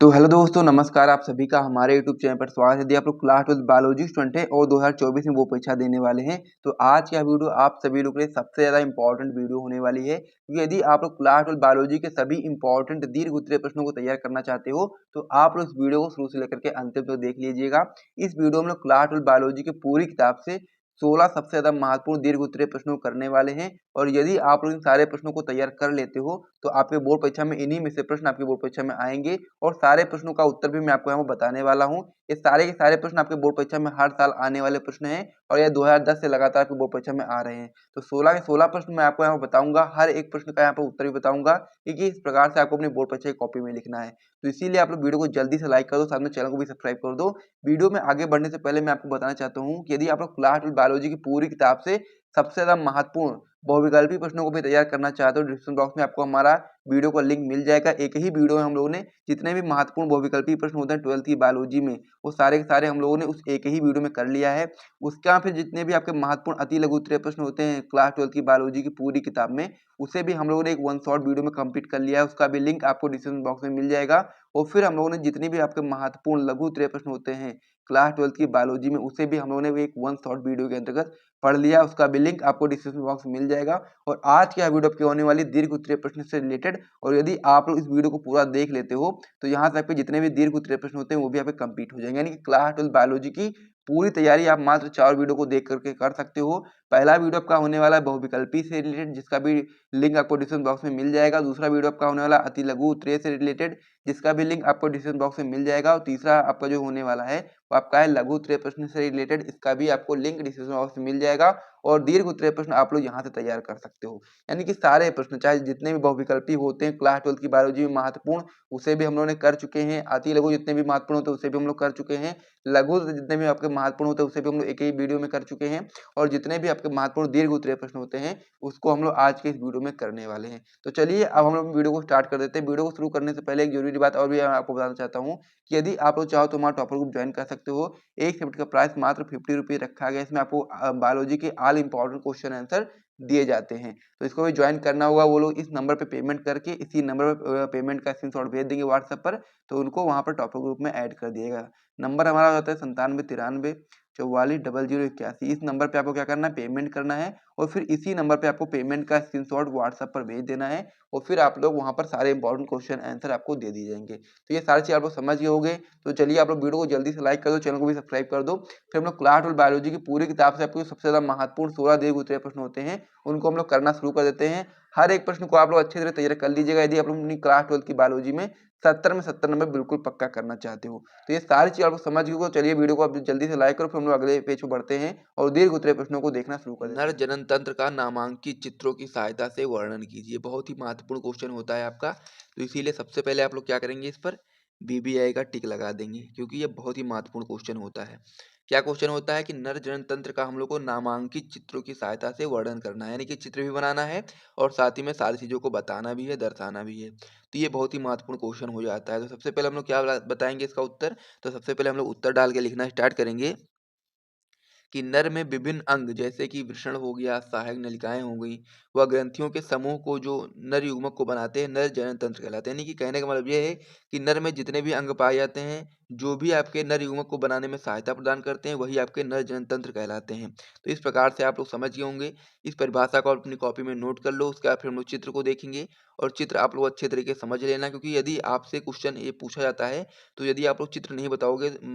तो हेलो दोस्तों, नमस्कार। आप सभी का हमारे यूट्यूब चैनल पर स्वागत है। यदि आप लोग क्लास 12 बायोलॉजी स्टूडेंट हैं और 2024 में वो परीक्षा देने वाले हैं, तो आज का वीडियो आप सभी लोग के लिए सबसे ज़्यादा इंपॉर्टेंट वीडियो होने वाली है। क्योंकि यदि आप लोग क्लास 12 बायोलॉजी के सभी इंपॉर्टेंट दीर्घ उत्तरीय प्रश्नों को तैयार करना चाहते हो, तो आप लोग इस वीडियो को शुरू से लेकर के अंतिम तक देख लीजिएगा। इस वीडियो में हम लोग क्लास 12 बायोलॉजी की पूरी किताब से 16 सबसे ज़्यादा महत्वपूर्ण दीर्घ उत्तरीय प्रश्नों को करने वाले हैं। और यदि आप लोग इन सारे प्रश्नों को तैयार कर लेते हो, तो आपके बोर्ड परीक्षा में इन्हीं में से प्रश्न आपकी बोर्ड परीक्षा में आएंगे। और सारे प्रश्नों का उत्तर भी मैं आपको यहाँ पर बताने वाला हूँ। ये सारे के सारे प्रश्न आपके बोर्ड परीक्षा में हर साल आने वाले प्रश्न हैं और ये 2010 से लगातार आपके बोर्ड परीक्षा में आ रहे हैं। तो 16 के 16 प्रश्न मैं आपको यहाँ पर बताऊंगा, हर एक प्रश्न का यहाँ पर उत्तर भी बताऊंगा, क्योंकि इस प्रकार से आपको अपनी बोर्ड परीक्षा की कॉपी में लिखना है। तो इसीलिए आप लोग वीडियो को जल्दी से लाइक कर दो, साथ में चैनल को भी सब्सक्राइब कर दो। वीडियो में आगे बढ़ने से पहले मैं आपको बताना चाहता हूँ कि यदि आप लोग क्लास 12 बायोलॉजी की पूरी किताब से सबसे ज्यादा महत्वपूर्ण बहुविकल्पी प्रश्नों को भी तैयार करना चाहते हो, डिस्क्रिप्शन बॉक्स में आपको हमारा वीडियो का लिंक मिल जाएगा। एक ही वीडियो में हम लोगों ने जितने भी महत्वपूर्ण बहुविकल्पी प्रश्न होते हैं 12th की बायोलॉजी में, वो सारे के सारे हम लोगों ने उस एक ही वीडियो में कर लिया है। उसका फिर जितने भी आपके महत्वपूर्ण अति लघु उत्तरीय प्रश्न होते हैं क्लास 12 की बायोलॉजी की पूरी किताब में, उसे भी हम लोगों ने एक वन शॉट वीडियो में कंप्लीट कर लिया है। उसका भी लिंक आपको डिस्क्रिप्शन बॉक्स में मिल जाएगा। और फिर हम लोगों ने जितने भी आपके महत्वपूर्ण लघु उत्तरीय प्रश्न होते हैं क्लास 12 की बायोलॉजी में, उसे भी हम लोगों ने एक वन शॉट वीडियो के अंतर्गत पढ़ लिया। उसका भी लिंक आपको डिस्क्रिप्शन बॉक्स में मिल जाएगा। और आज की वीडियो आपकी होने वाली दीर्घ उत्तरीय प्रश्न से रिलेटेड। और यदि आप लोग इस वीडियो को पूरा देख लेते हो, तो यहाँ से आपके जितने भी दीर्घ उत्तरीय प्रश्न होते हैं वो भी आपके कंप्लीट हो जाएंगे। यानी कि क्लास 12 बायोलॉजी की पूरी तैयारी आप मात्र 4 वीडियो को देख करके कर सकते हो। पहला वीडियो आपका होने वाला है बहुविकल्पी से रिलेटेड, जिसका भी लिंक आपको डिस्क्रिप्शन बॉक्स में मिल जाएगा। दूसरा वीडियो आपका होने वाला अति लघु उत्तरीय से रिलेटेड, जिसका भी लिंक आपको डिस्क्रिप्शन बॉक्स में मिल जाएगा। और तीसरा आपका जो होने वाला है वो आपका है लघु उत्तरीय प्रश्न से रिलेटेड, इसका भी आपको लिंक डिस्क्रिप्शन बॉक्स में मिल जाएगा। और दीर्घ उत्तरीय प्रश्न आप लोग यहाँ से तैयार कर सकते हो। यानी कि सारे प्रश्न चाहे जितने भी बहुविकल्पी होते हैं क्लास 12 की बायोलॉजी में महत्वपूर्ण, उसे भी हम लोगों ने कर चुके हैं। अति लघु जितने भी महत्वपूर्ण होते हैं उसे भी हम लोग कर चुके हैं। लघु जितने भी आपके महत्वपूर्ण होते हैं उसे भी हम लोग एक ही वीडियो में कर चुके हैं। और जितने भी आपके महत्वपूर्ण दीर्घ उत्तरीय प्रश्न होते हैं उसको हम लोग आज के इस वीडियो में करने वाले हैं। तो चलिए अब हम लोग वीडियो को स्टार्ट कर देते हैं। वीडियो को शुरू करने से पहले एक जरूरी बात और भी मैं आपको बताना चाहता हूँ कि यदि आप लोग चाहो तो हमारा टॉपर ग्रुप ज्वाइन कर सकते हो। एक सब्जेक्ट का प्राइस मात्र 50 रुपये रखा गया है। इसमें आपको बायोलॉजी के ऑल इंपॉर्टेंट क्वेश्चन आंसर दिए जाते हैं। तो इसको भी ज्वाइन करना होगा। वो लोग इस नंबर पे पेमेंट करके इसी नंबर पर पेमेंट का स्क्रीनशॉट भेज देंगे व्हाट्सएप पर, तो उनको वहाँ पर टॉपर ग्रुप में ऐड कर दिएगा। नंबर हमारा होता है 9793 440081। इस नंबर पे आपको क्या करना है, पेमेंट करना है। और फिर इसी नंबर पे आपको पेमेंट का स्क्रीनशॉट व्हाट्सएप पर भेज देना है। और फिर आप लोग वहाँ पर सारे इंपॉर्टेंट क्वेश्चन आंसर आपको दे दिए जाएंगे। तो ये सारी चीज़ आप लोग समझ गए होंगे। तो चलिए आप लोग वीडियो को जल्दी से लाइक कर दो, चैनल को भी सब्सक्राइब कर दो। फिर हम लोग क्लास 12 बायोलॉजी की पूरी किताब से आपको सबसे ज़्यादा महत्वपूर्ण 16 दीर्घ उत्तरीय प्रश्न होते हैं उनको हम लोग करना शुरू कर देते हैं। हर एक प्रश्न को आप लोग अच्छी तरह तैयार कर लीजिएगा। यदि आप लोग अपनी क्लास 12 की बायोलॉजी में 70 में 70 नंबर बिल्कुल पक्का करना चाहते हो, तो ये सारी चीज़ आपको समझ गए हो। चलिए वीडियो को आप जल्दी से लाइक करो, फिर हम लोग अगले पेज पर बढ़ते हैं और दीर्घ उत्तरीय प्रश्नों को देखना शुरू कर देते हैं। नर जनन तंत्र का नामांकित चित्रों की सहायता से वर्णन कीजिए। बहुत ही महत्वपूर्ण क्वेश्चन होता है आपका। तो इसीलिए सबसे पहले आप लोग क्या करेंगे, इस पर बीबीआई का टिक लगा देंगे, क्योंकि ये बहुत ही महत्वपूर्ण क्वेश्चन होता है। क्या क्वेश्चन होता है कि नर जनन तंत्र का हम लोग को नामांकित चित्रों की सहायता से वर्णन करना है, यानी कि चित्र भी बनाना है और साथ ही में सारी चीज़ों को बताना भी है, दर्शाना भी है। तो ये बहुत ही महत्वपूर्ण क्वेश्चन हो जाता है। तो सबसे पहले हम लोग क्या बताएंगे इसका उत्तर। तो सबसे पहले हम लोग उत्तर डाल के लिखना स्टार्ट करेंगे कि नर में विभिन्न अंग जैसे कि वृषण हो गया, सहायक नलिकाएं हो गई, वह ग्रंथियों के समूह को जो नर युग्मक को बनाते हैं नर जनन तंत्र कहलाते हैं। यानी कि कहने का मतलब ये है कि नर में जितने भी अंग पाए जाते हैं जो भी आपके नर युग्मक को बनाने में सहायता प्रदान करते हैं वही आपके नर जनन तंत्र कहलाते हैं। तो इस प्रकार से आप लोग समझ गए होंगे। इस परिभाषा को आप अपनी कॉपी में नोट कर लो। उसके बाद फिर हम लोग चित्र को देखेंगे और चित्र आप लोग अच्छे तरीके से समझ लेना, क्योंकि यदि आपसे क्वेश्चन ये पूछा जाता है तो यदि आप लोग चित्र नहीं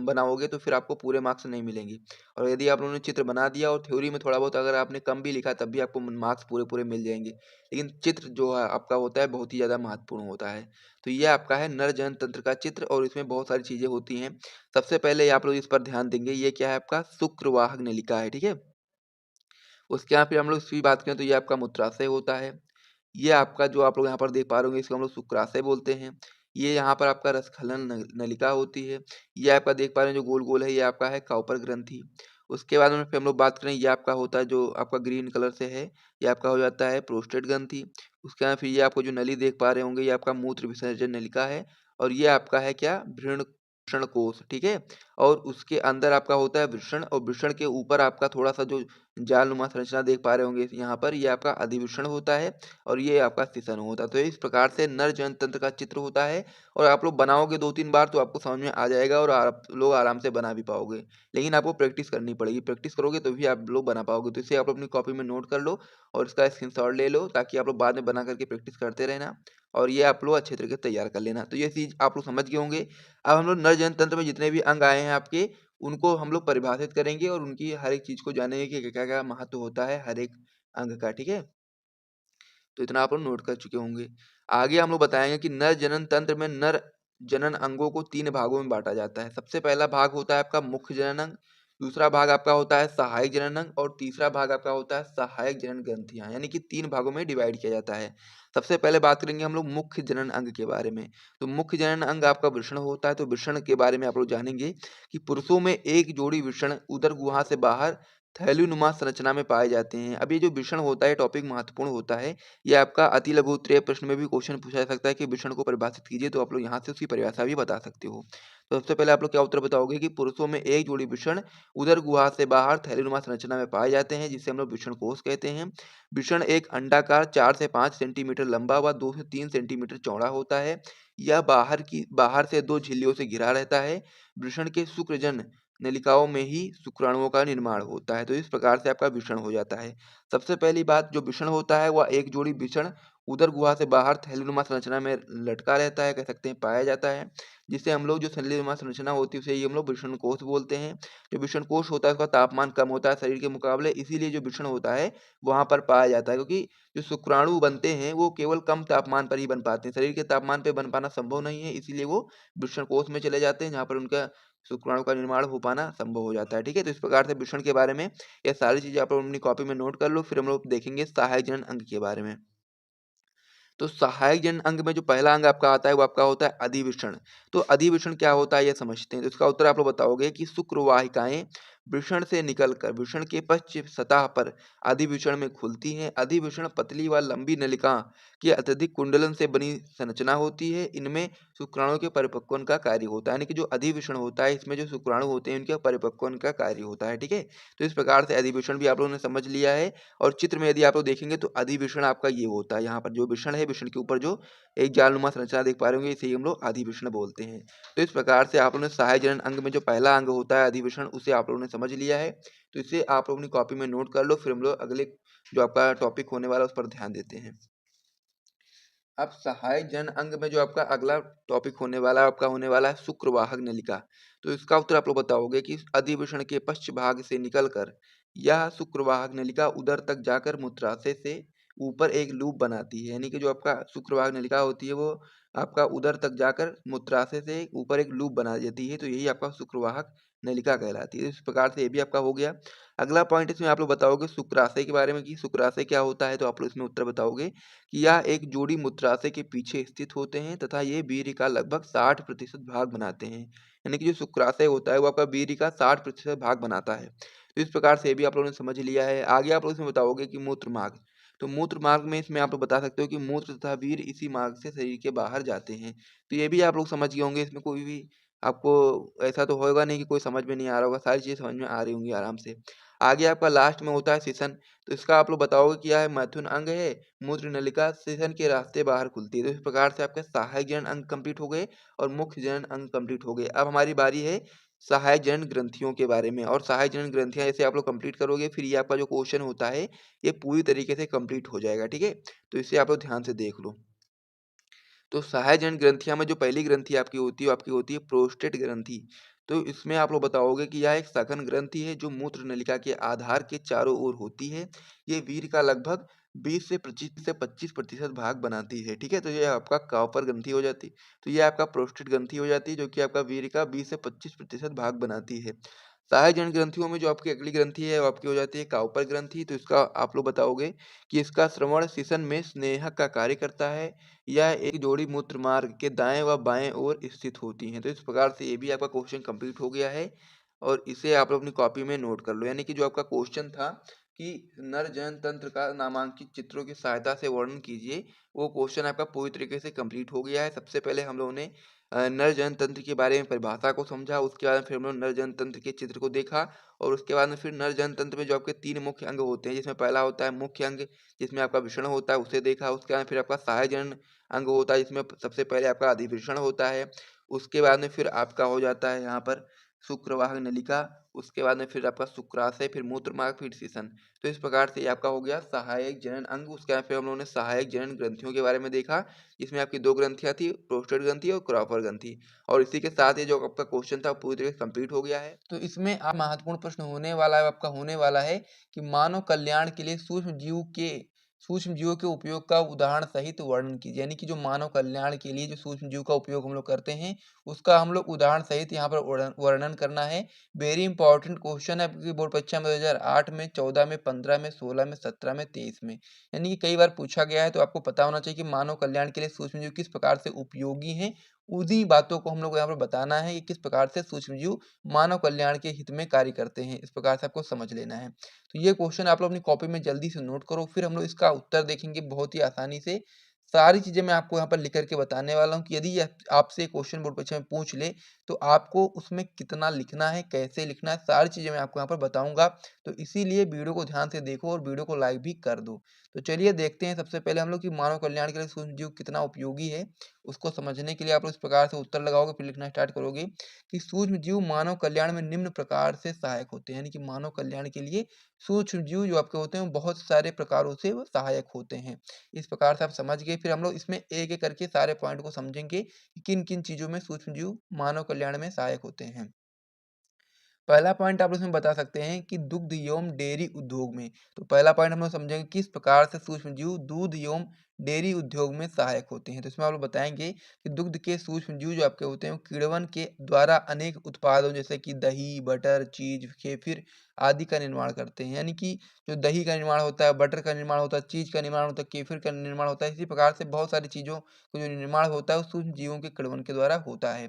बनाओगे तो फिर आपको पूरे मार्क्स नहीं मिलेंगे। और यदि आप लोगों ने चित्र बना दिया और थ्योरी में थोड़ा बहुत अगर आपने कम भी लिखा तब भी आपको मार्क्स पूरे पूरे मिल जाएंगे। लेकिन चित्र जो है आपका होता है बहुत ही ज़्यादा महत्वपूर्ण होता है। तो ये आपका है नर जनन तंत्र का चित्र और इसमें बहुत सारी चीज़ें होती हैं। सबसे पहले आप लोग इस पर ध्यान देंगे, ये क्या है आपका शुक्रवाहक नलिका है, ठीक है। उसके यहाँ फिर हम लोग इसकी बात करें तो ये आपका मूत्राशय होता है। ये आपका जो आप लोग यहाँ पर देख पा रहे होंगे इसको हम लोग शुक्राशय बोलते हैं। ये यहाँ पर आपका रसखलन नलिका होती है। ये आपका देख पा रहे हैं जो गोल गोल है ये आपका है काउपर ग्रंथि। उसके बाद में फिर हम लोग बात करें, ये आपका होता है जो आपका ग्रीन कलर से है, ये आपका हो जाता है प्रोस्टेट ग्रंथि। उसके बाद फिर ये आपको जो नली देख पा रहे होंगे ये आपका मूत्र विसर्जन नलिका है। और ये आपका है क्या, भ्रूण वृषण कोश, ठीक है। और उसके अंदर आपका होता है वृषण और वृषण के ऊपर आपका थोड़ा सा जो जालनुमा संरचना देख पा रहे होंगे यहाँ पर, ये आपका अधिवृषण होता है और ये आपका सिसन होता है। तो इस प्रकार से नर जनन तंत्र का चित्र होता है और आप लोग बनाओगे 2-3 बार तो आपको समझ में आ जाएगा और आप लोग आराम से बना भी पाओगे। लेकिन आपको प्रैक्टिस करनी पड़ेगी, प्रैक्टिस करोगे तो भी आप लोग बना पाओगे। तो इसे आप अपनी कॉपी में नोट कर लो और इसका स्क्रीनशॉट ले लो ताकि आप लोग बाद में बना करके प्रैक्टिस करते रहना और ये आप लोग अच्छे तरीके से तैयार कर लेना। तो ये चीज़ आप लोग समझ गए होंगे। अब हम लोग नर जनन तंत्र में जितने भी अंग आए हैं आपके, उनको हम लोग परिभाषित करेंगे और उनकी हर एक चीज़ को जानेंगे कि क्या-क्या महत्व होता है हर एक अंग का, ठीक है? तो इतना आप लोग नोट कर चुके होंगे। आगे हम लोग बताएँगे कि नर जनन तंत्र में नर जनन अंगों को 3 भागों में बाँटा जाता है। सबसे पहला भाग होता है आपका मुख्य जनन अंग, दूसरा भाग आपका होता है सहायक जनन अंग और तीसरा भाग आपका होता है सहायक जनन ग्रंथियाँ, यानी कि 3 भागों में डिवाइड किया जाता है। सबसे पहले बात करेंगे हम लोग मुख्य जनन अंग के बारे में। तो मुख्य जनन अंग आपका वृषण होता है, तो वृषण के बारे में आप लोग जानेंगे कि पुरुषों में एक जोड़ी वृषण उदर गुहा से बाहर थैलीनुमा संरचना में पाए जाते हैं। अब ये जो वृषण होता है, टॉपिक महत्वपूर्ण होता है। ये आपका अति लघु उत्तरीय प्रश्न में भी क्वेश्चन पूछा जा सकता है कि वृषण को परिभाषित कीजिए, तो आप लोग यहाँ से उसकी परिभाषा भी बता सकते हो। तो सबसे पहले आप लोग क्या उत्तर बताओगे कि पुरुषों में एक जोड़ी वृषण उदर गुहा से बाहर थैलीनुमा संरचना में पाए जाते हैं, जिसे हम लोग वृषण कोष कहते हैं। वृषण एक अंडाकार 4 से 5 सेंटीमीटर लंबा व 2 से 3 सेंटीमीटर चौड़ा होता है। यह बाहर से 2 झिल्लियों से घिरा रहता है। वृषण के शुक्रजन नलिकाओं में ही शुक्राणुओं का निर्माण होता है। तो इस प्रकार से आपका वृषण हो जाता है। सबसे पहली बात, जो वृषण होता है वह एक जोड़ी वृषण उदर गुहा से बाहर थैलीनुमा संरचना में लटका रहता है, कह सकते हैं पाया जाता है, जिससे हम लोग जो थैलीनुमा संरचना होती है उसे ही हम लोग वृषण कोष बोलते हैं। जो वृषण कोष होता है उसका तापमान कम होता है शरीर के मुकाबले, इसीलिए जो वृषण होता है वहाँ पर पाया जाता है, क्योंकि जो शुक्राणु बनते हैं वो केवल कम तापमान पर ही बन पाते हैं, शरीर के तापमान पे बन पाना संभव नहीं है, इसीलिए वो वृषण कोष में चले जाते हैं जहाँ पर उनका शुक्राणु का निर्माण हो पाना संभव हो जाता है, ठीक है? तो इस प्रकार से वृषण के बारे में ये सारी चीज़ें आप लोग अपनी कॉपी में नोट कर लो। फिर हम लोग देखेंगे सहायक जनन अंग के बारे में। तो सहायक जनन अंग में जो पहला अंग आपका आता है वो आपका होता है अधिवृषण। तो अधिवृषण क्या होता है ये समझते हैं। तो इसका उत्तर आप लोग बताओगे कि शुक्रवाहिकाएं वृषण से निकलकर वृषण के पश्च सतह पर अधिवृषण में खुलती हैं। अधिवृषण पतली व लंबी नलिका की अत्यधिक कुंडलन से बनी संरचना होती है। इनमें शुक्राणु के परिपक्वन का कार्य होता है, यानी कि जो अधिवृषण होता है इसमें जो शुक्राणु होते हैं उनके परिपक्वन का कार्य होता है, ठीक है? तो इस प्रकार से अधिवृषण भी आप लोगों ने समझ लिया है। और चित्र में यदि आप लोग देखेंगे तो अधिवृषण आपका ये होता है, यहाँ पर जो वृषण है, वृषण के ऊपर जो एक जालनुमा संरचना देख पा रहे होंगे, इसे ही हम लोग अधिवृषण बोलते हैं। तो इस प्रकार से आप लोगों ने सहायक जनन अंग में जो पहला अंग होता है अधिवृषण, उसे आप लोगों ने समझ लिया है। तो इसे आप लोग अपनी कॉपी में नोट कर लो, फिर हम लोग अगले जो आपका टॉपिक होने वाला है उस पर ध्यान देते हैं। अब सहायक जनन अंग में जो आपका अगला टॉपिक होने वाला है, आपका होने वाला है शुक्रवाहक नलिका। तो इसका उत्तर आप लोग बताओगे कि अधिवृषण के पश्च भाग से निकलकर यह शुक्रवाहक नलिका उदर तक जाकर मूत्राशय से ऊपर एक लूप बनाती है, यानी कि जो आपका शुक्रवाहक नलिका होती है वो आपका उदर तक जाकर मूत्राशय से ऊपर एक लूप बना देती है, तो यही आपका शुक्रवाहक नलिका कहलाती है। इस प्रकार से ये भी आपका हो गया। अगला पॉइंट इसमें आप लोग बताओगे शुक्राशय के बारे में कि शुक्राशय क्या होता है, तो आप लोग इसमें उत्तर बताओगे कि यह एक जोड़ी मूत्राशय के पीछे स्थित होते हैं तथा ये वीर्य का लगभग 60% भाग बनाते हैं, यानी कि जो शुक्राशय होता है वो आपका वीर्य का 60% भाग बनाता है। तो इस प्रकार से ये भी आप लोगों ने समझ लिया है। आगे आप लोग इसमें बताओगे कि मूत्र मार्ग। तो मूत्र मार्ग में इसमें आप लोग बता सकते हो कि मूत्र तथा वीर्य इसी मार्ग से शरीर के बाहर जाते हैं। तो ये भी आप लोग समझ गए होंगे, इसमें कोई भी आपको ऐसा तो होगा नहीं कि कोई समझ में नहीं आ रहा होगा, सारी चीजें समझ में आ रही होंगी आराम से। आगे आपका लास्ट में होता है सिसन। तो इसका आप लोग बताओगे कि यह मैथुन अंग है, मूत्र नलिका सिसन के रास्ते बाहर खुलती है। तो इस प्रकार से आपके सहायक जनन अंग कंप्लीट हो गए और मुख्य जनन अंग कंप्लीट हो गए। अब हमारी बारी है सहायक जनन ग्रंथियों के बारे में। और सहायक जनन ग्रंथियां जैसे आप लोग कंप्लीट करोगे फिर ये आपका जो क्वेश्चन होता है ये पूरी तरीके से कंप्लीट हो जाएगा, ठीक है? तो इसे आप लोग ध्यान से देख लो। तो सहायक जनन ग्रंथियां में जो पहली ग्रंथि आपकी होती है वो आपकी होती है प्रोस्टेट ग्रंथि। तो इसमें आप लोग बताओगे कि यह एक सघन ग्रंथि है जो मूत्र नलिका के आधार के चारों ओर होती है। ये वीर्य का लगभग 20 से 25% भाग बनाती है, ठीक है? तो ये आपका कॉपर ग्रंथि हो जाती है। तो ये आपका प्रोस्टेट ग्रंथि हो जाती है जो कि आपका वीर्य का 20 से 25% भाग बनाती है। सहायक जनन ग्रंथियों में जो आपकी अगली ग्रंथि है वो आपकी हो जाती है काउपर ग्रंथि। तो इसका आप लोग बताओगे कि इसका श्रवण सिसन में स्नेहक का कार्य करता है। यह एक जोड़ी मूत्र मार्ग के दाएं व बाएं ओर स्थित होती हैं। तो इस प्रकार से ये भी आपका क्वेश्चन कंप्लीट हो गया है और इसे आप लोग अपनी कॉपी में नोट कर लो। यानी कि जो आपका क्वेश्चन था कि नर जनन तंत्र का नामांकित चित्रों की सहायता से वर्णन कीजिए, वो क्वेश्चन आपका पूरी तरीके से कंप्लीट हो गया है। सबसे पहले हम लोगों ने नर जनन तंत्र के बारे में परिभाषा को समझा। उसके बाद फिर हम लोग नर जनन तंत्र के चित्र को देखा और उसके बाद में फिर नर जनन तंत्र में जो आपके 3 मुख्य अंग होते हैं, जिसमें पहला होता है मुख्य अंग, जिसमें आपका वृषण होता है, उसे देखा। उसके बाद फिर आपका सहायक जनन अंग होता है, जिसमें सबसे पहले आपका अधिवृषण होता है। उसके बाद में फिर आपका हो जाता है यहाँ पर शुक्रवाहक नलिका। उसके बाद में फिर आपका शुक्राशय, फिर मूत्रमार्ग, फिर श्वसन। तो इस प्रकार से ये आपका हो गया सहायक जनन अंग। उसके बाद फिर हम लोगों ने सहायक जनन ग्रंथियों के बारे में देखा, जिसमें आपकी 2 ग्रंथियाँ थी, प्रोस्टेट ग्रंथि और क्रॉपर ग्रंथि। और इसी के साथ ये जो आपका क्वेश्चन था पूरी तरह से कंप्लीट हो गया है। तो इसमें आप महत्वपूर्ण प्रश्न होने वाला है, आपका होने वाला है कि मानव कल्याण के लिए सूक्ष्म जीवों के उपयोग का उदाहरण सहित वर्णन कीजिए। यानी कि जो मानव कल्याण के लिए जो सूक्ष्म जीव का उपयोग हम लोग करते हैं, उसका हम लोग उदाहरण सहित यहाँ पर वर्णन करना है। वेरी इंपॉर्टेंट क्वेश्चन है आपकी बोर्ड परीक्षा में 2008 में, 14 में, 15 में, 16 में, 17 में, 23 में। यानी कि कई बार पूछा गया है, तो आपको पता होना चाहिए कि मानव कल्याण के लिए सूक्ष्म जीव किस प्रकार से उपयोगी हैं। उन्हीं बातों को हम लोग यहाँ पर बताना है कि किस प्रकार से सूक्ष्म जीव मानव कल्याण के हित में कार्य करते हैं। इस प्रकार से आपको समझ लेना है। तो ये क्वेश्चन आप लोग अपनी कॉपी में जल्दी से नोट करो, फिर हम लोग इसका उत्तर देखेंगे बहुत ही आसानी से। सारी चीजें मैं आपको यहाँ पर लिख करके बताने वाला हूँ कि यदि आपसे क्वेश्चन बोर्ड परीक्षा में पूछ ले, तो आपको उसमें कितना लिखना है, कैसे लिखना है, सारी चीजें मैं आपको यहाँ पर बताऊंगा। तो इसीलिए वीडियो को ध्यान से देखो और वीडियो को लाइक भी कर दो। तो चलिए देखते हैं सबसे पहले हम लोग कि मानव कल्याण के लिए सूक्ष्म जीव कितना उपयोगी है। उसको समझने के लिए आप लोग इस प्रकार से उत्तर लगाओगे, फिर लिखना स्टार्ट करोगे कि सूक्ष्म जीव मानव कल्याण में निम्न प्रकार से सहायक होते हैं। यानी कि मानव कल्याण के लिए सूक्ष्म जीव जो आपके होते हैं वो बहुत सारे प्रकारों से वो सहायक होते हैं। इस प्रकार से आप समझ गए। फिर हम लोग इसमें एक एक करके सारे पॉइंट को समझेंगे कि किन किन चीजों में सूक्ष्म जीव मानव कल्याण में सहायक होते हैं। पहला पॉइंट आप इसमें बता सकते हैं कि दुग्ध एवं डेयरी उद्योग में। तो पहला पॉइंट हम लोग समझेंगे किस प्रकार से सूक्ष्म जीव दूध एवं डेयरी उद्योग में सहायक होते हैं। तो इसमें आप लोग बताएंगे कि दुग्ध के सूक्ष्म जीव जो आपके होते हैं वो किण्वन के द्वारा अनेक उत्पादों जैसे कि दही, बटर, चीज, केफिर आदि का निर्माण करते हैं। यानी कि जो दही का निर्माण होता है, बटर का निर्माण होता है, चीज का निर्माण होता है, केफिर का निर्माण होता है, इसी प्रकार से बहुत सारी चीजों का जो निर्माण होता है वो सूक्ष्म जीवों के किण्वन के द्वारा होता है।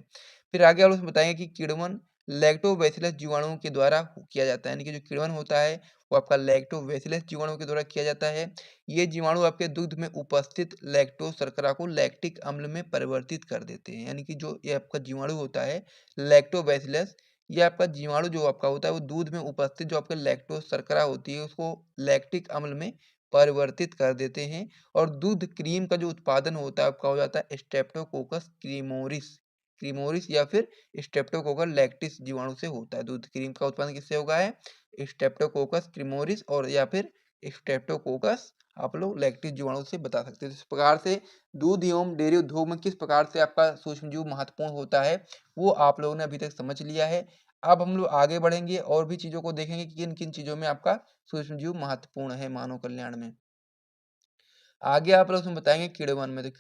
फिर आगे आप लोग बताएंगे कि किण्वन लैक्टोबैसिलस जीवाणुओं के द्वारा किया जाता है। यानी कि जो किण्वन होता है वो आपका लैक्टोबैसिलस जीवाणु के द्वारा किया जाता है। ये जीवाणु आपके दूध में उपस्थित लैक्टोज शर्करा को लैक्टिक अम्ल में परिवर्तित कर देते हैं। यानी कि जो ये आपका जीवाणु होता है लैक्टोबैसिलस, ये आपका जीवाणु जो आपका होता है वो दूध में उपस्थित जो आपके लैक्टोज शर्करा होती है उसको लैक्टिक अम्ल में परिवर्तित कर देते हैं। और दूध क्रीम का जो उत्पादन होता है आपका हो जाता है स्ट्रेप्टोकोकस क्रीमोरिस या फिर स्ट्रेप्टोकोकस लैक्टिस जीवाणु से होता है। दूध क्रीम का उत्पादन किससे होगा है? स्ट्रेप्टोकोकस क्रीमोरिस और या फिर स्ट्रेप्टोकोकस आप लोग लैक्टिस जीवाणु से बता सकते हैं। इस प्रकार से दूध एवं डेयरी उद्योग में किस प्रकार से आपका सूक्ष्म जीव महत्वपूर्ण होता है वो आप लोगों ने अभी तक समझ लिया है। अब हम लोग आगे बढ़ेंगे और भी चीजों को देखेंगे कि किन किन चीजों में आपका सूक्ष्म जीव महत्वपूर्ण है मानव कल्याण में। आगे आप लोग उसमें बताएंगे किण्वन में। तो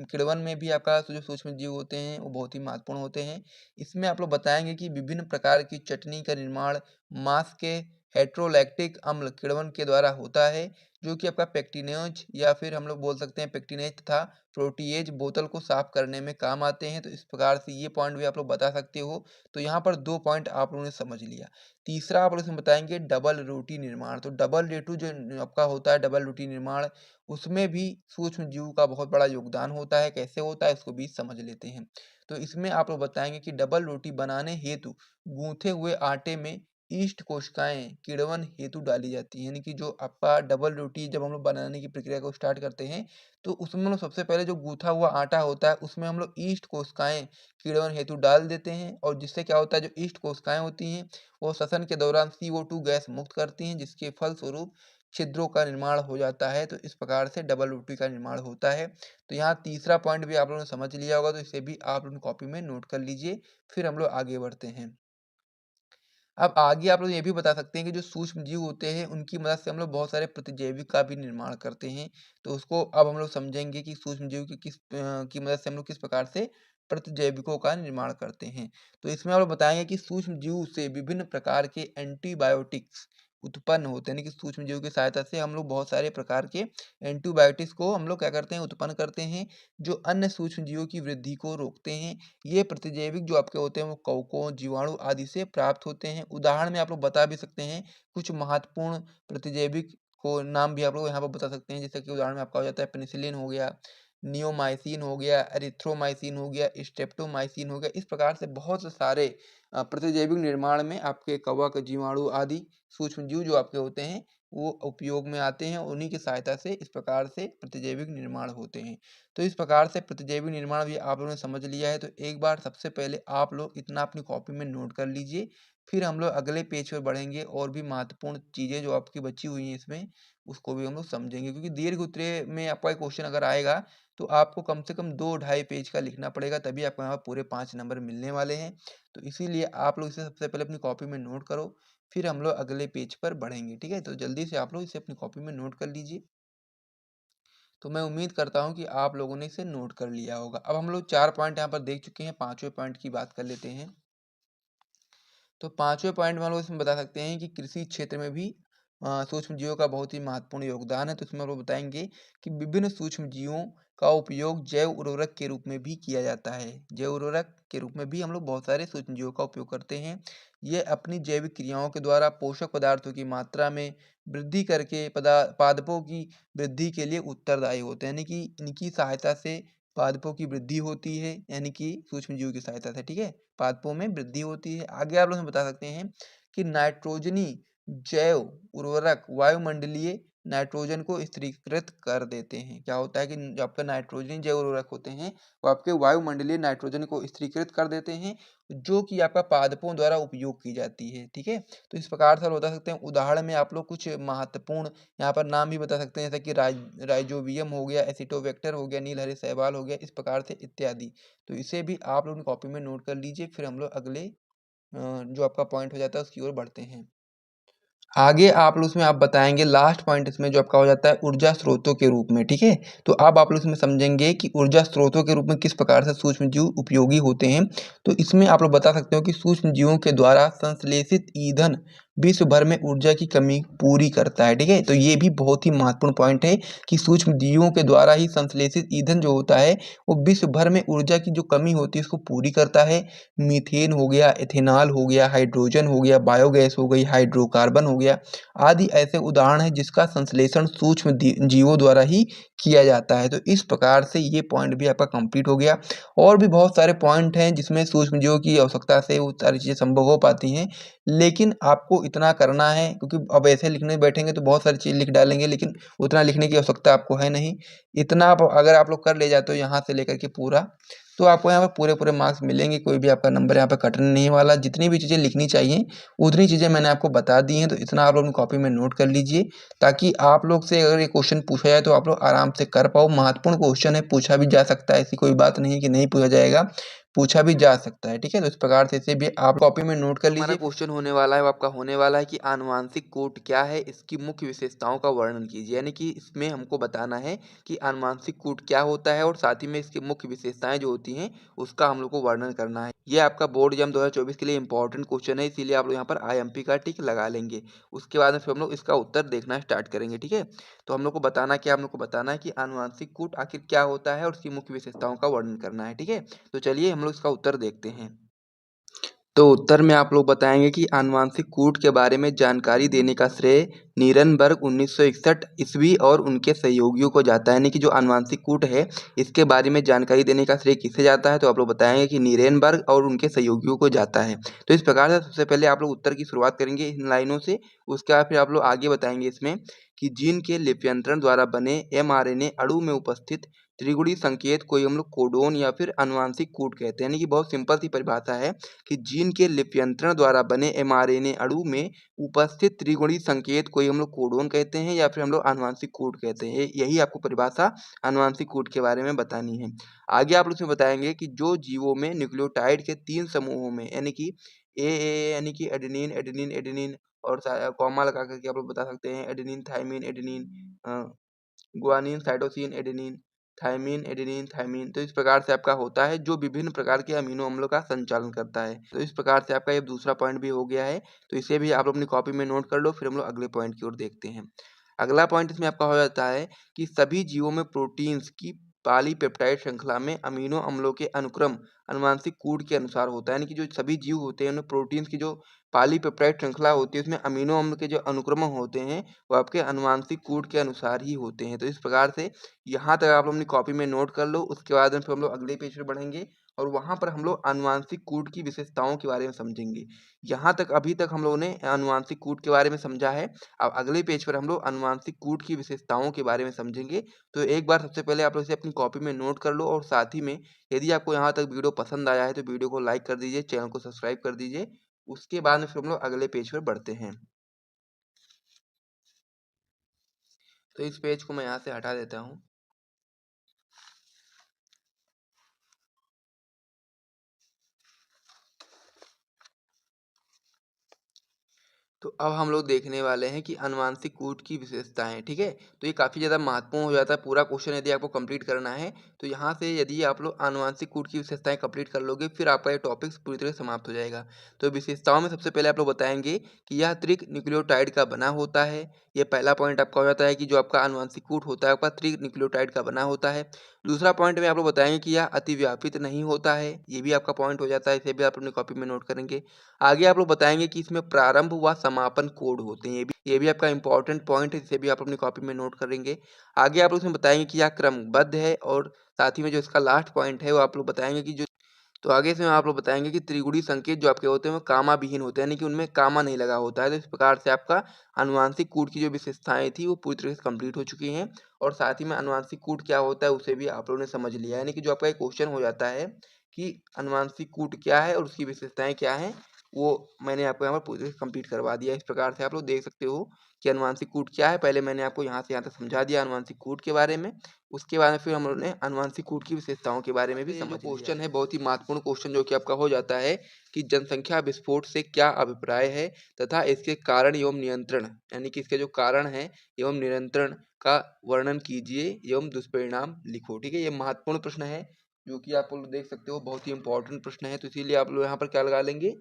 किण्वन में भी आपका जो सूक्ष्म जीव होते हैं वो बहुत ही महत्वपूर्ण होते हैं। इसमें आप लोग बताएंगे कि विभिन्न प्रकार की चटनी का निर्माण मांस के हेट्रोलैक्टिक अम्ल किण्वन के द्वारा होता है, जो कि आपका पेक्टिनेज या फिर हम लोग बोल सकते हैं पेक्टिनेज तथा प्रोटीएज बोतल को साफ करने में काम आते हैं। तो इस प्रकार से ये पॉइंट भी आप लोग बता सकते हो। तो यहाँ पर 2 पॉइंट आप लोगों ने समझ लिया। तीसरा आप लोग इसमें बताएंगे डबल रोटी निर्माण। तो डबल रेटू जो आपका होता है डबल रोटी निर्माण, उसमें भी सूक्ष्म जीव का बहुत बड़ा योगदान होता है। कैसे होता है इसको भी समझ लेते हैं। तो इसमें आप लोग बताएंगे कि डबल रोटी बनाने हेतु गूंथे हुए आटे में ईस्ट कोशिकाएं किण्वन हेतु डाली जाती है। यानी कि जो आपका डबल रोटी जब हम लोग बनाने की प्रक्रिया को स्टार्ट करते हैं, तो उसमें हम लोग सबसे पहले जो गूंथा हुआ आटा होता है उसमें हम लोग ईस्ट कोशिकाएं किण्वन हेतु डाल देते हैं। और जिससे क्या होता है जो ईस्ट कोशिकाएं होती हैं वो श्वसन के दौरान CO2 गैस मुक्त करती हैं, जिसके फलस्वरूप छिद्रों का निर्माण हो जाता है। तो इस प्रकार से डबल रोटी का निर्माण होता है। तो यहाँ तीसरा पॉइंट भी आप लोगों ने समझ लिया होगा, तो इसे भी आप लोग कॉपी में नोट कर लीजिए। फिर हम लोग आगे बढ़ते हैं। अब आगे आप लोग ये भी बता सकते हैं कि जो सूक्ष्म जीव होते हैं उनकी मदद से हम लोग बहुत सारे प्रतिजैविक का भी निर्माण करते हैं। तो उसको अब हम लोग समझेंगे कि सूक्ष्म जीव की मदद से हम लोग किस प्रकार से प्रतिजैविकों का निर्माण करते हैं। तो इसमें आप लोग बताएंगे कि सूक्ष्म जीव से विभिन्न प्रकार के एंटीबायोटिक्स उत्पन्न होते हैं। यानी कि सूक्ष्म जीव की सहायता से हम लोग बहुत सारे प्रकार के एंटीबायोटिक्स को हम लोग क्या करते हैं उत्पन्न करते हैं, जो अन्य सूक्ष्म जीवों की वृद्धि को रोकते हैं। ये प्रतिजैविक जो आपके होते हैं वो कवकों, जीवाणु आदि से प्राप्त होते हैं। उदाहरण में आप लोग बता भी सकते हैं कुछ महत्वपूर्ण प्रतिजैविक को नाम भी आप लोग यहाँ पर बता सकते हैं। जैसे कि उदाहरण में आपका हो जाता है पेनिसिलिन हो गया, नियोमाइसिन हो गया, एरिथ्रोमाइसिन हो गया, स्ट्रेप्टोमाइसिन हो गया। इस प्रकार से बहुत से सारे प्रतिजैविक निर्माण में आपके कवक, जीवाणु आदि सूक्ष्मजीव जो आपके होते हैं वो उपयोग में आते हैं। उन्हीं की सहायता से इस प्रकार से प्रतिजैविक निर्माण होते हैं। तो इस प्रकार से प्रतिजैविक निर्माण भी आप लोगों ने समझ लिया है। तो एक बार सबसे पहले आप लोग इतना अपनी कॉपी में नोट कर लीजिए, फिर हम लोग अगले पेज पर बढ़ेंगे और भी महत्वपूर्ण चीज़ें जो आपकी बची हुई हैं इसमें उसको भी हम लोग समझेंगे। क्योंकि दीर्घ उत्तरीय में आपका एक क्वेश्चन अगर आएगा तो आपको कम से कम 2 ढाई पेज का लिखना पड़ेगा, तभी आपको यहाँ पूरे 5 नंबर मिलने वाले हैं। तो इसीलिए आप लोग इसे सबसे पहले अपनी कॉपी में नोट करो, फिर हम लोग अगले पेज पर बढ़ेंगे। ठीक है, तो जल्दी से आप लोग इसे अपनी कॉपी में नोट कर लीजिए। तो मैं उम्मीद करता हूँ कि आप लोगों ने इसे नोट कर लिया होगा। अब हम लोग 4 पॉइंट यहाँ पर देख चुके हैं, 5वें पॉइंट की बात कर लेते हैं। तो 5वें पॉइंट में हम लोग इसमें बता सकते हैं कि कृषि क्षेत्र में भी सूक्ष्म जीवों का बहुत ही महत्वपूर्ण योगदान है। तो इसमें हम लोग बताएंगे कि विभिन्न सूक्ष्म जीवों का उपयोग जैव उर्वरक के रूप में भी किया जाता है। जैव उर्वरक के रूप में भी हम लोग बहुत सारे सूक्ष्म जीवों का उपयोग करते हैं। ये अपनी जैविक क्रियाओं के द्वारा पोषक पदार्थों की मात्रा में वृद्धि करके पादपों की वृद्धि के लिए उत्तरदायी होते हैं। यानी कि इनकी सहायता से पादपों की वृद्धि होती है, यानी कि सूक्ष्म जीव की सहायता से। ठीक है, पादपों में वृद्धि होती है। आगे आप लोग बता सकते हैं कि नाइट्रोजनी जैव उर्वरक वायुमंडलीय नाइट्रोजन को स्थिरीकृत कर देते हैं। क्या होता है कि जो आपका नाइट्रोजनी जैव उर्वरक होते हैं वो आपके वायुमंडलीय नाइट्रोजन को स्थिरीकृत कर देते हैं, जो कि आपका पादपों द्वारा उपयोग की जाती है। ठीक है, तो इस प्रकार से आप बता सकते हैं। उदाहरण में आप लोग कुछ महत्वपूर्ण यहाँ पर नाम भी बता सकते हैं, जैसे कि राइजोबियम हो गया, एसिटोबैक्टर हो गया, नीलहरी शैवाल हो गया, इस प्रकार से इत्यादि। तो इसे भी आप लोग कॉपी में नोट कर लीजिए, फिर हम लोग अगले जो आपका पॉइंट हो जाता है उसकी ओर बढ़ते हैं। आगे आप लोग उसमें आप बताएंगे लास्ट पॉइंट इसमें जो आपका हो जाता है ऊर्जा स्रोतों के रूप में। ठीक है, तो अब आप लोग इसमें समझेंगे कि ऊर्जा स्रोतों के रूप में किस प्रकार से सूक्ष्म जीव उपयोगी होते हैं। तो इसमें आप लोग बता सकते हो कि सूक्ष्म जीवों के द्वारा संश्लेषित ईंधन विश्व भर में ऊर्जा की कमी पूरी करता है। ठीक है, तो ये भी बहुत ही महत्वपूर्ण पॉइंट है कि सूक्ष्म जीवों के द्वारा ही संश्लेषित ईंधन जो होता है वो विश्व भर में ऊर्जा की जो कमी होती है उसको पूरी करता है। मीथेन हो गया, एथेनॉल हो गया, हाइड्रोजन हो गया, बायोगैस हो गई, हाइड्रोकार्बन हो गया आदि ऐसे उदाहरण हैं जिसका संश्लेषण सूक्ष्म जीवों द्वारा ही किया जाता है। तो इस प्रकार से ये पॉइंट भी आपका कंप्लीट हो गया। और भी बहुत सारे पॉइंट हैं जिसमें सूक्ष्म जीवों की आवश्यकता से वो सारी चीज़ें संभव हो पाती हैं, लेकिन आपको इतना करना है क्योंकि अब ऐसे लिखने बैठेंगे तो बहुत सारी चीज़ लिख डालेंगे, लेकिन उतना लिखने की आवश्यकता आपको है नहीं। इतना आप अगर आप लोग कर ले जाते हो यहाँ से लेकर के पूरा, तो आपको यहाँ पर पूरे मार्क्स मिलेंगे। कोई भी आपका नंबर यहाँ पे कटने नहीं वाला। जितनी भी चीज़ें लिखनी चाहिए उतनी चीज़ें मैंने आपको बता दी हैं। तो इतना आप लोग अपनी कॉपी में नोट कर लीजिए, ताकि आप लोग से अगर ये क्वेश्चन पूछा जाए तो आप लोग आराम से कर पाओ। महत्वपूर्ण क्वेश्चन है, पूछा भी जा सकता है, ऐसी कोई बात नहीं है कि नहीं पूछा जाएगा, पूछा भी जा सकता है। ठीक है, तो इस प्रकार से इसे भी आप कॉपी में नोट कर लीजिए। क्वेश्चन होने वाला है वो आपका होने वाला है कि आनुवांशिक कोट क्या है, इसकी मुख्य विशेषताओं का वर्णन कीजिए। यानी कि इसमें हमको बताना है कि आनुवांशिक कोट क्या होता है और साथ ही में इसकी मुख्य विशेषताएं जो होती हैं उसका हम लोग को वर्णन करना है। ये आपका बोर्ड एग्जाम 2024 के लिए इंपॉर्टेंट क्वेश्चन है, इसीलिए आप लोग यहाँ पर IMP का टिक लगा लेंगे। उसके बाद में फिर हम लोग इसका उत्तर देखना स्टार्ट करेंगे। ठीक है, तो हम लोग को बताना क्या, हम लोग को बताना है कि आनुवांशिक कूट आखिर क्या होता है और उसकी मुख्य विशेषताओं का वर्णन करना है। ठीक है, तो चलिए हम लोग इसका उत्तर देखते हैं। तो उत्तर में आप लोग बताएंगे कि आनुवांशिक कूट के बारे में जानकारी देने का श्रेय नीरनबर्ग 1961 ईस्वी और उनके सहयोगियों को जाता है। यानी कि जो आनुवांशिक कूट है इसके बारे में जानकारी देने का श्रेय किसे जाता है, तो आप लोग बताएंगे कि नीरेनबर्ग और उनके सहयोगियों को जाता है। तो इस प्रकार से सबसे पहले आप लोग उत्तर की शुरुआत करेंगे इन लाइनों से। उसके बाद फिर आप लोग आगे बताएंगे इसमें कि जीन के लिप्यंतरण द्वारा बने mRNA अणु में उपस्थित त्रिगुणी संकेत को हम लोग कोडोन या फिर आनुवांशिक कूट कहते हैं। यानी कि बहुत सिंपल सी परिभाषा है कि जीन के लिप्यंतरण द्वारा बने mRNA अणु में उपस्थित त्रिगुणी संकेत को हम लोग कोडोन कहते हैं या फिर हम लोग आनुवांशिक कूट कहते हैं। यही आपको परिभाषा आनुवांशिक कूट के बारे में बतानी है। आगे आप लोग इसमें बताएंगे कि जो जीवों में न्यूक्लियोटाइड के 3 समूहों में यानी कि ए यानी कि एडेनिन एडेनिन एडेनिन और कॉमा लगा करके आप लोग बता सकते हैं adenine thymine adenine, guanine cytosine adenine, thymine adenine thymine. तो इस प्रकार से आपका होता है जो विभिन्न प्रकार के अमीनो अम्लों का संचालन करता है। तो इस प्रकार से आपका ये दूसरा पॉइंट भी हो गया है। तो इसे भी आप लोग अपनी कॉपी में नोट कर लो, फिर हम लोग अगले पॉइंट की ओर देखते हैं। अगला पॉइंट इसमें आपका हो जाता है कि सभी जीवों में प्रोटीन्स की पॉलीपेप्टाइड श्रृंखला में अमीनो अम्लों के अनुक्रम अनुवांशिक कोड के अनुसार होता है। यानी कि जो सभी जीव होते हैं उनमें प्रोटीन्स की जो पॉलीपेप्टाइड श्रृंखला होती है उसमें अमीनो अम्ल के जो अनुक्रम होते हैं वो आपके अनुवांशिक कोड के अनुसार ही होते हैं। तो इस प्रकार से यहाँ तक आप लोग अपनी कॉपी में नोट कर लो। उसके बाद में फिर हम लोग अगले पेज पर बढ़ेंगे और वहाँ पर हम लोग अनुवांशिक कोड की विशेषताओं के बारे में समझेंगे। यहाँ तक अभी तक हम लोगों ने अनुवांशिक कोड के बारे में समझा है। अब अगले पेज पर हम लोग अनुवांशिक कोड की विशेषताओं के बारे में समझेंगे। तो एक बार सबसे पहले आप लोग इसे अपनी कॉपी में नोट कर लो और साथ ही में यदि आपको यहाँ तक वीडियो पसंद आया है तो वीडियो को लाइक कर दीजिए, चैनल को सब्सक्राइब कर दीजिए। उसके बाद में फिर हम लोग अगले पेज पर बढ़ते हैं। तो इस पेज को मैं यहाँ से हटा देता हूँ। तो अब हम लोग देखने वाले हैं कि अनुवांशिक कूट की विशेषताएं। ठीक है, तो ये काफ़ी ज़्यादा महत्वपूर्ण हो जाता है। पूरा क्वेश्चन यदि आपको कंप्लीट करना है तो यहाँ से यदि आप लोग अनुवांशिक कूट की विशेषताएं कंप्लीट कर लोगे फिर आपका ये टॉपिक पूरी तरह समाप्त हो जाएगा। तो विशेषताओं में सबसे पहले आप लोग बताएंगे कि यह त्रिक न्यूक्लियोटाइड का बना होता है। ये पहला पॉइंट आपका हो जाता है कि जो आपका अनुवांशिक कूट होता है आपका त्रिक न्यूक्लियोटाइड का बना होता है। दूसरा पॉइंट में आप लोग बताएंगे कि यह अतिव्यापित नहीं होता है। ये भी आपका पॉइंट हो जाता है, इसे भी आप अपनी कॉपी में नोट करेंगे। आगे आप लोग बताएंगे कि इसमें प्रारंभ व समापन कोड होते हैं। ये भी आपका इंपॉर्टेंट पॉइंट है, इसे भी आप अपनी कॉपी में नोट करेंगे। आगे आप लोग इसमें बताएंगे कि यह क्रमबद्ध है और साथ ही में जो इसका लास्ट पॉइंट है वो आप लोग बताएंगे कि जो तो आगे इसमें आप लोग बताएंगे कि त्रिगुणी संकेत जो आपके होते हैं वो कामा विहीन होते हैं, यानी कि उनमें कामा नहीं लगा होता है। तो इस प्रकार से आपका अनुवांशिक कूट की जो विशेषताएं थी वो पूरी तरह से कंप्लीट हो चुकी हैं और साथ ही में अनुवांशिक कूट क्या होता है उसे भी आप लोगों ने समझ लिया। यानी कि जो आपका एक क्वेश्चन हो जाता है कि अनुवांशिक कूट क्या है और उसकी विशेषताएं क्या हैं, वो मैंने आपको यहाँ पर पूरी तरह से कंप्लीट करवा दिया। इस प्रकार से आप लोग देख सकते हो कि अनुवांशिक कूट क्या है। पहले मैंने आपको यहाँ से यहाँ तक समझा दिया अनुवांशिक कूट के बारे में। उसके बाद में फिर हम लोगों ने अनुवांशिक कूट की विशेषताओं के बारे में भी समझ लिया। क्वेश्चन है बहुत ही महत्वपूर्ण क्वेश्चन जो कि आपका हो जाता है कि जनसंख्या विस्फोट से क्या अभिप्राय है तथा इसके कारण एवं नियंत्रण, यानी कि इसके जो कारण है एवं नियंत्रण का वर्णन कीजिए एवं दुष्परिणाम लिखो। ठीक है, ये महत्वपूर्ण प्रश्न है जो कि आप लोग देख सकते हो, बहुत ही इंपॉर्टेंट प्रश्न है। तो इसीलिए आप लोग यहाँ पर क्या लगा लेंगे,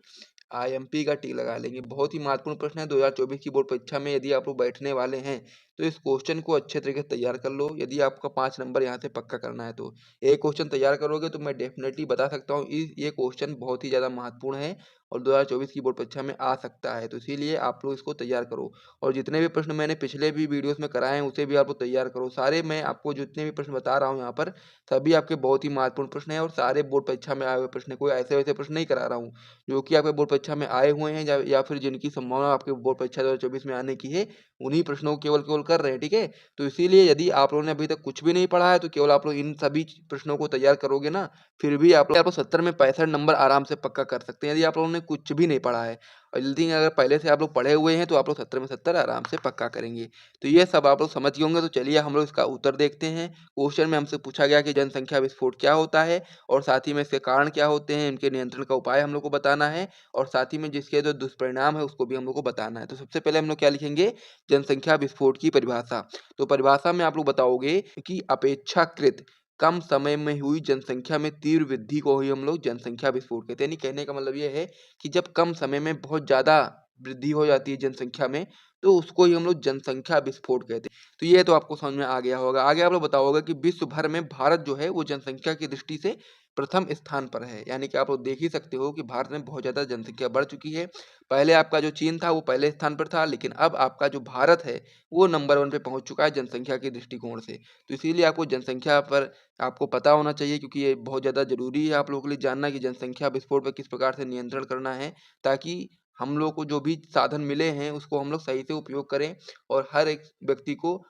आईएमपी का टिक लगा लेंगे। बहुत ही महत्वपूर्ण प्रश्न है 2024 की बोर्ड परीक्षा में। यदि आप लोग बैठने वाले हैं तो इस क्वेश्चन को अच्छे तरीके से तैयार कर लो। यदि आपका 5 नंबर यहाँ से पक्का करना है तो एक क्वेश्चन तैयार करोगे तो मैं डेफिनेटली बता सकता हूँ ये क्वेश्चन बहुत ही ज़्यादा महत्वपूर्ण है और 2024 की बोर्ड परीक्षा में आ सकता है। तो इसीलिए आप लोग इसको तैयार करो और जितने भी प्रश्न मैंने पिछले भी वीडियोस में कराए हैं उसे भी आप लोग तैयार करो। सारे मैं आपको जितने भी प्रश्न बता रहा हूँ यहाँ पर सभी आपके बहुत ही महत्वपूर्ण प्रश्न हैं और सारे बोर्ड परीक्षा में आए हुए प्रश्न, कोई ऐसे वैसे प्रश्न नहीं करा रहा हूँ जो कि आपके बोर्ड परीक्षा में आए हुए हैं या फिर जिनकी संभावना आपके बोर्ड परीक्षा 2024 में आने की है, उन्हीं प्रश्नों को केवल केवल कर रहे हैं। ठीक है, तो इसीलिए यदि आप लोगों ने अभी तक कुछ भी नहीं पढ़ा है तो केवल आप लोग इन सभी प्रश्नों को तैयार करोगे ना, फिर भी आप लोग 70 में 65 नंबर आराम से पक्का कर सकते हैं यदि आप लोगों ने कुछ भी नहीं पढ़ा है। और जल्दी अगर पहले से आप लोग पढ़े हुए हैं तो आप लोग 70 में 70 आराम से पक्का करेंगे। तो ये सब आप लोग समझ गए होंगे। तो चलिए हम लोग इसका उत्तर देखते हैं। क्वेश्चन में हमसे पूछा गया कि जनसंख्या विस्फोट क्या होता है और साथ ही में इसके कारण क्या होते हैं, इनके नियंत्रण का उपाय हम लोग को बताना है और साथ ही में जिसके जो दुष्परिणाम है उसको भी हम लोग को बताना है। तो सबसे पहले हम लोग क्या लिखेंगे, जनसंख्या विस्फोट की परिभाषा। तो परिभाषा में आप लोग बताओगे कि अपेक्षाकृत कम समय में हुई जनसंख्या में तीव्र वृद्धि को ही हम लोग जनसंख्या विस्फोट कहते हैं। यानी कहने का मतलब ये है कि जब कम समय में बहुत ज़्यादा वृद्धि हो जाती है जनसंख्या में तो उसको ही हम लोग जनसंख्या विस्फोट कहते हैं। तो ये तो आपको समझ में आ गया होगा। आगे आप लोग बताओगे कि विश्व भर में भारत जो है वो जनसंख्या की दृष्टि से प्रथम स्थान पर है। यानी कि आप लोग देख ही सकते हो कि भारत में बहुत ज़्यादा जनसंख्या बढ़ चुकी है। पहले आपका जो चीन था वो पहले स्थान पर था, लेकिन अब आपका जो भारत है वो नंबर 1 पे पहुंच चुका है जनसंख्या के दृष्टिकोण से। तो इसीलिए आपको जनसंख्या पर आपको पता होना चाहिए क्योंकि ये बहुत ज़्यादा ज़रूरी है आप लोगों के लिए जानना कि जनसंख्या विस्फोट पर किस प्रकार से नियंत्रण करना है, ताकि हम लोग को जो भी साधन मिले हैं उसको हम लोग सही से उपयोग करें और हर एक व्यक्ति को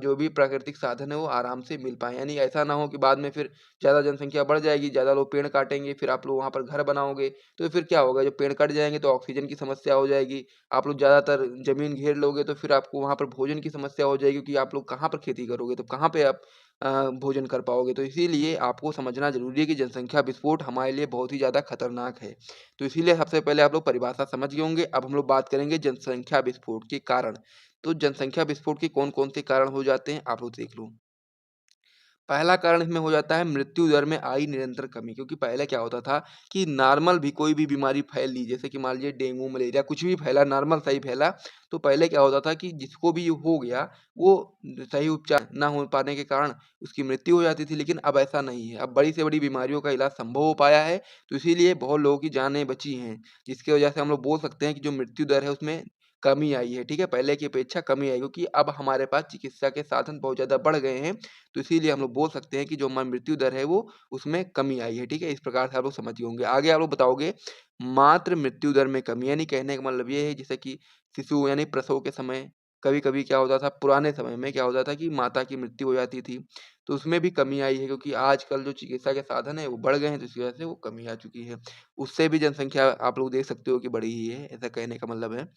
जो भी प्राकृतिक साधन है वो आराम से मिल पाए। यानी ऐसा ना हो कि बाद में फिर ज़्यादा जनसंख्या बढ़ जाएगी, ज़्यादा लोग पेड़ काटेंगे, फिर आप लोग वहाँ पर घर बनाओगे तो फिर क्या होगा, जब पेड़ कट जाएंगे तो ऑक्सीजन की समस्या हो जाएगी। आप लोग ज़्यादातर ज़मीन घेर लोगे तो फिर आपको वहाँ पर भोजन की समस्या हो जाएगी क्योंकि आप लोग कहाँ पर खेती करोगे, तो कहाँ पे आप भोजन कर पाओगे। तो इसीलिए आपको समझना ज़रूरी है कि जनसंख्या विस्फोट हमारे लिए बहुत ही ज़्यादा खतरनाक है। तो इसीलिए सबसे पहले आप लोग परिभाषा समझ गए होंगे। अब हम लोग बात करेंगे जनसंख्या विस्फोट के कारण। तो जनसंख्या विस्फोट के कौन-कौन से कारण हो जाते हैं आप लोग देख लो। पहला कारण इसमें हो जाता है मृत्यु दर में आई निरंतर कमी, क्योंकि पहले क्या होता था कि नॉर्मल भी कोई भी बीमारी फैल ली, जैसे कि मान लीजिए डेंगू मलेरिया कुछ भी फैला, नॉर्मल सही फैला, तो पहले क्या होता था कि जिसको भी हो गया वो सही उपचार ना हो पाने के कारण उसकी मृत्यु हो जाती थी। लेकिन अब ऐसा नहीं है, अब बड़ी से बड़ी बीमारियों का इलाज संभव हो पाया है, तो इसीलिए बहुत लोगों की जानें बची हैं, जिसकी वजह से हम लोग बोल सकते हैं कि जो मृत्यु दर है उसमें कमी आई है। ठीक है, पहले की अपेक्षा कमी आई, क्योंकि अब हमारे पास चिकित्सा के साधन बहुत ज़्यादा बढ़ गए हैं, तो इसीलिए हम लोग बोल सकते हैं कि जो हमारी मृत्यु दर है वो उसमें कमी आई है। ठीक है, इस प्रकार से आप लोग समझ गए होंगे। आगे आप लोग बताओगे मात्र मृत्यु दर में कमी, यानी कहने का मतलब ये है जैसे कि शिशु यानी प्रसव के समय कभी-कभी क्या होता था, पुराने समय में क्या होता था कि माता की मृत्यु हो जाती थी, तो उसमें भी कमी आई है, क्योंकि आजकल जो चिकित्सा के साधन है वो बढ़ गए हैं, तो इसकी वजह से वो कमी आ चुकी है। उससे भी जनसंख्या आप लोग देख सकते हो कि बढ़ी ही है, ऐसा कहने का मतलब है।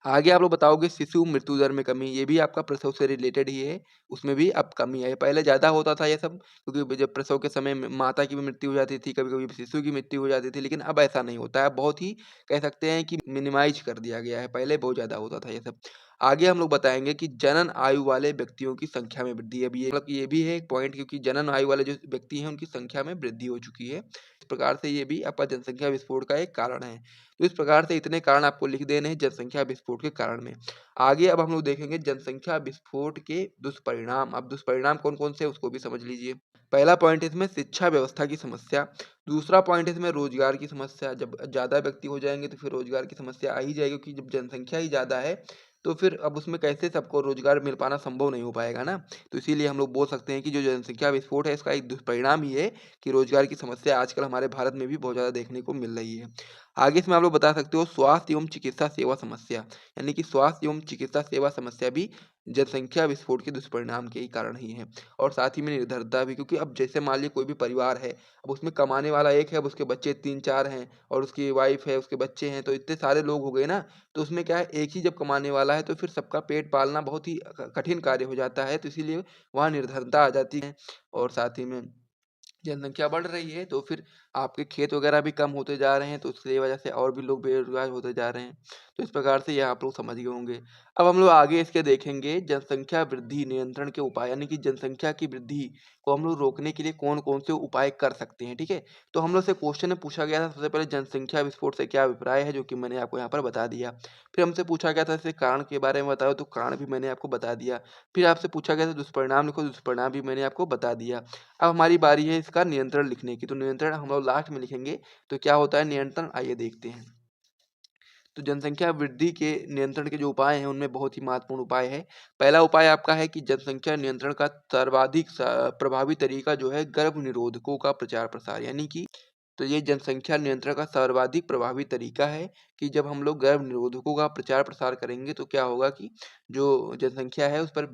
आगे आप लोग बताओगे शिशु मृत्यु दर में कमी, ये भी आपका प्रसव से रिलेटेड ही है, उसमें भी अब कमी है। पहले ज़्यादा होता था ये सब, क्योंकि जब प्रसव के समय में माता की भी मृत्यु हो जाती थी, कभी-कभी शिशु की मृत्यु हो जाती थी, लेकिन अब ऐसा नहीं होता है। अब बहुत ही कह सकते हैं कि मिनिमाइज़ कर दिया गया है, पहले बहुत ज़्यादा होता था ये सब। आगे हम लोग बताएँगे कि जनन आयु वाले व्यक्तियों की संख्या में वृद्धि। अब ये मतलब ये भी है एक पॉइंट, क्योंकि जनन आयु वाले जो व्यक्ति हैं उनकी संख्या में वृद्धि हो चुकी है। इस प्रकार से ये भी आपका जनसंख्या विस्फोट का एक कारण है। तो इस प्रकार से इतने कारण आपको लिख देने हैं जनसंख्या विस्फोट के कारण में। आगे अब हम लोग देखेंगे जनसंख्या विस्फोट के दुष्परिणाम। अब दुष्परिणाम कौन-कौन से हैं उसको भी समझ लीजिए। पहला पॉइंट है इसमें शिक्षा व्यवस्था की समस्या, दूसरा पॉइंट है इसमें रोजगार की समस्या। जब ज़्यादा व्यक्ति हो जाएँगे तो फिर रोजगार की समस्या आ ही जाएगी, क्योंकि जब जनसंख्या ही ज़्यादा है, तो फिर अब उसमें कैसे सबको रोजगार मिल पाना संभव नहीं हो पाएगा ना। तो इसीलिए हम लोग बोल सकते हैं कि जो जनसंख्या विस्फोट है इसका एक दुष्परिणाम ये है कि रोजगार की समस्या आजकल हमारे भारत में भी बहुत ज़्यादा देखने को मिल रही है। आगे इसमें आप लोग बता सकते हो स्वास्थ्य एवं चिकित्सा सेवा समस्या, यानी कि स्वास्थ्य एवं चिकित्सा सेवा समस्या भी जनसंख्या विस्फोट के दुष्परिणाम के ही कारण ही है। और साथ ही में निर्धरता भी, क्योंकि अब जैसे मान लीजिए कोई भी परिवार है, अब उसमें कमाने वाला एक है, अब उसके बच्चे 3-4 हैं और उसकी वाइफ है, उसके बच्चे हैं, तो इतने सारे लोग हो गए ना, तो उसमें क्या है एक ही जब कमाने वाला है तो फिर सबका पेट पालना बहुत ही कठिन कार्य हो जाता है, तो इसीलिए वहाँ निर्धरता आ जाती है। और साथ ही में जनसंख्या बढ़ रही है, तो फिर आपके खेत वगैरह भी कम होते जा रहे हैं, तो उसकी वजह से और भी लोग बेरोज़गार होते जा रहे हैं। तो इस प्रकार से ये आप लोग समझ गए होंगे। अब हम लोग आगे इसके देखेंगे जनसंख्या वृद्धि नियंत्रण के उपाय, यानी कि जनसंख्या की वृद्धि को हम लोग रोकने के लिए कौन-कौन से उपाय कर सकते हैं, ठीक है? तो हम लोग से क्वेश्चन में पूछा गया था सबसे पहले जनसंख्या विस्फोट से क्या अभिप्राय है, जो कि मैंने आपको यहाँ पर बता दिया। फिर हमसे पूछा गया था इसके कारण के बारे में बताओ, तो कारण भी मैंने आपको बता दिया। फिर आपसे पूछा गया था दुष्परिणाम लिखो, दुष्परिणाम भी मैंने आपको बता दिया। अब हमारी बारी है इसका नियंत्रण लिखने की, तो नियंत्रण हम लोग लास्ट में लिखेंगे। तो क्या होता है नियंत्रण, आइए देखते हैं। तो जनसंख्या वृद्धि के नियंत्रण के जो उपाय हैं उनमें बहुत ही महत्वपूर्ण उपाय है। पहला उपाय आपका है कि जनसंख्या नियंत्रण का सर्वाधिक प्रभावी तरीका जो है गर्भ निरोधकों का प्रचार प्रसार, यानी कि तो ये जनसंख्या नियंत्रण का सर्वाधिक प्रभावी तरीका है कि जब हम लोग गर्भ निरोधकों का प्रचार प्रसार करेंगे तो क्या होगा कि जो जनसंख्या है उस पर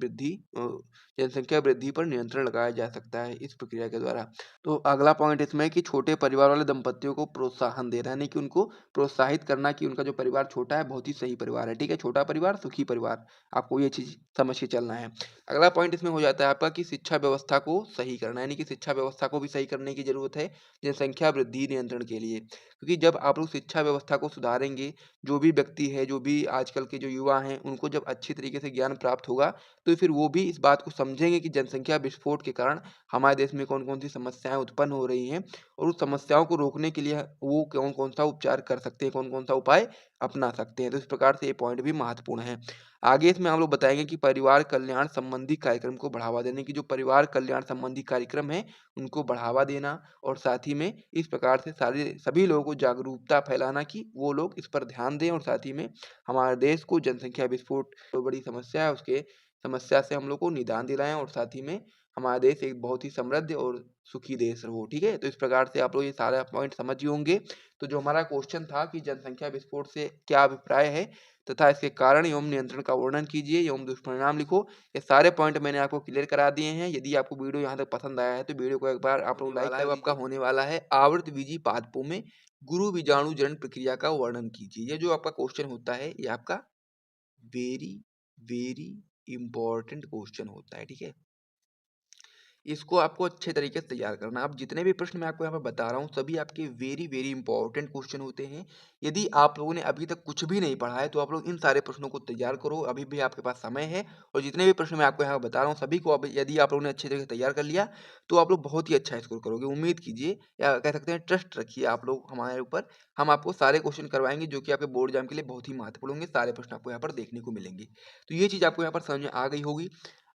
जनसंख्या वृद्धि पर नियंत्रण लगाया जा सकता है इस प्रक्रिया के द्वारा। तो अगला पॉइंट इसमें है कि छोटे परिवार वाले दंपतियों को प्रोत्साहन देना, यानी कि उनको प्रोत्साहित करना कि उनका जो परिवार छोटा है बहुत ही सही परिवार है, ठीक है? छोटा परिवार सुखी परिवार, आपको ये चीज़ समझ के चलना है। अगला पॉइंट इसमें हो जाता है आपका कि शिक्षा व्यवस्था को सही करना, यानी कि शिक्षा व्यवस्था को भी सही करने की ज़रूरत है जनसंख्या वृद्धि नियंत्रण के लिए। क्योंकि जब आप लोग शिक्षा व्यवस्था को सुधारेंगे, जो भी व्यक्ति है, जो भी आजकल के जो युवा हैं, उनको जब अच्छी तरीके से ज्ञान प्राप्त होगा, तो फिर वो भी इस बात को समझेंगे कि जनसंख्या विस्फोट के कारण हमारे देश में कौन-कौन सी समस्याएँ उत्पन्न हो रही हैं और उस समस्याओं को रोकने के लिए वो कौन-कौन सा उपचार कर सकते हैं, कौन-कौन सा उपाय अपना सकते हैं। तो इस प्रकार से ये पॉइंट भी महत्वपूर्ण है। आगे इसमें हम लोग बताएँगे कि परिवार कल्याण संबंधी कार्यक्रम को बढ़ावा देने की जो परिवार कल्याण संबंधी कार्यक्रम है, उनको बढ़ावा देना और साथ ही में इस प्रकार से सारे सभी लोगों को जागरूकता फैलाना कि वो लोग इस पर ध्यान दें और साथ ही में हमारे देश को जनसंख्या विस्फोट जो बड़ी समस्या है उसके समस्या से हम लोग को निदान दिलाएँ और साथ ही में हमारा देश एक बहुत ही समृद्ध और सुखी देश हो, ठीक है? तो इस प्रकार से आप लोग ये सारा पॉइंट समझ ही होंगे। तो जो हमारा क्वेश्चन था कि जनसंख्या विस्फोट से क्या अभिप्राय है तथा इसके कारण एवं नियंत्रण का वर्णन कीजिए एवं दुष्परिणाम लिखो। ये सारे पॉइंट मैंने आपको क्लियर करा दिए हैं। यदि आपको वीडियो यहाँ तक पसंद आया है तो वीडियो को एक बार आप लोग लाइक कर आपका होने वाला है आवृतबीजी पादपों में गुरु बीजाणु जनन प्रक्रिया का वर्णन कीजिए। ये जो आपका क्वेश्चन होता है ये आपका वेरी वेरी इंपॉर्टेंट क्वेश्चन होता है, ठीक है? इसको आपको अच्छे तरीके से तैयार करना है। अब जितने भी प्रश्न मैं आपको यहाँ पर बता रहा हूँ सभी आपके वेरी वेरी इंपॉर्टेंट क्वेश्चन होते हैं। यदि आप लोगों ने अभी तक कुछ भी नहीं पढ़ा है तो आप लोग इन सारे प्रश्नों को तैयार करो, अभी भी आपके पास समय है। और जितने भी प्रश्न मैं आपको यहाँ बता रहा हूँ सभी को अब यदि आप लोगों ने अच्छे तरीके से तैयार कर लिया तो आप लोग बहुत ही अच्छा स्कोर करोगे। उम्मीद कीजिए या कह सकते हैं ट्रस्ट रखिए आप लोग हमारे ऊपर। हम आपको सारे क्वेश्चन करवाएंगे जो कि आपके बोर्ड एग्जाम के लिए बहुत ही महत्वपूर्ण होंगे। सारे प्रश्न आपको यहाँ पर देखने को मिलेंगे। तो ये चीज़ आपको यहाँ पर समझ में आ गई होगी।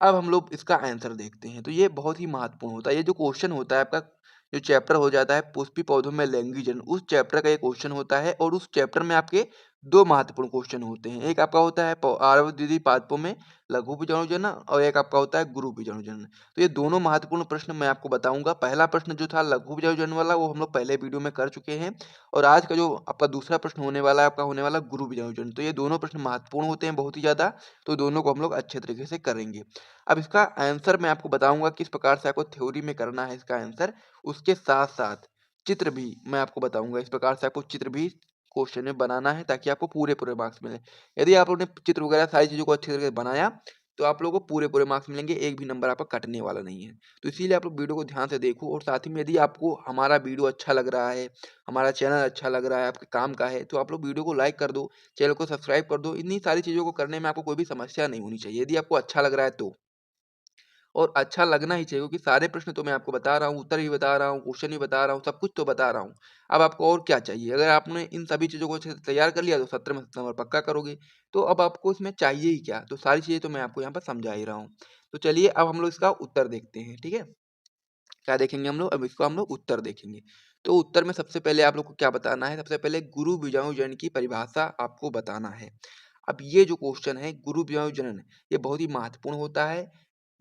अब हम लोग इसका आंसर देखते हैं। तो ये बहुत ही महत्वपूर्ण होता है। ये जो क्वेश्चन होता है आपका जो चैप्टर हो जाता है पुष्पी पौधों में लैंगिक जनन, उस चैप्टर का ये क्वेश्चन होता है। और उस चैप्टर में आपके दो महत्वपूर्ण क्वेश्चन होते हैं। एक आपका होता है आवर्तविधि पादपों में लघु बीजाणु जनन और एक आपका होता है गुरु बीजाणु जनन। तो ये दोनों महत्वपूर्ण प्रश्न मैं आपको बताऊंगा। पहला प्रश्न जो था लघु बीजाणु जनन वाला वो हम लोग पहले वीडियो में कर चुके हैं। और आज का जो आपका दूसरा प्रश्न होने वाला है आपका होने वाला गुरु बीजाणु जनन। तो ये दोनों प्रश्न महत्वपूर्ण होते हैं बहुत ही ज्यादा। तो दोनों को हम लोग अच्छे तरीके से करेंगे। अब इसका आंसर मैं आपको बताऊंगा किस प्रकार से आपको थ्योरी में करना है इसका आंसर। उसके साथ साथ चित्र भी मैं आपको बताऊंगा इस प्रकार से आपको चित्र भी क्वेश्चन में बनाना है ताकि आपको पूरे पूरे मार्क्स मिले। यदि आप लोगों ने चित्र वगैरह सारी चीजों को अच्छे तरीके से बनाया तो आप लोगों को पूरे पूरे मार्क्स मिलेंगे, एक भी नंबर आपका कटने वाला नहीं है। तो इसीलिए आप लोग वीडियो को ध्यान से देखो। और साथ ही में यदि आपको हमारा वीडियो अच्छा लग रहा है, हमारा चैनल अच्छा लग रहा है, आपके काम का है, तो आप लोग वीडियो को लाइक कर दो, चैनल को सब्सक्राइब कर दो। इन्हीं सारी चीजों को करने में आपको कोई भी समस्या नहीं होनी चाहिए यदि आपको अच्छा लग रहा है तो। और अच्छा लगना ही चाहिए क्योंकि सारे प्रश्न तो मैं आपको बता रहा हूँ, उत्तर भी बता रहा हूँ, क्वेश्चन भी बता रहा हूँ, सब कुछ तो बता रहा हूँ। अब आपको और क्या चाहिए? अगर आपने इन सभी चीज़ों को अच्छे से तैयार कर लिया तो 70 में 70 नंबर पक्का करोगे। तो अब आपको इसमें चाहिए ही क्या? तो सारी चीज़ें तो मैं आपको यहाँ पर समझा ही रहा हूँ। तो चलिए अब हम लोग इसका उत्तर देखते हैं, ठीक है? क्या देखेंगे हम लोग? अब इसको हम लोग उत्तर देखेंगे। तो उत्तर में सबसे पहले आप लोग को क्या बताना है? सबसे पहले गुरु बीजाणु जनन की परिभाषा आपको बताना है। अब ये जो क्वेश्चन है गुरु बीजाणु जनन, ये बहुत ही महत्वपूर्ण होता है।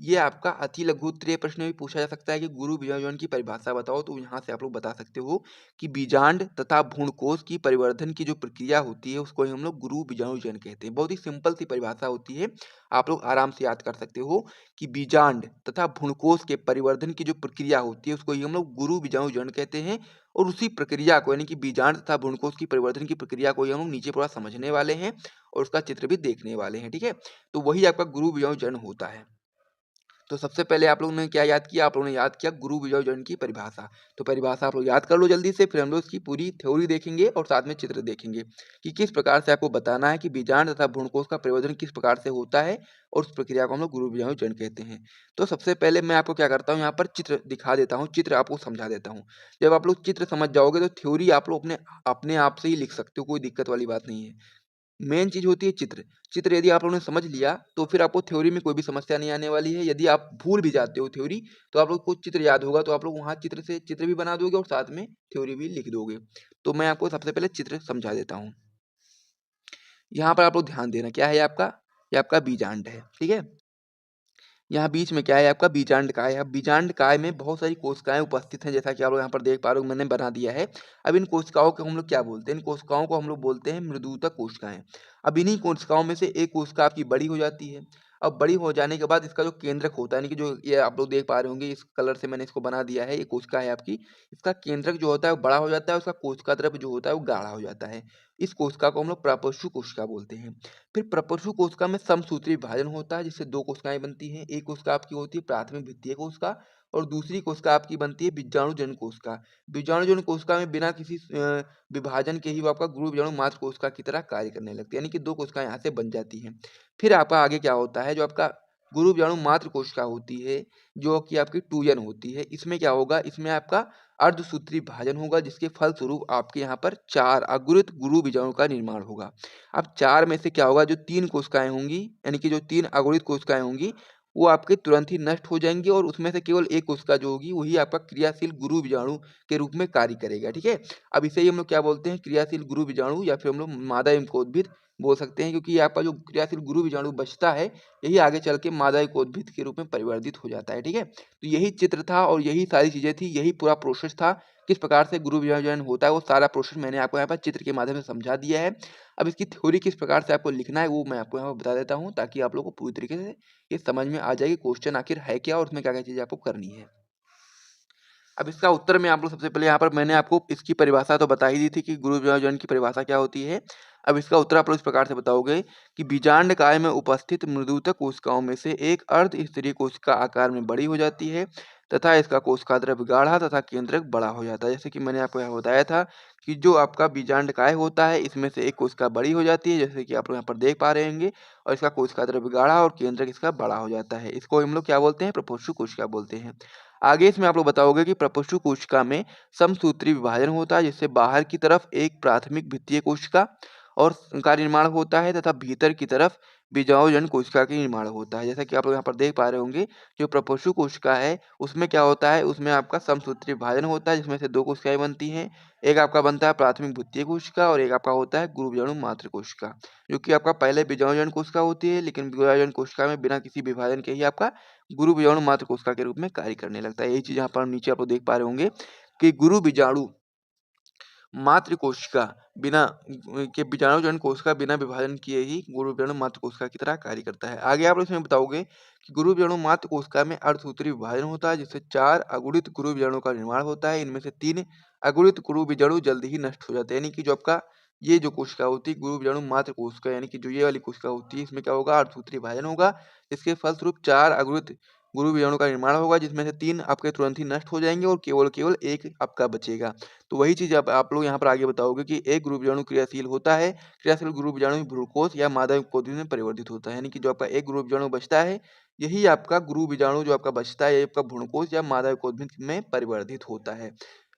ये आपका अति लघु उत्तरीय प्रश्न में भी पूछा जा सकता है कि गुरु बीजाणु की परिभाषा बताओ। तो यहाँ से आप लोग बता सकते हो कि बीजांड तथा भ्रूणकोश की परिवर्धन की जो प्रक्रिया होती है उसको ही हम लोग गुरु बीजाणु जनन कहते हैं। बहुत ही सिंपल सी परिभाषा होती है, आप लोग आराम से याद कर सकते हो कि बीजांड तथा भ्रूणकोश के परिवर्धन की जो प्रक्रिया होती है उसको ही हम लोग गुरु बीजाणु जनन कहते हैं। और उसी प्रक्रिया को यानी कि बीजांड तथा भ्रूणकोश की परिवर्तन की प्रक्रिया को ही हम लोग नीचे पूरा समझने वाले हैं और उसका चित्र भी देखने वाले हैं, ठीक है? तो वही आपका गुरु बीजाणु जनन होता है। तो सबसे पहले आप लोगों ने क्या याद किया? आप लोगों ने याद किया गुरु बीजाणु जनन की परिभाषा। तो परिभाषा आप लोग याद कर लो जल्दी से, फिर हम लोग इसकी पूरी थ्योरी देखेंगे और साथ में चित्र देखेंगे कि किस प्रकार से आपको बताना है कि बीजांड तथा भ्रूणकोश का परिवर्धन किस प्रकार से होता है और उस प्रक्रिया को हम लोग गुरु बीजाणु जनन कहते हैं। तो सबसे पहले मैं आपको क्या करता हूँ, यहाँ पर चित्र दिखा देता हूँ, चित्र आपको समझा देता हूँ। जब आप लोग चित्र समझ जाओगे तो थ्योरी आप लोग अपने अपने आप से ही लिख सकते हो, कोई दिक्कत वाली बात नहीं है। मेन चीज़ होती है चित्र। चित्र यदि आप लोगों ने समझ लिया तो फिर आपको थ्योरी में कोई भी समस्या नहीं आने वाली है। यदि आप भूल भी जाते हो थ्योरी तो आप लोग को चित्र याद होगा तो आप लोग वहाँ चित्र से चित्र भी बना दोगे और साथ में थ्योरी भी लिख दोगे। तो मैं आपको सबसे पहले चित्र समझा देता हूँ। यहाँ पर आप लोग ध्यान देना, क्या है ये आपका बीजांड है, ठीक है? यहाँ बीच में क्या है आपका बीजांड काय है। अब बीजांड काय में बहुत सारी कोशिकाएं उपस्थित हैं जैसा कि आप लोग यहाँ पर देख पा रहे हो, मैंने बना दिया है। अब इन कोशिकाओं को हम लोग क्या बोलते हैं? इन कोशिकाओं को हम लोग बोलते हैं मृदुतक कोशिकाएं। अब इन्हीं कोशिकाओं में से एक कोशिका आपकी बड़ी हो जाती है। अब बड़ी हो जाने के बाद इसका जो केंद्रक होता है यानी कि जो ये आप लोग देख पा रहे होंगे इस कलर से मैंने इसको बना दिया है, ये कोशिका है आपकी। इसका केंद्रक जो होता है वो बड़ा हो जाता है, उसका कोशिका द्रव्य जो होता है वो गाढ़ा हो जाता है। इस कोशिका को हम लोग प्रपरशु कोशिका बोलते हैं। फिर प्रपरशु कोशिका में समसूत्री विभाजन होता है जिससे दो कोशिकाएं बनती हैं। एक कोशिका आपकी होती है प्राथमिक द्वितीय कोशिका और दूसरी कोशिका आपकी बनती है बीजाणुजन कोशिका। बीजाणुजन कोशिका में बिना किसी विभाजन के ही वो आपका गुरु बीजाणु मात्र कोशिका की तरह कार्य करने लगती है, यानी कि दो कोशिकाएं यहाँ से बन जाती हैं। फिर आपका आगे क्या होता है, जो आपका गुरु बीजाणु मात्र कोशिका होती है जो कि आपकी टूयन होती है, इसमें क्या होगा, इसमें आपका अर्धसूत्री विभाजन होगा जिसके फलस्वरूप आपके यहाँ पर 4 अगुरित गुरु बीजाणु का निर्माण होगा। अब 4 में से क्या होगा, जो 3 कोशिकाएँ होंगी यानी कि जो 3 अगुणित कोशिकाएँ होंगी, वो आपके तुरंत ही नष्ट हो जाएँगी और उसमें से केवल 1 कोशिका जो होगी वही आपका क्रियाशील गुरु बीजाणु के रूप में कार्य करेगा, ठीक है? अब इसे ही हम लोग क्या बोलते हैं, क्रियाशील गुरु बीजाणु या फिर हम लोग मादा एवंकोद्भिद बोल सकते हैं क्योंकि ये आपका जो क्रियाशील गुरु बीजाणु बचता है, यही आगे चल के मादा एवंकोद्भिद के रूप में परिवर्तित हो जाता है, ठीक है? तो यही चित्र था और यही सारी चीज़ें थी, यही पूरा प्रोसेस था। किस प्रकार से गुरु बीजाणु होता है वो सारा प्रोसेस मैंने आपको यहाँ पर चित्र के माध्यम से समझा दिया है। अब इसकी थ्योरी किस प्रकार से आपको लिखना है वो मैं आपको यहाँ पर बता देता हूँ ताकि आप लोगों को पूरी तरीके से ये समझ में आ जाए कि क्वेश्चन आखिर है क्या और उसमें क्या-क्या चीज़ें आपको करनी है। अब इसका उत्तर में आप लोग सबसे पहले यहाँ पर मैंने आपको इसकी परिभाषा तो बता ही दी थी कि गुरु बीजाणु की परिभाषा क्या होती है। अब इसका उत्तर आप लोग इस प्रकार से बताओगे कि बीजांड काय में उपस्थित मृदुतक कोशिकाओं में से एक अर्ध स्तरीय कोशिका आकार में बड़ी हो जाती है तथा इसका कोशिका द्रव्य गाढ़ा तथा केंद्रक बड़ा हो जाता है। जैसे कि मैंने आपको यहाँ बताया था कि जो आपका बीजांडकाय होता है इसमें से एक कोशिका बड़ी हो जाती है, जैसे कि आप लोग यहाँ पर देख पा रहे होंगे, और इसका कोशिका द्रव्य गाढ़ा और केंद्रक इसका बड़ा हो जाता है। इसको हम लोग क्या बोलते हैं? प्रपुष्प कोशिका बोलते हैं। आगे इसमें आप लोग बताओगे कि प्रपुष्प कोशिका में समसूत्री विभाजन होता है, जिससे बाहर की तरफ एक प्राथमिक भित्तीय कोशिका और का निर्माण होता है तथा भीतर की तरफ बीजाणुजन कोशिका का निर्माण होता है। जैसा कि आप लोग यहाँ पर देख पा रहे होंगे, जो प्रपुष्प कोशिका है उसमें क्या होता है, उसमें आपका समसूत्री विभाजन होता है जिसमें से दो कोशिकाएं बनती हैं। एक आपका बनता है प्राथमिक भित्तीय कोशिका और एक आपका होता है गुरु बीजाणु मात्र कोशिका, जो कि आपका पहले बीजाणुजन कोशिका होती है, लेकिन बीजाणुजन कोशिका में बिना किसी विभाजन के ही आपका गुरु बीजाणु मात्र कोशिका के रूप में कार्य करने लगता है। यही चीज यहाँ पर नीचे आप लोग देख पा रहे होंगे कि गुरु बीजाणु मात्र कोशिका बिना के बीजाणुजन कोशिका बिना विभाजन किए ही गुरु बीजाणु मात्र कोशिका की तरह कार्य करता है। आगे आप लोग इसमें बताओगे कि गुरु बीजाणु मात्र कोशिका में अर्धसूत्री विभाजन होता है, जिससे 4 अगुणित गुरु बीजाणु का निर्माण होता है। इनमें से 3 अगुणित गुरु बीजाणु जल्दी ही नष्ट हो जाते हैं। यानी कि जो आपका ये जो कोशिका होती है गुरु बीजाणु मात्र कोशिका, यानी कि जो ये वाली कोशिका होती है इसमें क्या होगा? अर्धसूत्री विभाजन होगा। इसके फलस्वरूप 4 अगुणित गुरु बीजाणु का निर्माण होगा, जिसमें से 3 आपके तुरंत ही नष्ट हो जाएंगे और केवल एक आपका बचेगा। तो वही चीज़ आप लोग यहाँ पर आगे बताओगे कि एक गुरु बीजाणु क्रियाशील होता है। क्रियाशील गुरु बीजाणु भ्रूणकोश या मादा कोशिका में परिवर्तित होता है। यानी कि जो आपका एक गुरु बीजाणु बचता है, यही आपका गुरु बीजाणु जो आपका बचता है, ये आपका भ्रूणकोश या मादा कोशिका में परिवर्तित होता है।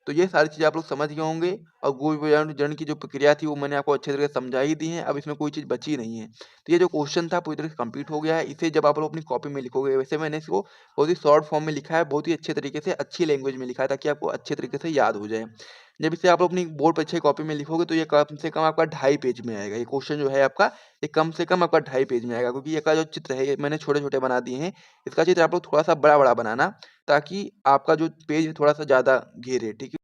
तो ये सारी चीज़ें आप लोग समझ गए होंगे, और गुरु बीजाणु जन की जो प्रक्रिया थी वो मैंने आपको अच्छे तरीके से समझा ही दी है। अब इसमें कोई चीज़ बची नहीं है। तो ये जो क्वेश्चन था पूरी तरह से कंप्लीट हो गया है। इसे जब आप लोग अपनी कॉपी में लिखोगे, वैसे मैंने इसको बहुत ही शॉर्ट फॉर्म में लिखा है, बहुत ही अच्छे तरीके से अच्छी लैंग्वेज में लिखा है ताकि आपको अच्छे तरीके से याद हो जाए। जब इसे आप लोग अपनी बोर्ड परीक्षा की कॉपी में लिखोगे तो ये कम से कम आपका 2.5 पेज में आएगा। ये क्वेश्चन जो है आपका, ये कम से कम आपका 2.5 पेज में आएगा, क्योंकि ये का जो चित्र है ये मैंने छोटे-छोटे बना दिए हैं। इसका चित्र आप लोग थोड़ा-सा बड़ा-बड़ा बनाना, ताकि आपका जो पेज है थोड़ा-सा ज़्यादा घेरे, ठीक है?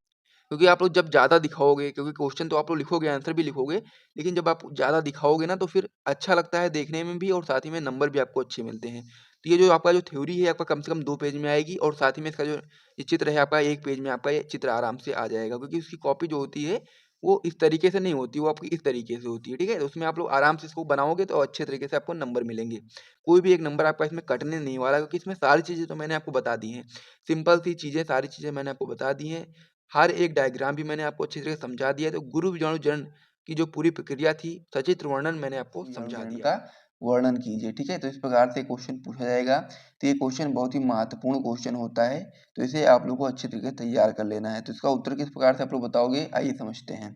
क्योंकि आप लोग जब ज़्यादा दिखाओगे, क्योंकि क्वेश्चन तो आप लोग लिखोगे, आंसर भी लिखोगे, लेकिन जब आप ज़्यादा दिखाओगे ना तो फिर अच्छा लगता है देखने में भी, और साथ ही में नंबर भी आपको अच्छे मिलते हैं। तो ये जो आपका जो थ्योरी है आपका कम से कम 2 पेज में आएगी, और साथ ही में इसका जो ये चित्र है आपका 1 पेज में आपका ये चित्र आराम से आ जाएगा, क्योंकि उसकी कॉपी जो होती है वो इस तरीके से नहीं होती, वो आपकी इस तरीके से होती है, ठीक है? तो उसमें आप लोग आराम से इसको बनाओगे तो अच्छे तरीके से आपको नंबर मिलेंगे। कोई भी एक नंबर आपका इसमें कटने नहीं वाला, क्योंकि इसमें सारी चीज़ें तो मैंने आपको बता दी हैं। सिंपल सी चीज़ें, सारी चीज़ें मैंने आपको बता दी हैं। हर एक डायग्राम भी मैंने आपको अच्छी तरह से समझा दिया है। तो गुरु बीजाणु जनन की जो पूरी प्रक्रिया थी, सचित्र वर्णन मैंने आपको समझा दिया का वर्णन कीजिए, ठीक है? तो इस प्रकार से क्वेश्चन पूछा जाएगा। तो ये क्वेश्चन बहुत ही महत्वपूर्ण क्वेश्चन होता है, तो इसे आप लोग को अच्छे तरीके से तैयार कर लेना है। तो इसका उत्तर किस प्रकार से आप लोग बताओगे, आइए समझते हैं।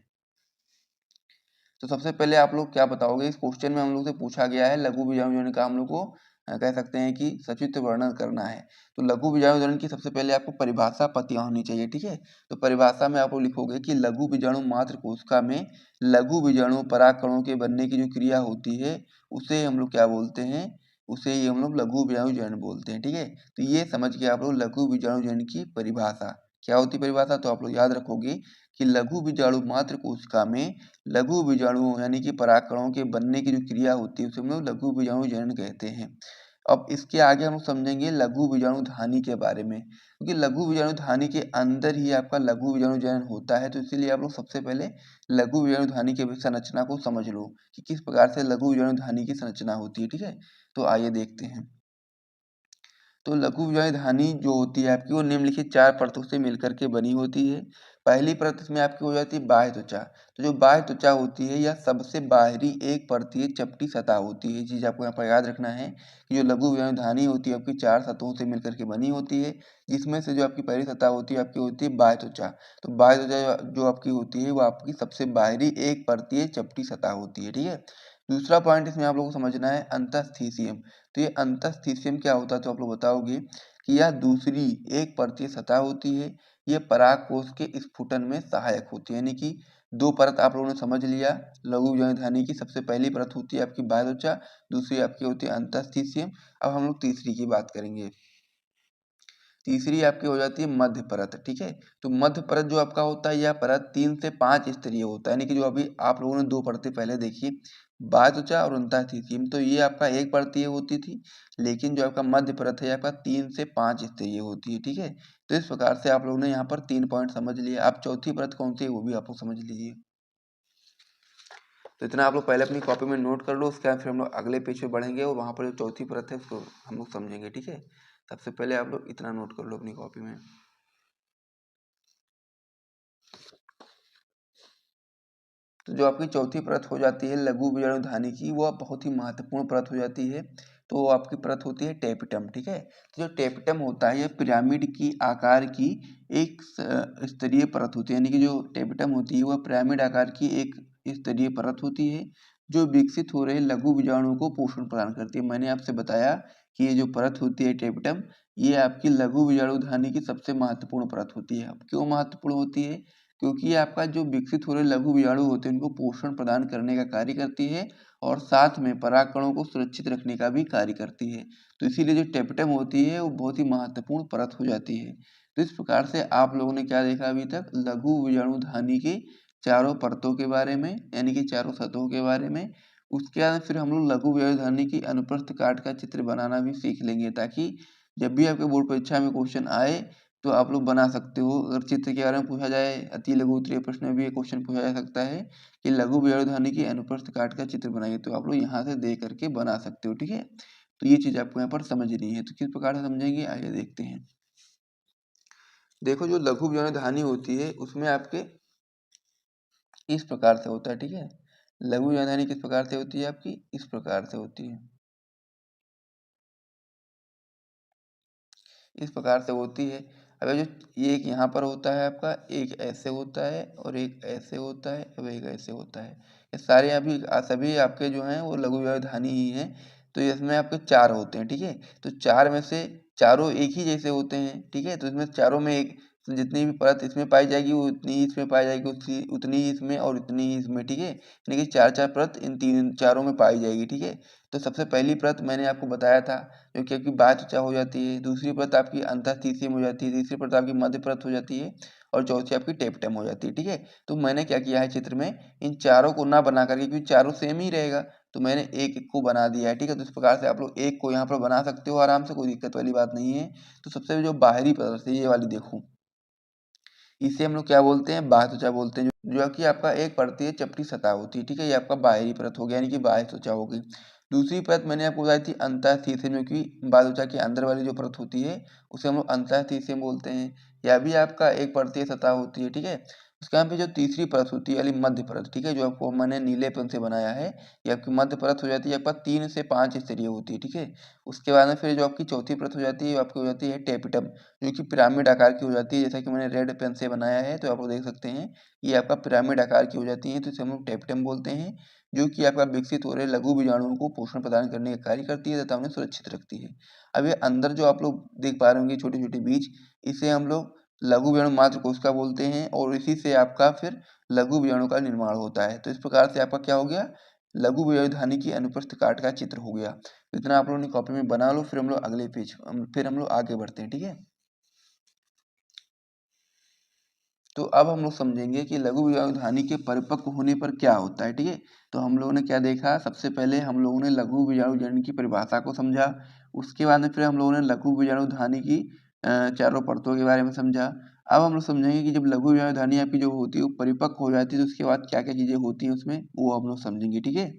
तो सबसे पहले आप लोग क्या बताओगे, इस क्वेश्चन में हम लोग से पूछा गया है लघु बीजाणु जनन का, हम लोग को कह सकते हैं कि सचित्र वर्णन करना है। तो लघु बीजाणु जनन की सबसे पहले आपको परिभाषा पता होनी चाहिए, ठीक है? तो परिभाषा में आप लोग लिखोगे कि लघु बीजाणु मात्र कोशिका में लघु बीजाणु परागकणों के बनने की जो क्रिया होती है उसे हम लोग क्या बोलते हैं, उसे ही हम लोग लघु बीजाणु जनन बोलते हैं, ठीक है? तो ये समझ के आप लोग लघु बीजाणु जनन की परिभाषा क्या होती है, परिभाषा तो आप लोग याद रखोगे कि लघु बीजाणु मात्र कोशिका में लघु बीजाणु यानी कि परागकणों के बनने की जो क्रिया होती है उसे हम लोग लघु बीजाणु जनन कहते हैं। अब इसके आगे हम लोग समझेंगे लघु बीजाणु धानी के बारे में, क्योंकि लघु बीजाणु धानी के अंदर ही आपका लघु बीजाणु जनन होता है। तो इसीलिए आप लोग सबसे पहले लघु बीजाणु धानी की संरचना को समझ लो कि किस प्रकार से लघु बीजाणु धानी की संरचना होती है, ठीक है? तो आइए देखते हैं। तो लघु धानी जो होती है आपकी, वो निम्नलिखित 4 परतों से मिलकर के बनी होती है। पहली परत इसमें आपकी हो जाती है बाह्य त्वचा। तो जो बाह्य त्वचा होती है यह सबसे बाहरी एक परतीय चपटी सतह होती है। ये चीज़ आपको यहाँ पर याद रखना है कि जो लघु धानी होती है आपकी 4 सतहों से मिलकर के बनी होती है, जिसमें से जो आपकी पहली सतह होती है आपकी होती है बाह्य त्वचा। तो बाह्य त्वचा जो आपकी होती है वो आपकी सबसे बाहरी एक परतीय चपटी सतह होती है, ठीक है? दूसरा पॉइंट इसमें आप लोगों को समझना है अंतःस्थिशियम। तो ये अंतःस्थिशियम क्या होता है, तो आप लोग बताओगे कि यह दूसरी एक परतीय सतह होती है। ये परागकोश के स्फुटन में सहायक होती है, यानी कि 2 परत आप लोगों ने समझ लिया। लघु धानी की सबसे पहली परत होती है आपकी बाह्य त्वचा, दूसरी आपकी होती है अंतःस्थिशियम। अब हम लोग तीसरी की बात करेंगे। तीसरी आपकी हो जाती है मध्य परत, ठीक है? तो मध्य परत जो आपका होता है यह परत 3 से 5 स्तरीय होता है, यानी कि जो अभी आप लोगों ने 2 परतें पहले देखी, बाह्य त्वचा और अंतःस्थिशियम, तो ये आपका एक परतीय होती थी, लेकिन जो आपका मध्य परत है आपका 3 से 5 स्तरीय होती है, ठीक है? तो इस प्रकार से आप लोगों ने यहाँ पर 3 पॉइंट समझ लिए। अब चौथी परत कौन सी है वो भी आप लोग समझ लीजिए। तो इतना आप लोग पहले अपनी कॉपी में नोट कर लो, उसके बाद फिर हम लोग अगले पेज पे बढ़ेंगे और वहाँ पर जो चौथी परत है उसको हम लोग समझेंगे, ठीक है? सबसे पहले आप लोग इतना नोट कर लो अपनी कॉपी में। तो जो आपकी चौथी परत हो जाती है लघु बीजाणुधानी की, वो बहुत ही महत्वपूर्ण परत हो जाती है। तो आपकी परत होती है टेपिटम, ठीक है। तो जो टेपिटम होता है, यह पिरामिड की आकार की एक स्तरीय परत होती है, यानी कि जो टेपिटम होती है वह पिरामिड आकार की एक स्तरीय परत होती है जो विकसित हो रहे लघु बीजाणुओं को पोषण प्रदान करती है। मैंने आपसे बताया कि ये जो परत होती है टेपिटम, ये आपकी लघु बीजाणुधानी की सबसे महत्वपूर्ण परत होती है। अब क्यों महत्वपूर्ण होती है? क्योंकि आपका जो विकसित हो रहे लघु बीजाणु होते हैं उनको पोषण प्रदान करने का कार्य करती है और साथ में परागकणों को सुरक्षित रखने का भी कार्य करती है। तो इसीलिए जो टेपिटम होती है वो बहुत ही महत्वपूर्ण परत हो जाती है। तो इस प्रकार से आप लोगों ने क्या देखा अभी तक, लघु बीजाणुधानी के चारों परतों के बारे में, यानी कि चारों सतहों के बारे में। उसके बाद फिर हम लोग लघु बीजाणुधानी की अनुप्रस्थ काट का चित्र बनाना भी सीख लेंगे, ताकि जब भी आपके बोर्ड परीक्षा में क्वेश्चन आए तो आप लोग बना सकते हो। अगर चित्र के बारे में पूछा जाए, अति लघु उत्तरीय प्रश्न में भी एक क्वेश्चन पूछा जा सकता है कि लघु बीजाणुधानी की अनुप्रस्थ काट का चित्र बनाइए, तो आप लोग यहाँ से देख करके बना सकते हो, ठीक है। तो ये चीज आपको यहाँ पर समझनी है। तो किस प्रकार से समझेंगे, आइए देखते हैं। देखो, जो लघु बीजाणुधानी होती है उसमें आपके इस प्रकार से होता है, ठीक है। लघु बीजाणुधानी किस प्रकार से होती है, आपकी इस प्रकार से होती है, इस प्रकार से होती है। अगर जो एक यहाँ पर होता है आपका, एक ऐसे होता है और एक ऐसे होता है और एक ऐसे होता है। ये सारे अभी सभी आपके जो हैं वो लघु व्यवधानी ही हैं। तो इसमें आपके चार होते हैं, ठीक है। तो चार में से चारों एक ही जैसे होते हैं, ठीक है। तो इसमें चारों में एक, तो जितनी भी परत इसमें पाई जाएगी वो उतनी ही इसमें पाई जाएगी, उतनी ही इसमें और उतनी ही इसमें, ठीक है। यानी कि चार चार परत इन तीन चारों में पाई जाएगी, ठीक है। तो सबसे पहली परत मैंने आपको बताया था जो कि आपकी बाह्य त्वचा हो जाती है, दूसरी परत आपकी अंतःस्थिशियम हो जाती है, तीसरी परत आपकी मध्य परत हो जाती है और चौथी आपकी टेपिटम हो जाती है, ठीक है। तो मैंने क्या किया है चित्र में, इन चारों को ना बना करके, क्योंकि चारों सेम ही रहेगा, तो मैंने एक एक को बना दिया है, ठीक है। तो इस प्रकार से आप लोग एक को यहाँ पर बना सकते हो आराम से, कोई दिक्कत वाली बात नहीं है। तो सबसे जो बाहरी परत है ये वाली देखो, इसे हम लोग क्या बोलते हैं, बाह्य त्वचा बोलते हैं। जो कि आपका एक परतीय चपटी सतह होती है, ठीक है। ये आपका बाहरी परत हो गया, यानी कि बाह्य त्वचा हो गई। दूसरी परत मैंने आपको बताई थी अंतःस्थिशियम, जो कि बाह्य त्वचा के अंदर वाली जो परत होती है उसे हम लोग अंतःस्थिशियम बोलते हैं। यह भी आपका एक परतीय सतह होती है, ठीक है। उसके यहाँ पे जो तीसरी परत होती है यानी मध्य परत, ठीक है, जो आपको मैंने नीले पेन से बनाया है, ये आपकी मध्य परत हो जाती है, आपका 3 से 5 स्तरीय होती है, ठीक है। उसके बाद में फिर जो आपकी चौथी परत हो जाती है वो आपकी हो जाती है टेपिटम, जो कि पिरामिड आकार की हो जाती है, जैसा कि मैंने रेड पेन से बनाया है, तो आप लोग देख सकते हैं ये आपका पिरामिड आकार की हो जाती है, तो इसे हम लोग टेपिटम बोलते हैं। जो कि आपका विकसित हो रहे लघु बीजाणुओं को पोषण प्रदान करने का कार्य करती है तथा उन्हें सुरक्षित रखती है। अब ये अंदर जो आप लोग देख पा रहे होंगे छोटे छोटे बीज, इसे हम लोग लघु बीजाणु मात्र कोशिका बोलते हैं और इसी से आपका फिर लघु बीजाणु का निर्माण होता है। तो इस प्रकार से आपका क्या हो गया, लघु बीजाणुधानी की अनुप्रस्थ काट का चित्र हो गया। तो इतना आप लोगों ने कॉपी में बना लो, फिर हम लोग अगले पेज फिर हम लोग आगे बढ़ते हैं, ठीक है। तो अब हम लोग समझेंगे कि लघु बीजाणुधानी के परिपक्व होने पर क्या होता है, ठीक है। तो हम लोगों ने क्या देखा, सबसे पहले हम लोगों ने लघु बीजाणुजनन की परिभाषा को समझा। उसके बाद में फिर हम लोगों ने लघु बीजाणुधानी की चारों परतों के बारे में समझा। अब हम लोग समझेंगे कि जब लघु बीजाणुधानी आपकी जो होती है वो परिपक्व हो जाती है, तो उसके बाद क्या क्या चीजें होती हैं उसमें, वो हम लोग समझेंगे, ठीक है।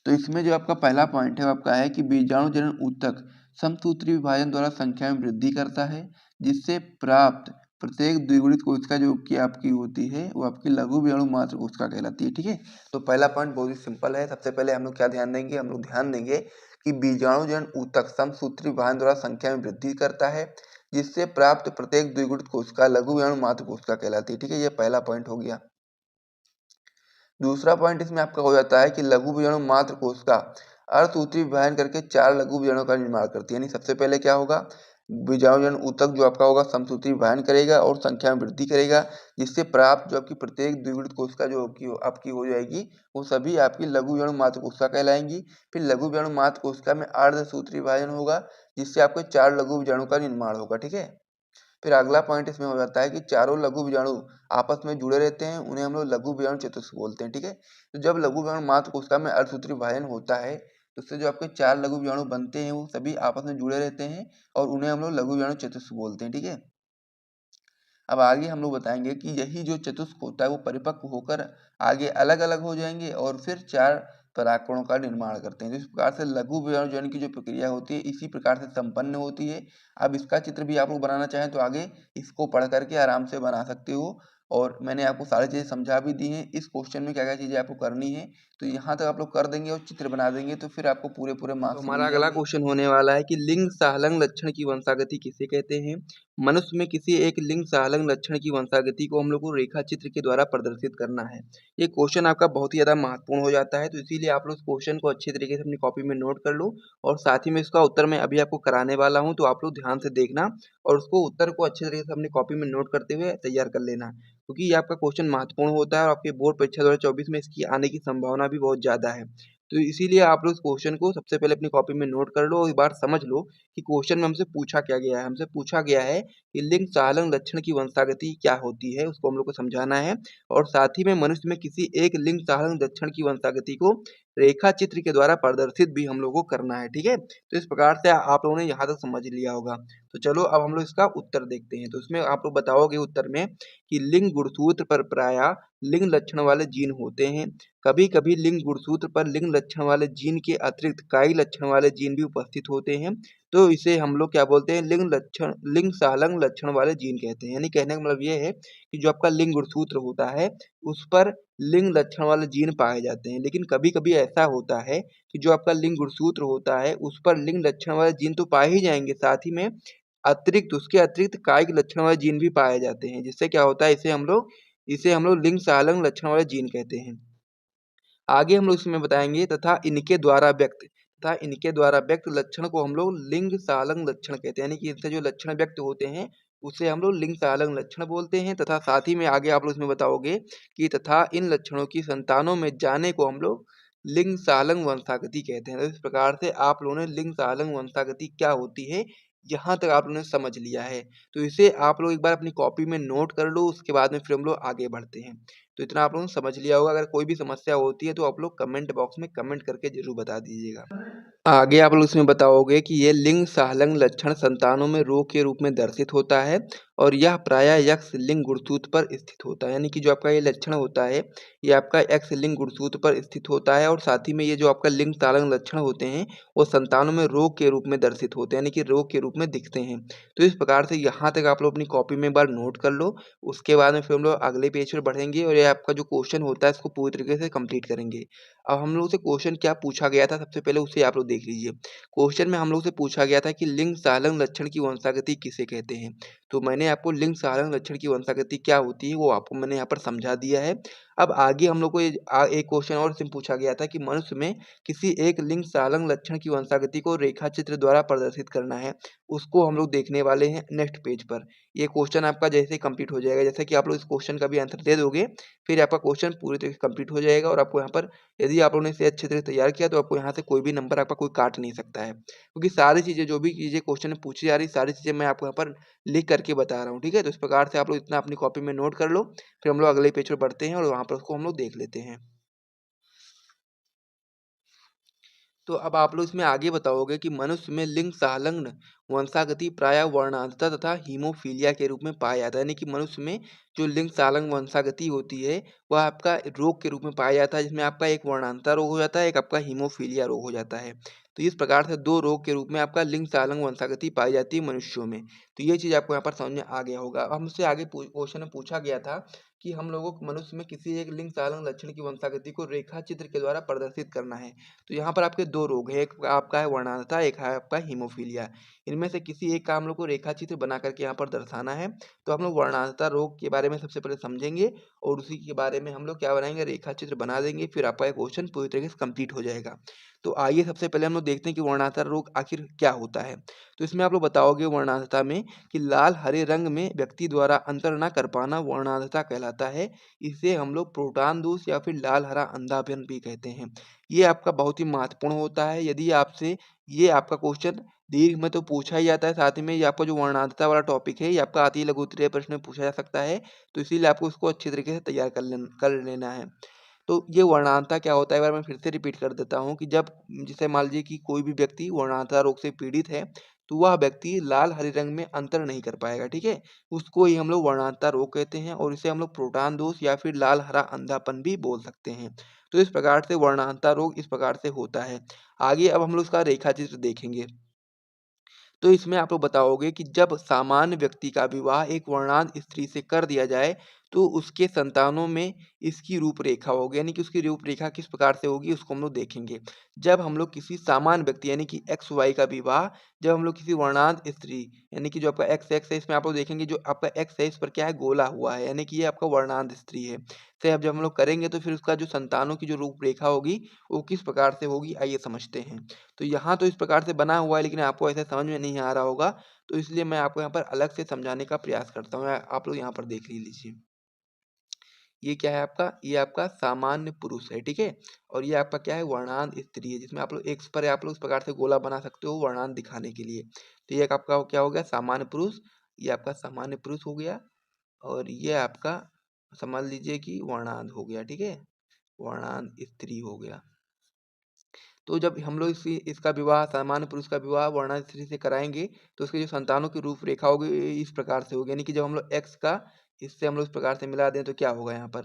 तो इसमें जो आपका पहला पॉइंट है वो आपका है कि बीजाणु जनन ऊतक समसूत्री विभाजन द्वारा संख्या में वृद्धि करता है, जिससे प्राप्त प्रत्येक द्विगुणित कोशिका जो कि आपकी होती है वो आपकी लघु बीजाणु मात्र कोशिका कहलाती है, ठीक है। तो पहला पॉइंट बहुत ही सिंपल है। सबसे पहले हम लोग क्या ध्यान देंगे, हम लोग ध्यान देंगे कि बीजाणु जनन ऊतक समसूत्री विभाजन द्वारा संख्या में वृद्धि करता है, जिससे प्राप्त प्रत्येक द्विगुणित कोशिका लघु बीजाणु मात्र कोशिका कहलाती है, ठीक है। ये पहला पॉइंट हो गया। दूसरा पॉइंट इसमें आपका हो जाता है कि लघु बीजाणु मात्र कोशिका अर्धसूत्री विभाजन करके 4 लघु बीजाणु का निर्माण करती है। यानी सबसे पहले क्या होगा, बीजाणु जनन ऊतक जो आपका होगा समसूत्री विभाजन करेगा और संख्या में वृद्धि करेगा, जिससे प्राप्त जो आपकी प्रत्येक द्विगुणित कोशिका जो आपकी हो जाएगी वो सभी आपकी लघु बीजाणु मात्र कोशिका कहलाएंगी। फिर लघु बीजाणु मात्र कोशिका में अर्धसूत्री विभाजन होगा, जिससे आपके 4 लघु बीजाणु का निर्माण होगा, ठीक है। फिर अगला पॉइंट इसमें हो जाता है कि चारों लघु बीजाणु आपस में जुड़े रहते हैं, उन्हें हम लोग लघु बीजाणु चतुष्क बोलते हैं, ठीक है। तो जब लघु बीजाणु मात्र कोशिका में अर्धसूत्री विभाजन होता है तो उससे जो आपके 4 लघु बीजाणु बनते हैं वो सभी आपस में जुड़े रहते हैं और उन्हें हम लोग लघु बीजाणु चतुष्क बोलते हैं, ठीक है। अब आगे हम लोग बताएंगे कि यही जो चतुष्क होता है वो परिपक्व होकर आगे अलग अलग हो जाएंगे और फिर 4 परागकणों का निर्माण करते हैं। तो इस प्रकार से लघु विभाजन की जो प्रक्रिया होती है इसी प्रकार से संपन्न होती है। अब इसका चित्र भी आप लोग बनाना चाहें तो आगे इसको पढ़ करके आराम से बना सकते हो, और मैंने आपको सारी चीज़ें समझा भी दी हैं। इस क्वेश्चन में क्या-क्या चीज़ें आपको करनी है, तो यहाँ तक आप लोग कर देंगे और चित्र बना देंगे तो फिर आपको पूरे मार्क्स मिल जाएंगे। हमारा अगला क्वेश्चन होने वाला है कि लिंग सहलंग लक्षण की वंशागति किसे कहते हैं। मनुष्य में किसी एक लिंग सहलंग लक्षण की वंशागति को हम लोग को रेखा चित्र के द्वारा प्रदर्शित करना है। ये क्वेश्चन आपका बहुत ही ज़्यादा महत्वपूर्ण हो जाता है, तो इसीलिए आप लोग इस क्वेश्चन को अच्छे तरीके से अपनी कॉपी में नोट कर लो, और साथ ही में इसका उत्तर मैं अभी आपको कराने वाला हूँ, तो आप लोग ध्यान से देखना और उसको उत्तर को अच्छे तरीके से अपनी कॉपी में नोट करते हुए तैयार कर लेना, क्योंकि ये आपका क्वेश्चन महत्वपूर्ण होता है और आपके बोर्ड परीक्षा 2024 में इसकी आने की संभावना भी बहुत ज़्यादा है। तो इसीलिए आप लोग इस क्वेश्चन को सबसे पहले अपनी कॉपी में नोट कर लो और एक बार समझ लो कि क्वेश्चन में हमसे पूछा क्या गया है। हमसे पूछा गया है कि लिंग सहलंग लक्षण की वंशागति क्या होती है, उसको हम लोग को समझाना है, और साथ ही में मनुष्य में किसी एक लिंग सहलंग लक्षण की वंशागति को रेखा चित्र के द्वारा प्रदर्शित भी हम लोगों को करना है। ठीक है, तो इस प्रकार से आप लोगों ने यहाँ तक समझ लिया होगा। तो चलो अब हम लोग इसका उत्तर देखते हैं। तो इसमें आप लोग बताओगे उत्तर में कि लिंग गुणसूत्र पर प्रायः लिंग लक्षण वाले जीन होते हैं। कभी कभी लिंग गुणसूत्र पर लिंग लक्षण वाले जीन के अतिरिक्त कई लक्षण वाले जीन भी उपस्थित होते हैं। तो इसे हम लोग क्या बोलते हैं, लिंग सहलंग लक्षण वाले जीन कहते हैं। यानी कहने का मतलब ये है कि जो आपका लिंग गुणसूत्र होता है उस पर लिंग लक्षण वाले जीन पाए जाते हैं, लेकिन कभी कभी ऐसा होता है कि जो आपका लिंग गुणसूत्र होता है उस पर लिंग लक्षण वाले जीन तो पाए ही जाएंगे, साथ ही में उसके अतिरिक्त कायिक लक्षण वाले जीन भी पाए जाते हैं, जिससे क्या होता है इसे हम लोग लिंग सहलंग लक्षण वाले जीन कहते हैं। आगे हम लोग इसमें बताएंगे तथा इनके द्वारा व्यक्त लक्षण को हम लोग लिंग सहलंग लक्षण कहते हैं। यानी कि इनसे जो लक्षण व्यक्त होते हैं उसे हम लोग लिंग सहलंग लक्षण बोलते हैं। तथा साथ ही में आगे आप लोग इसमें बताओगे कि तथा इन लक्षणों की संतानों में जाने को हम लोग लिंग सहलंग वंशागति कहते हैं। तो इस प्रकार से आप लोगों ने लिंग सहलंग वंशागति क्या होती है यहाँ तक आप लोगों ने समझ लिया है। तो इसे आप लोग एक बार अपनी कॉपी में नोट कर लो, उसके बाद में फिर हम लोग आगे बढ़ते हैं। तो इतना आप लोगों ने समझ लिया होगा। अगर कोई भी समस्या होती है तो आप लोग कमेंट बॉक्स में कमेंट करके जरूर बता दीजिएगा। आगे आप लोग इसमें बताओगे कि ये लिंग सहलंग लक्षण संतानों में रोग के रूप में दर्शित होता है और यह प्रायः यक्ष लिंग गुणसूत्र पर स्थित होता है। यानी कि जो आपका ये लक्षण होता है ये आपका एक्स लिंग गुणसूत्र पर स्थित होता है, और साथ ही में ये जो आपका लिंग सहलंग लक्षण होते हैं वो संतानों में रोग के रूप में दर्शित होते हैं, यानी कि रोग के रूप में दिखते हैं। तो इस प्रकार से यहाँ तक आप लोग अपनी कॉपी में एक बार नोट कर लो, उसके बाद में फिर हम लोग अगले पेज पर बढ़ेंगे और ये आपका जो क्वेश्चन होता है इसको पूरी तरीके से कंप्लीट करेंगे। अब हम लोग से क्वेश्चन क्या पूछा गया था सबसे पहले उसे आप लोग देख लीजिए। क्वेश्चन में हम लोग से पूछा गया था कि लिंग सहलंग लक्षण की वंशागति किसे कहते हैं। तो मैंने आपको लिंग सहलंग लक्षण की वंशागति क्या होती है वो आपको मैंने यहाँ पर समझा दिया है। अब आगे हम लोग को एक क्वेश्चन और से पूछा गया था कि मनुष्य में किसी एक लिंग सहलंग लक्षण की वंशागति को रेखा चित्र द्वारा प्रदर्शित करना है, उसको हम लोग देखने वाले हैं नेक्स्ट पेज पर। ये क्वेश्चन आपका जैसे ही कंप्लीट हो जाएगा, जैसे कि आप लोग इस क्वेश्चन का भी आंसर दे दोगे फिर आपका क्वेश्चन पूरी तरीके से कंप्लीट हो जाएगा, और आपको यहाँ पर यदि आप लोगों ने इसे अच्छे तरह से तैयार किया तो आपको यहाँ से कोई भी नंबर आपका कोई काट नहीं सकता है, क्योंकि सारी चीज़ें जो भी चीज़ें क्वेश्चन में पूछी जा रही सारी चीज़ें मैं आपको यहाँ पर लिख करके बता रहा हूँ। ठीक है, तो इस प्रकार से आप लोग इतना अपनी कॉपी में नोट कर लो, फिर हम लोग अगले पेज पर बढ़ते हैं और वहाँ पर उसको हम लोग देख लेते हैं। तो अब आप लोग इसमें आगे बताओगे कि मनुष्य में लिंग सहलंग वंशागति प्रायः वर्णांधता तथा हीमोफीलिया के रूप में पाया जाता है। यानी कि मनुष्य में जो लिंग सहलंग वंशागति होती है वह आपका रोग के रूप में पाया जाता है, जिसमें आपका एक वर्णांधता रोग हो जाता है, एक आपका हीमोफीलिया रोग हो जाता है। तो इस प्रकार से दो रोग के रूप में आपका लिंग सहलंग वंशागति पाई जाती है मनुष्यों में। तो ये चीज़ आपको यहाँ पर समझ में आ गया होगा। अब हमसे आगे क्वेश्चन में पूछा गया था कि हम लोगों को मनुष्य में किसी एक लिंग सहलंग लक्षण की वंशागति को रेखा चित्र के द्वारा प्रदर्शित करना है। तो यहाँ पर आपके दो रोग हैं, एक आपका है वर्णांधता, एक है आपका हीमोफीलिया। इनमें से किसी एक का हम लोग को रेखा चित्र बना करके यहाँ पर दर्शाना है। तो हम लोग वर्णांधता रोग के बारे में सबसे पहले समझेंगे और उसी के बारे में हम लोग क्या बनाएंगे, रेखा चित्र बना देंगे, फिर आपका ये क्वेश्चन पूरी तरीके से कंप्लीट हो जाएगा। तो आइए सबसे पहले हम लोग देखते हैं कि वर्णांधता रोग आखिर क्या होता है। तो इसमें आप लोग बताओगे वर्णांधता में कि लाल हरे रंग में व्यक्ति द्वारा अंतर न कर पाना वर्णांधता कहलाता है। इसे हम लोग प्रोटान दोष या फिर लाल हरा अंधापन भी कहते हैं। ये आपका बहुत ही महत्वपूर्ण होता है। यदि आपसे ये आपका क्वेश्चन दीर्घ में तो पूछा ही जाता है, साथ ही में ये आपका जो वर्णांधता वाला टॉपिक है ये आपका अति लघु उत्तरीय प्रश्न में पूछा जा सकता है। तो इसीलिए आपको इसको अच्छे तरीके से तैयार कर लेना है। तो ये वर्णांधता क्या होता है, एक बार मैं फिर से रिपीट कर देता हूँ कि जब जैसे मान लीजिए कि कोई भी व्यक्ति वर्णांधता रोग से पीड़ित है तो वह व्यक्ति लाल हरे रंग में अंतर नहीं कर पाएगा, ठीक है। उसको ही हम लोग वर्णांतता रोग कहते हैं और इसे हम लोग प्रोटान दोष या फिर लाल हरा अंधापन भी बोल सकते हैं। तो इस प्रकार से वर्णांतता रोग इस प्रकार से होता है। आगे अब हम लोग इसका रेखा चित्र देखेंगे। तो इसमें आप लोग बताओगे कि जब सामान्य व्यक्ति का विवाह एक वर्णांध स्त्री से कर दिया जाए तो उसके संतानों में इसकी रूपरेखा होगी, यानी कि उसकी रूपरेखा किस प्रकार से होगी उसको हम लोग देखेंगे। जब हम लोग किसी सामान्य व्यक्ति यानी कि एक्स वाई का विवाह जब हम लोग किसी वर्णांध स्त्री यानी कि जो आपका एक्स एक्स है इसमें आप लोग देखेंगे जो आपका एक्स है इस पर क्या है गोला हुआ है, यानी कि ये आपका वर्णांध स्त्री है। से अब जब हम लोग करेंगे तो फिर उसका जो संतानों की जो रूपरेखा होगी वो किस प्रकार से होगी आइए समझते हैं। तो यहाँ तो इस प्रकार से बना हुआ है लेकिन आपको ऐसा समझ में नहीं आ रहा होगा, तो इसलिए मैं आपको यहाँ पर अलग से समझाने का प्रयास करता हूँ। आप लोग यहाँ पर देख लीजिए। ये क्या है आपका, ये आपका सामान्य पुरुष है, ठीक है। और ये आपका क्या है वर्णांध स्त्री है, जिसमें आप लोग एक्स पर आप लोग इस प्रकार से गोला बना सकते हो वर्णांध दिखाने के लिए। तो ये आपका क्या हो गया सामान्य पुरुष, ये आपका सामान्य पुरुष हो गया और ये आपका समझ लीजिए कि वर्णांध हो गया, ठीक है, वर्णांध स्त्री हो गया। तो जब हम लोग इसका विवाह सामान्य पुरुष का विवाह वर्णांध स्त्री से कराएंगे तो उसके जो संतानों की रूपरेखा होगी इस प्रकार से होगी, यानी कि जब हम लोग एक्स का इससे हम लोग इस प्रकार से मिला दें तो क्या होगा यहाँ पर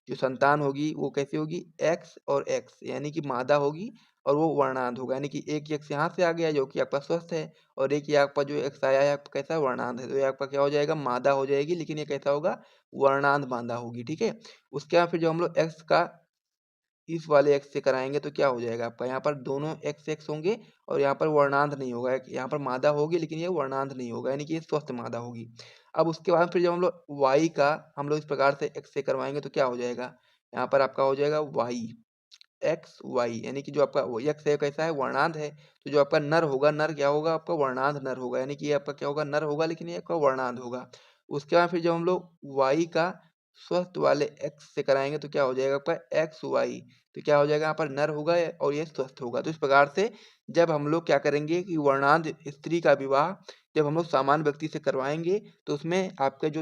जो संतान होगी वो कैसी होगी एक्स और एक्स, यानी कि मादा होगी और वो वर्णांध होगा, यानी कि एक एक्स यहाँ से आ गया जो कि आपका स्वस्थ है और एक ये आपका जो एक्स आया है आपका कैसा वर्णांध है, तो ये आपका क्या हो जाएगा मादा हो जाएगी, लेकिन ये कैसा होगा वर्णांध मादा होगी, ठीक है। उसके बाद फिर जो हम लोग एक्स का इस वाले एक्स से कराएंगे तो क्या हो जाएगा आपका यहाँ पर दोनों एक्स एक्स होंगे और यहाँ पर वर्णांध नहीं होगा, यहाँ पर मादा होगी लेकिन ये वर्णांध नहीं होगा, यानी कि ये स्वस्थ मादा होगी। अब उसके बाद फिर जब हम लोग वाई का हम लोग इस प्रकार से एक्स से करवाएंगे तो क्या हो जाएगा यहाँ पर आपका हो जाएगा वाई एक्स वाई, यानी कि जो आपका एक्स है कैसा है वर्णांध है, तो जो आपका नर होगा नर क्या होगा आपका वर्णांध नर होगा, यानी कि ये आपका क्या होगा नर होगा लेकिन ये आपका वर्णांध होगा। उसके बाद फिर जब हम लोग वाई का स्वस्थ वाले एक्स से कराएंगे तो क्या हो जाएगा आपका एक्स वाई, तो क्या हो जाएगा यहाँ पर नर होगा और ये स्वस्थ होगा। तो इस प्रकार से जब हम लोग क्या करेंगे कि वर्णांध स्त्री का विवाह जब हम लोग सामान्य व्यक्ति से करवाएंगे तो उसमें आपके जो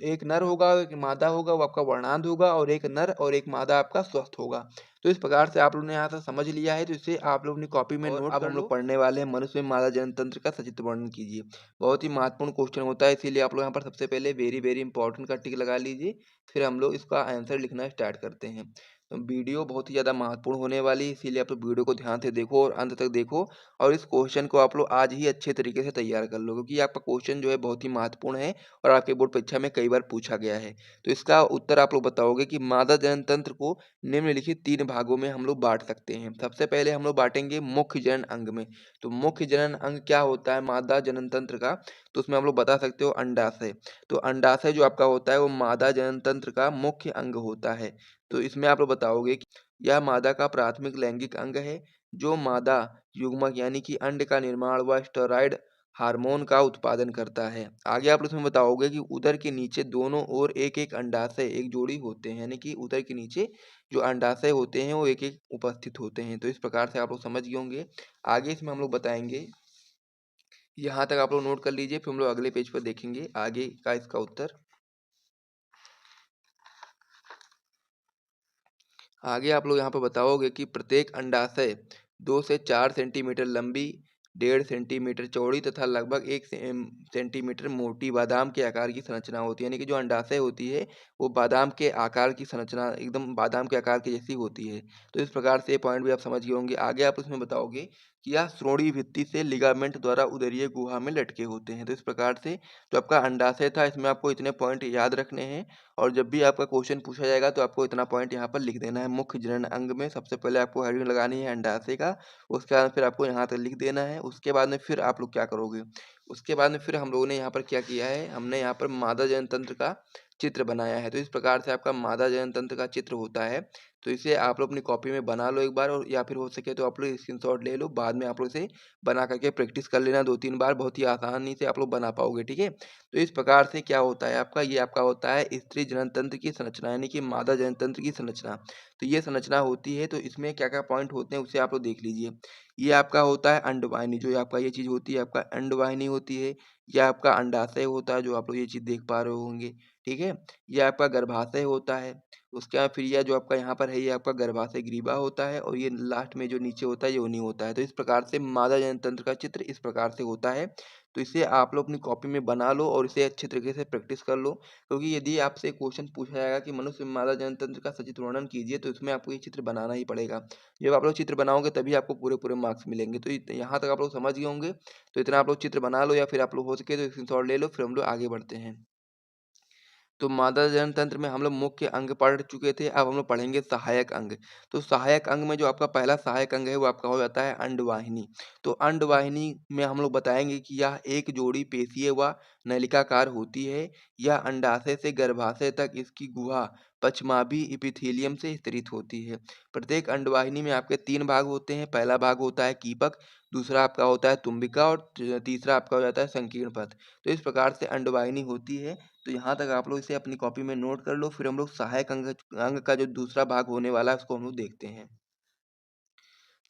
एक नर होगा एक मादा होगा वो आपका वर्णांध होगा और एक नर और एक मादा आपका स्वस्थ होगा। तो इस प्रकार से आप लोगों ने यहाँ से समझ लिया है तो इसे आप लोग अपनी कॉपी में नोट अब हम लोग पढ़ने वाले हैं मनुष्य में मादा जनन तंत्र का सचित्र वर्णन कीजिए। बहुत ही महत्वपूर्ण क्वेश्चन होता है इसीलिए आप लोग यहाँ पर सबसे पहले वेरी वेरी इंपॉर्टेंट का टिक लगा लीजिए, फिर हम लोग इसका आंसर लिखना स्टार्ट करते हैं। तो वीडियो बहुत ही ज़्यादा महत्वपूर्ण होने वाली है इसीलिए आप लोग वीडियो को ध्यान से देखो और अंत तक देखो और इस क्वेश्चन को आप लोग आज ही अच्छे तरीके से तैयार कर लो क्योंकि आपका क्वेश्चन जो है बहुत ही महत्वपूर्ण है और आपके बोर्ड परीक्षा में कई बार पूछा गया है। तो इसका उत्तर आप लोग बताओगे कि मादा जनन तंत्र को निम्नलिखित 3 भागों में हम लोग बाँट सकते हैं। सबसे पहले हम लोग बाँटेंगे मुख्य जनन अंग में। तो मुख्य जनन अंग क्या होता है मादा जनन तंत्र का? तो उसमें हम लोग बता सकते हो अंडाशय। तो अंडाशय जो आपका होता है वो मादा जनन तंत्र का मुख्य अंग होता है। तो इसमें आप लोग बताओगे कि यह मादा का प्राथमिक लैंगिक अंग है जो मादा युग्मक यानी कि अंड का निर्माण व स्टेरॉइड हार्मोन का उत्पादन करता है। आगे आप इसमें बताओगे कि उदर के नीचे दोनों ओर एक-एक अंडाशय एक जोड़ी होते हैं, यानी कि उदर के नीचे जो अंडाशय होते हैं वो एक-एक उपस्थित होते हैं। तो इस प्रकार से आप लोग समझ गए होंगे। आगे इसमें हम लोग बताएँगे, यहाँ तक आप लोग नोट कर लीजिए फिर हम लोग अगले पेज पर देखेंगे आगे का इसका उत्तर। आगे आप लोग यहाँ पर बताओगे कि प्रत्येक अंडाशय 2 से 4 सेंटीमीटर लंबी, 1.5 सेंटीमीटर चौड़ी तथा लगभग 1 सेंटीमीटर मोटी बादाम के आकार की संरचना होती है, यानी कि जो अंडाशय होती है वो बादाम के आकार की संरचना एकदम बादाम के आकार की जैसी होती है। तो इस प्रकार से ये पॉइंट भी आप समझ गए होंगे। आगे आप इसमें बताओगे कि यह श्रोणि भित्ति से लिगामेंट द्वारा उदरीय गुहा में लटके होते हैं। तो इस प्रकार से जो आपका अंडाशय था इसमें आपको इतने पॉइंट याद रखने हैं और जब भी आपका क्वेश्चन पूछा जाएगा तो आपको इतना पॉइंट यहाँ पर लिख देना है। मुख्य जनन अंग में सबसे पहले आपको हेडिंग लगानी है अंडाशय का, उसके बाद फिर आपको यहाँ तक लिख देना है। उसके बाद में फिर आप लोग क्या करोगे, उसके बाद में फिर हम लोगों ने यहाँ पर क्या किया है, हमने यहाँ पर मादा जनन तंत्र का चित्र बनाया है। तो इस प्रकार से आपका मादा जनन तंत्र का चित्र होता है। तो इसे आप लोग अपनी कॉपी में बना लो एक बार और या फिर हो सके तो आप लोग स्क्रीनशॉट ले लो, बाद में आप लोग इसे बना करके प्रैक्टिस कर लेना 2-3 बार, बहुत ही आसानी से आप लोग बना पाओगे, ठीक है। तो इस प्रकार से क्या होता है आपका, ये आपका होता है स्त्री जनन तंत्र की संरचना यानी कि मादा जनन तंत्र की संरचना। तो ये संरचना होती है, तो इसमें क्या-क्या पॉइंट होते हैं उसे आप लोग देख लीजिए। ये आपका होता है अंडवाहिनी, जो आपका ये चीज़ होती है आपका अंडवाहिनी होती है। ये आपका अंडाशय होता है जो आप लोग ये चीज़ देख पा रहे होंगे, ठीक है। ये आपका गर्भाशय होता है। उसके बाद फिर यह जो आपका यहाँ पर है ये आपका गर्भाशय ग्रीवा होता है और ये लास्ट में जो नीचे होता है योनि होता है। तो इस प्रकार से मादा जनन तंत्र का चित्र इस प्रकार से होता है। तो इसे आप लोग अपनी कॉपी में बना लो और इसे अच्छे तरीके से प्रैक्टिस कर लो, क्योंकि यदि आपसे क्वेश्चन पूछा जाएगा कि मनुष्य में मादा जनन तंत्र का सचित्र वर्णन कीजिए, तो इसमें आपको ये चित्र बनाना ही पड़ेगा। जब आप लोग चित्र बनाओगे तभी आपको पूरे मार्क्स मिलेंगे। तो यहाँ तक आप लोग समझ गए होंगे। तो इतना आप लोग चित्र बना लो या फिर आप लोग हो सके तो स्क्रीनशॉट ले लो, फिर हम लोग आगे बढ़ते हैं। तो मादा जनन तंत्र में हम लोग मुख्य अंग पढ़ चुके थे, अब हम लोग पढ़ेंगे सहायक अंग। तो सहायक अंग में जो आपका पहला सहायक अंग है वो आपका हो जाता है अंडवाहिनी। तो अंडवाहिनी में हम लोग बताएंगे कि यह एक जोड़ी पेशीय व नलिकाकार होती है। यह अंडाशय से गर्भाशय तक इसकी गुहा पश्चमाभी इपिथेलियम से स्तरित होती है। प्रत्येक अंडवाहिनी में आपके 3 भाग होते हैं। पहला भाग होता है कीपक, दूसरा आपका होता है तुम्बिका और तीसरा आपका हो जाता है संकीर्ण पथ। तो इस प्रकार से अंडवाहिनी होती है। तो यहाँ तक आप लोग इसे अपनी कॉपी में नोट कर लो, फिर हम लोग सहायक अंग अंग का जो दूसरा भाग होने वाला है उसको हम लोग देखते हैं।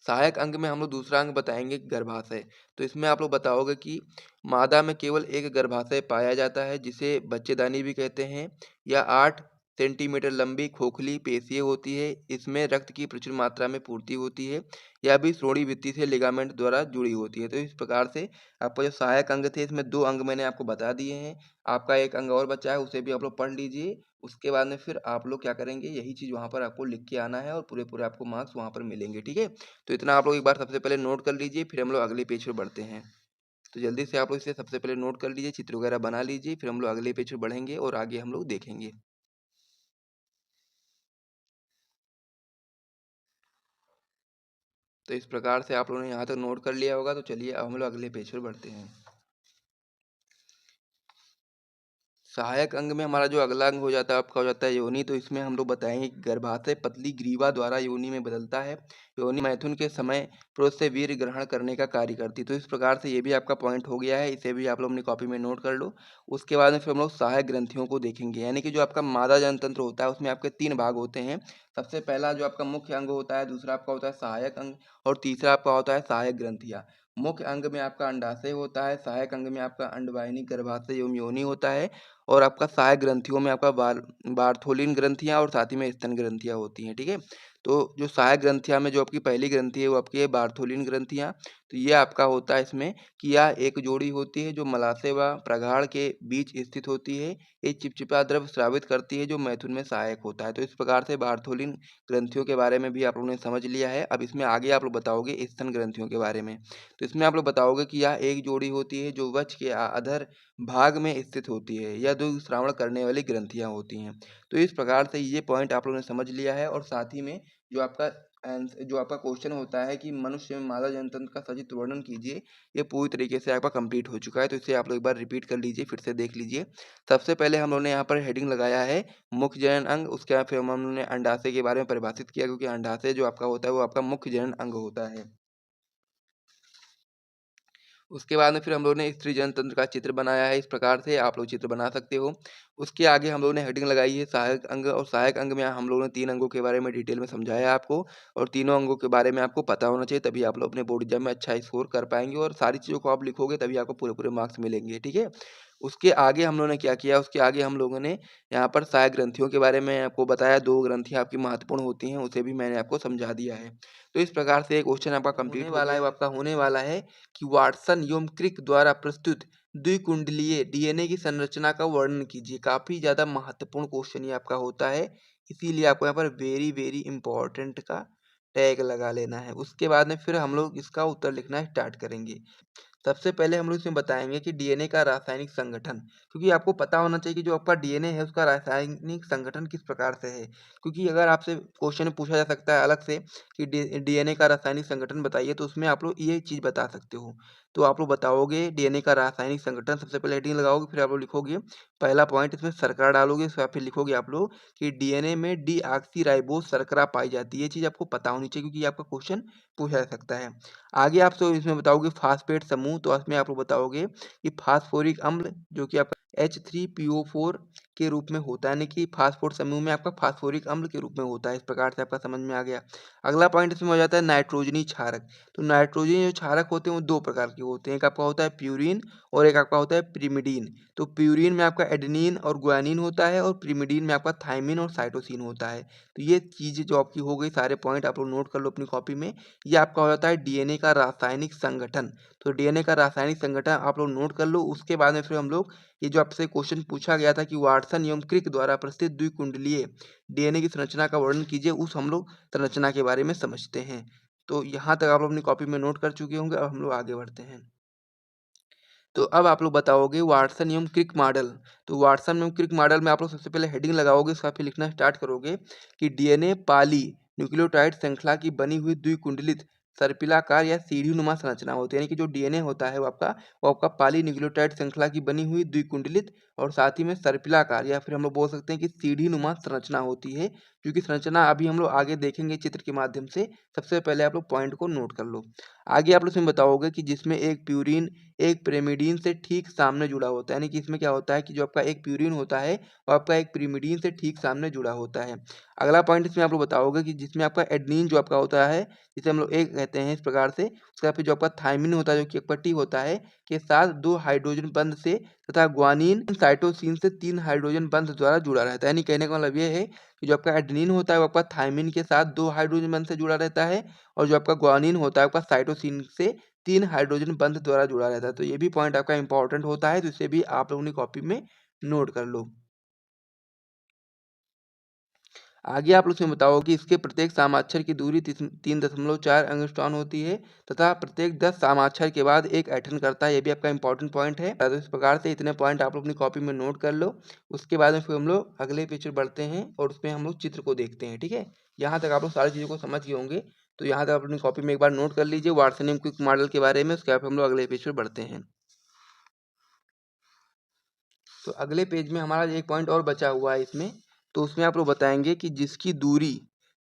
सहायक अंग में हम लोग दूसरा अंग बताएंगे गर्भाशय। तो इसमें आप लोग बताओगे कि मादा में केवल एक गर्भाशय पाया जाता है जिसे बच्चेदानी भी कहते हैं। यह 8 सेंटीमीटर लंबी खोखली पेशीय होती है। इसमें रक्त की प्रचुर मात्रा में पूर्ति होती है। यह भी श्रोणि भित्ति से लिगामेंट द्वारा जुड़ी होती है। तो इस प्रकार से आपका जो सहायक अंग थे इसमें 2 अंग मैंने आपको बता दिए हैं। आपका एक अंग और बचा है, उसे भी आप लोग पढ़ लीजिए। उसके बाद में फिर आप लोग क्या करेंगे, यही चीज़ वहाँ पर आपको लिख के आना है और पूरे आपको मार्क्स वहाँ पर मिलेंगे। ठीक है। तो इतना आप लोग एक बार सबसे पहले नोट कर लीजिए, फिर हम लोग अगले पेज पर बढ़ते हैं। तो जल्दी से आप लोग इसे सबसे पहले नोट कर लीजिए, चित्र वगैरह बना लीजिए, फिर हम लोग अगले पेज पर बढ़ेंगे और आगे हम लोग देखेंगे। तो इस प्रकार से आप लोगों ने यहाँ तक नोट कर लिया होगा। तो चलिए अब हम लोग अगले पेज पर बढ़ते हैं। सहायक अंग में हमारा जो अगला अंग हो जाता है आपका हो जाता है योनि। तो इसमें हम लोग बताएंगे कि गर्भाशय पतली ग्रीवा द्वारा योनि में बदलता है। योनि मैथुन के समय पुरुष से वीर्य ग्रहण करने का कार्य करती है। तो इस प्रकार से ये भी आपका पॉइंट हो गया है, इसे भी आप लोग अपनी कॉपी में नोट कर लो। उसके बाद में फिर हम लोग सहायक ग्रंथियों को देखेंगे, यानी कि जो आपका मादा जनतंत्र होता है उसमें आपके 3 भाग होते हैं। सबसे पहला जो आपका मुख्य अंग होता है, दूसरा आपका होता है सहायक अंग और तीसरा आपका होता है सहायक ग्रंथियाँ। मुख्य अंग में आपका अंडाशय होता है, सहायक अंग में आपका अंडवाहिनी गर्भाशय एवं योनि होता है और आपका सहायक ग्रंथियों में आपका बार्थोलिन ग्रंथियाँ और साथ ही में स्तन ग्रंथियाँ होती हैं। ठीक है। तो जो सहायक ग्रंथियाँ में जो आपकी पहली ग्रंथि है वो आपकी है बार्थोलिन ग्रंथियाँ। तो ये आपका होता है इसमें कि यह एक जोड़ी होती है जो मलाशय व प्रगाढ़ के बीच स्थित होती है। ये चिपचिपा द्रव स्रावित करती है जो मैथुन में सहायक होता है। तो इस प्रकार से बार्थोलिन ग्रंथियों के बारे में भी आप लोगों ने समझ लिया है। अब इसमें आगे आप लोग बताओगे स्तन ग्रंथियों के बारे में। तो इसमें आप लोग बताओगे कि यह एक जोड़ी होती है जो वक्ष के अधर भाग में स्थित होती है। यह दूध श्रावण करने वाली ग्रंथियां होती हैं। तो इस प्रकार से ये पॉइंट आप लोगों ने समझ लिया है और साथ ही में जो आपका क्वेश्चन होता है कि मनुष्य में मादा जनतंत्र का सचित्र वर्णन कीजिए, ये पूरी तरीके से आपका कंप्लीट हो चुका है। तो इसे आप लोग एक बार रिपीट कर लीजिए, फिर से देख लीजिए। सबसे पहले हम लोगों ने यहाँ पर हेडिंग लगाया है मुख्य जनन अंग। उसके बाद फिर हम लोगों ने अंडाशय के बारे में परिभाषित किया, क्योंकि अंडाशय जो आपका होता है वो आपका मुख्य जनन अंग होता है। उसके बाद में फिर हम लोगों ने स्त्री जनतंत्र का चित्र बनाया है, इस प्रकार से आप लोग चित्र बना सकते हो। उसके आगे हम लोगों ने हेडिंग लगाई है सहायक अंग और सहायक अंग में हम लोगों ने 3 अंगों के बारे में डिटेल में समझाया है आपको और तीनों अंगों के बारे में आपको पता होना चाहिए, तभी आप लोग अपने बोर्ड एग्जाम में अच्छा स्कोर कर पाएंगे और सारी चीज़ों को आप लिखोगे तभी आपको पूरे मार्क्स मिलेंगे। ठीक है। उसके आगे हम लोगों ने क्या किया, उसके आगे हम लोगों ने यहाँ पर सहायक ग्रंथियों के बारे में आपको बताया। 2 ग्रंथियाँ आपकी महत्वपूर्ण होती हैं, उसे भी मैंने आपको समझा दिया है। तो इस प्रकार से क्वेश्चन आपका कंप्लीट वाला है, वो आपका होने वाला है कि वाटसन एवं क्रिक द्वारा प्रस्तुत द्विकुंडलीय डीएनए की संरचना का वर्णन कीजिए। काफी ज्यादा महत्वपूर्ण क्वेश्चन ये आपका होता है, इसीलिए आपको यहाँ पर वेरी इंपॉर्टेंट का टैग लगा लेना है। उसके बाद में फिर हम लोग इसका उत्तर लिखना स्टार्ट करेंगे। सबसे पहले हम लोग इसमें बताएंगे कि डीएनए का रासायनिक संगठन, क्योंकि आपको पता होना चाहिए कि जो आपका डीएनए है उसका रासायनिक संगठन किस प्रकार से है। क्योंकि अगर आपसे क्वेश्चन पूछा जा सकता है अलग से कि डीएनए का रासायनिक संगठन बताइए, तो उसमें आप लोग ये चीज़ बता सकते हो। तो आप लोग बताओगे डीएनए का रासायनिक संगठन, सबसे पहले हेडिंग लगाओगे, फिर आप लोग लिखोगे पहला पॉइंट, इसमें शर्करा डालोगे, उसके बाद फिर लिखोगे आप लोग कि डीएनए में डीऑक्सीराइबोज शर्करा पाई जाती है। ये चीज़ आपको पता होनी चाहिए क्योंकि ये आपका क्वेश्चन पूछा जा सकता है। आगे आप तो इसमें बताओगे फास्फेट समूह, तो इसमें आप लोग बताओगे कि फास्फोरिक अम्ल जो कि आपका H3PO4 के रूप में होता है, यानी कि फास्फोर समूह में आपका फास्फोरिक अम्ल के रूप में होता है। इस प्रकार से आपका समझ में आ गया। अगला पॉइंट इसमें हो जाता है नाइट्रोजनी क्षारक। तो नाइट्रोजनी जो क्षारक होते हैं वो दो प्रकार के होते हैं, एक आपका होता है प्यूरिन और एक आपका होता है प्रिमिडीन। तो प्यूरिन में आपका एडेनिन और ग्वानिन होता है और प्रिमिडीन में आपका थायमिन और साइटोसिन होता है। तो ये चीज़ें जो आपकी हो गई, सारे पॉइंट आप लोग नोट कर लो अपनी कॉपी में। ये आपका हो जाता है डीएनए का रासायनिक संगठन। तो डीएनए का रासायनिक संगठन आप लोग नोट कर लो। उसके बाद में फिर हम लोग ये जो आपसे क्वेश्चन पूछा गया था कि वाटसन एवं क्रिक द्वारा प्रस्तुत द्विकुंडलीय डीएनए की संरचना का वर्णन कीजिए, उस हम लोग संरचना के बारे में समझते हैं। तो यहाँ तक आप लोग अपनी कॉपी में नोट कर चुके होंगे। अब हम लोग आगे बढ़ते हैं। तो अब आप लोग बताओगे वाटसन एवं क्रिक मॉडल। तो वाटसन एवं क्रिक मॉडल में आप लोग सबसे पहले हेडिंग लगाओगे, उसका फिर लिखना स्टार्ट करोगे कि डीएनए पॉली न्यूक्लियोटाइड श्रृंखला की बनी हुई द्विकुंडलित सर्पिलाकार या सीढ़ीनुमा संरचना होती है। यानी कि जो डीएनए होता है वो आपका पॉली न्यूक्लियोटाइड श्रृंखला की बनी हुई द्विकुंडलित और साथ ही में सर्पिलाकार या फिर हम लोग बोल सकते हैं कि सीढ़ीनुमा संरचना होती है। क्योंकि संरचना अभी हम लोग आगे देखेंगे चित्र के माध्यम से। सबसे पहले आप लोग पॉइंट को नोट कर लो। आगे आप लोग इसमें बताओगे कि जिसमें एक प्यूरिन एक पिरिमिडीन से ठीक सामने जुड़ा होता है। यानी कि इसमें क्या होता है कि जो आपका एक प्यूरिन होता है वो आपका एक पिरिमिडीन से ठीक सामने जुड़ा होता है। अगला पॉइंट इसमें आप लोग बताओगे कि जिसमें आपका एडेनिन जो आपका होता है, जिसे हम लोग एक कहते हैं इस प्रकार से, उसका फिर जो आपका थायमिन होता है जो कि एक पट्टी होता है के साथ 2 हाइड्रोजन बंध से तथा ग्वानिन साइटोसिन से 3 हाइड्रोजन बंध द्वारा जुड़ा रहता है। यानी कहने का मतलब ये है कि जो आपका एडेनिन होता है वो आपका थायमिन के साथ 2 हाइड्रोजन बंध से जुड़ा रहता है और जो आपका ग्वानिन होता है आपका साइटोसिन से 3 हाइड्रोजन बंध द्वारा जुड़ा रहता है। तो ये भी पॉइंट आपका इंपॉर्टेंट होता है, तो इसे भी आप लोगों ने कॉपी में नोट कर लो। आगे आप लोग इसमें बताओ कि इसके प्रत्येक सामाक्षर की दूरी 3.4 एंगस्ट्रॉन होती है तथा प्रत्येक 10 सामाक्षर के बाद एक ऐंठन करता है। ये भी आपका इंपॉर्टेंट पॉइंट है। तो इस प्रकार से इतने पॉइंट आप लोग अपनी कॉपी में नोट कर लो। उसके बाद में फिर हम लोग अगले पेज पर बढ़ते हैं और उसमें हम लोग चित्र को देखते हैं। ठीक है, यहाँ तक आप लोग सारी चीज़ों को समझ गए होंगे। तो यहाँ तक आप अपनी कॉपी में एक बार नोट कर लीजिए वाटसन क्विक मॉडल के बारे में। उसके बाद हम लोग अगले पेज पर बढ़ते हैं। तो अगले पेज में हमारा एक पॉइंट और बचा हुआ है इसमें। तो उसमें आप लोग बताएंगे कि जिसकी दूरी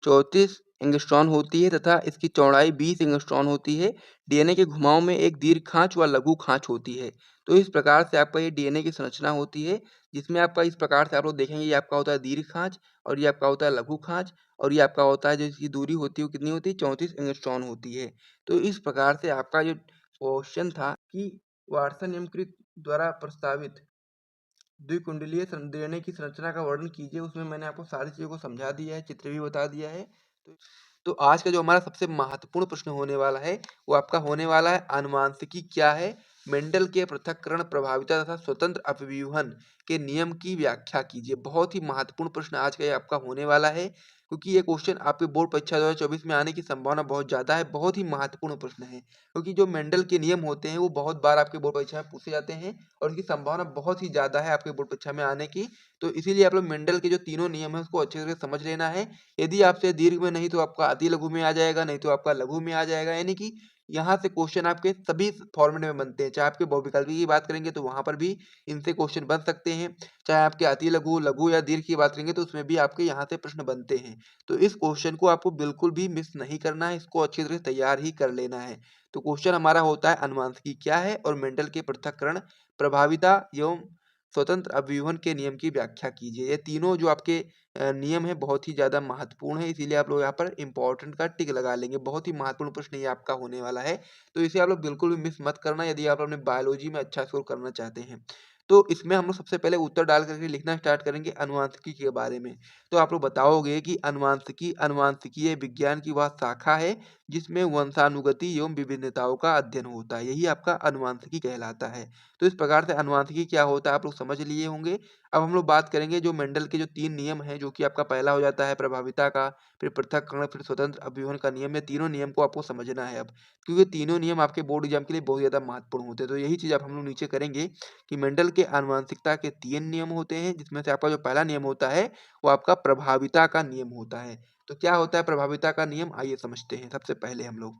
34 एंगस्ट्रॉन होती है तथा इसकी चौड़ाई 20 एंगस्ट्रॉन होती है। डीएनए के घुमाव में एक दीर्घ खांच व लघु खांच होती है। तो इस प्रकार से आपका ये डीएनए की संरचना होती है, जिसमें आपका इस प्रकार से आप लोग देखेंगे, ये आपका होता है दीर्घ खांच और ये आपका होता है लघु खांच और ये आपका होता है जो इसकी दूरी होती है वो कितनी होती है, 34 एंगस्ट्रॉन होती है। तो इस प्रकार से आपका जो क्वेश्चन था कि वाटसन एवं क्रिक द्वारा प्रस्तावित द्विकुंडलीय डीएनए की संरचना का वर्णन कीजिए, उसमें मैंने आपको सारी चीज़ों को समझा दिया है, चित्र भी बता दिया है। तो आज का जो हमारा सबसे महत्वपूर्ण प्रश्न होने वाला है वो आपका होने वाला है आनुवांशिकी क्या है, मेंडल के पृथक्करण प्रभाविता तथा स्वतंत्र अपव्यूहन के नियम की व्याख्या कीजिए। बहुत ही महत्वपूर्ण प्रश्न आज का ये आपका होने वाला है, क्योंकि ये क्वेश्चन आपके बोर्ड परीक्षा 2024 में आने की संभावना बहुत ज़्यादा है। बहुत ही महत्वपूर्ण प्रश्न है, क्योंकि जो मेंडल के नियम होते हैं वो बहुत बार आपके बोर्ड परीक्षा में पूछे जाते हैं और उनकी संभावना बहुत ही ज़्यादा है आपके बोर्ड परीक्षा में आने की। तो इसीलिए आप लोग मेंडल के जो तीनों नियम है उसको अच्छे से समझ लेना है। यदि आपसे दीर्घ में नहीं तो आपका अति लघु में आ जाएगा, नहीं तो आपका लघु में आ जाएगा। यानी कि यहाँ से क्वेश्चन आपके सभी फॉर्मेट में बनते हैं। चाहे आपके बहुविकल्पी की बात करेंगे तो वहाँ पर भी इनसे क्वेश्चन बन सकते हैं, चाहे आपके अति लघु, लघु या दीर्घ की बात करेंगे तो उसमें भी आपके यहाँ से प्रश्न बनते हैं। तो इस क्वेश्चन को आपको बिल्कुल भी मिस नहीं करना है, इसको अच्छी तरह से तैयार ही कर लेना है। तो क्वेश्चन हमारा होता है अनुवांशिकी क्या है और मेंडल के पृथक्करण प्रभाविता एवं स्वतंत्र अपव्यूहन के नियम की व्याख्या कीजिए। ये तीनों जो आपके नियम है बहुत ही ज़्यादा महत्वपूर्ण है, इसीलिए आप लोग यहाँ पर इंपॉर्टेंट का टिक लगा लेंगे। बहुत ही महत्वपूर्ण प्रश्न ये आपका होने वाला है, तो इसे आप लोग बिल्कुल भी मिस मत करना यदि आप अपने बायोलॉजी में अच्छा स्कोर करना चाहते हैं। तो इसमें हम लोग सबसे पहले उत्तर डाल करके लिखना स्टार्ट करेंगे अनुवांशिकी के बारे में। तो आप लोग बताओगे कि अनुवांशिकी अनुवांशिकीय विज्ञान की वह शाखा है जिसमें वंशानुगति एवं विभिन्नताओं का अध्ययन होता है, यही आपका अनुवांशिकी कहलाता है। तो इस प्रकार से अनुवांशिकी क्या होता है आप लोग समझ लिए होंगे। अब हम लोग बात करेंगे जो मेंडल के जो 3 नियम हैं, जो कि आपका पहला हो जाता है प्रभाविता का, फिर पृथक्करण, फिर स्वतंत्र अपव्यूहन का नियम। ये तीनों नियम को आपको समझना है अब, क्योंकि तीनों नियम आपके बोर्ड एग्जाम के लिए बहुत ज़्यादा महत्वपूर्ण होते हैं। तो यही चीज़ अब हम लोग नीचे करेंगे कि मेंडल के आनुवंशिकता के 3 नियम होते हैं, जिसमें से आपका जो पहला नियम होता है वो आपका प्रभाविता का नियम होता है। तो क्या होता है प्रभाविता का नियम, आइए समझते हैं सबसे पहले हम लोग।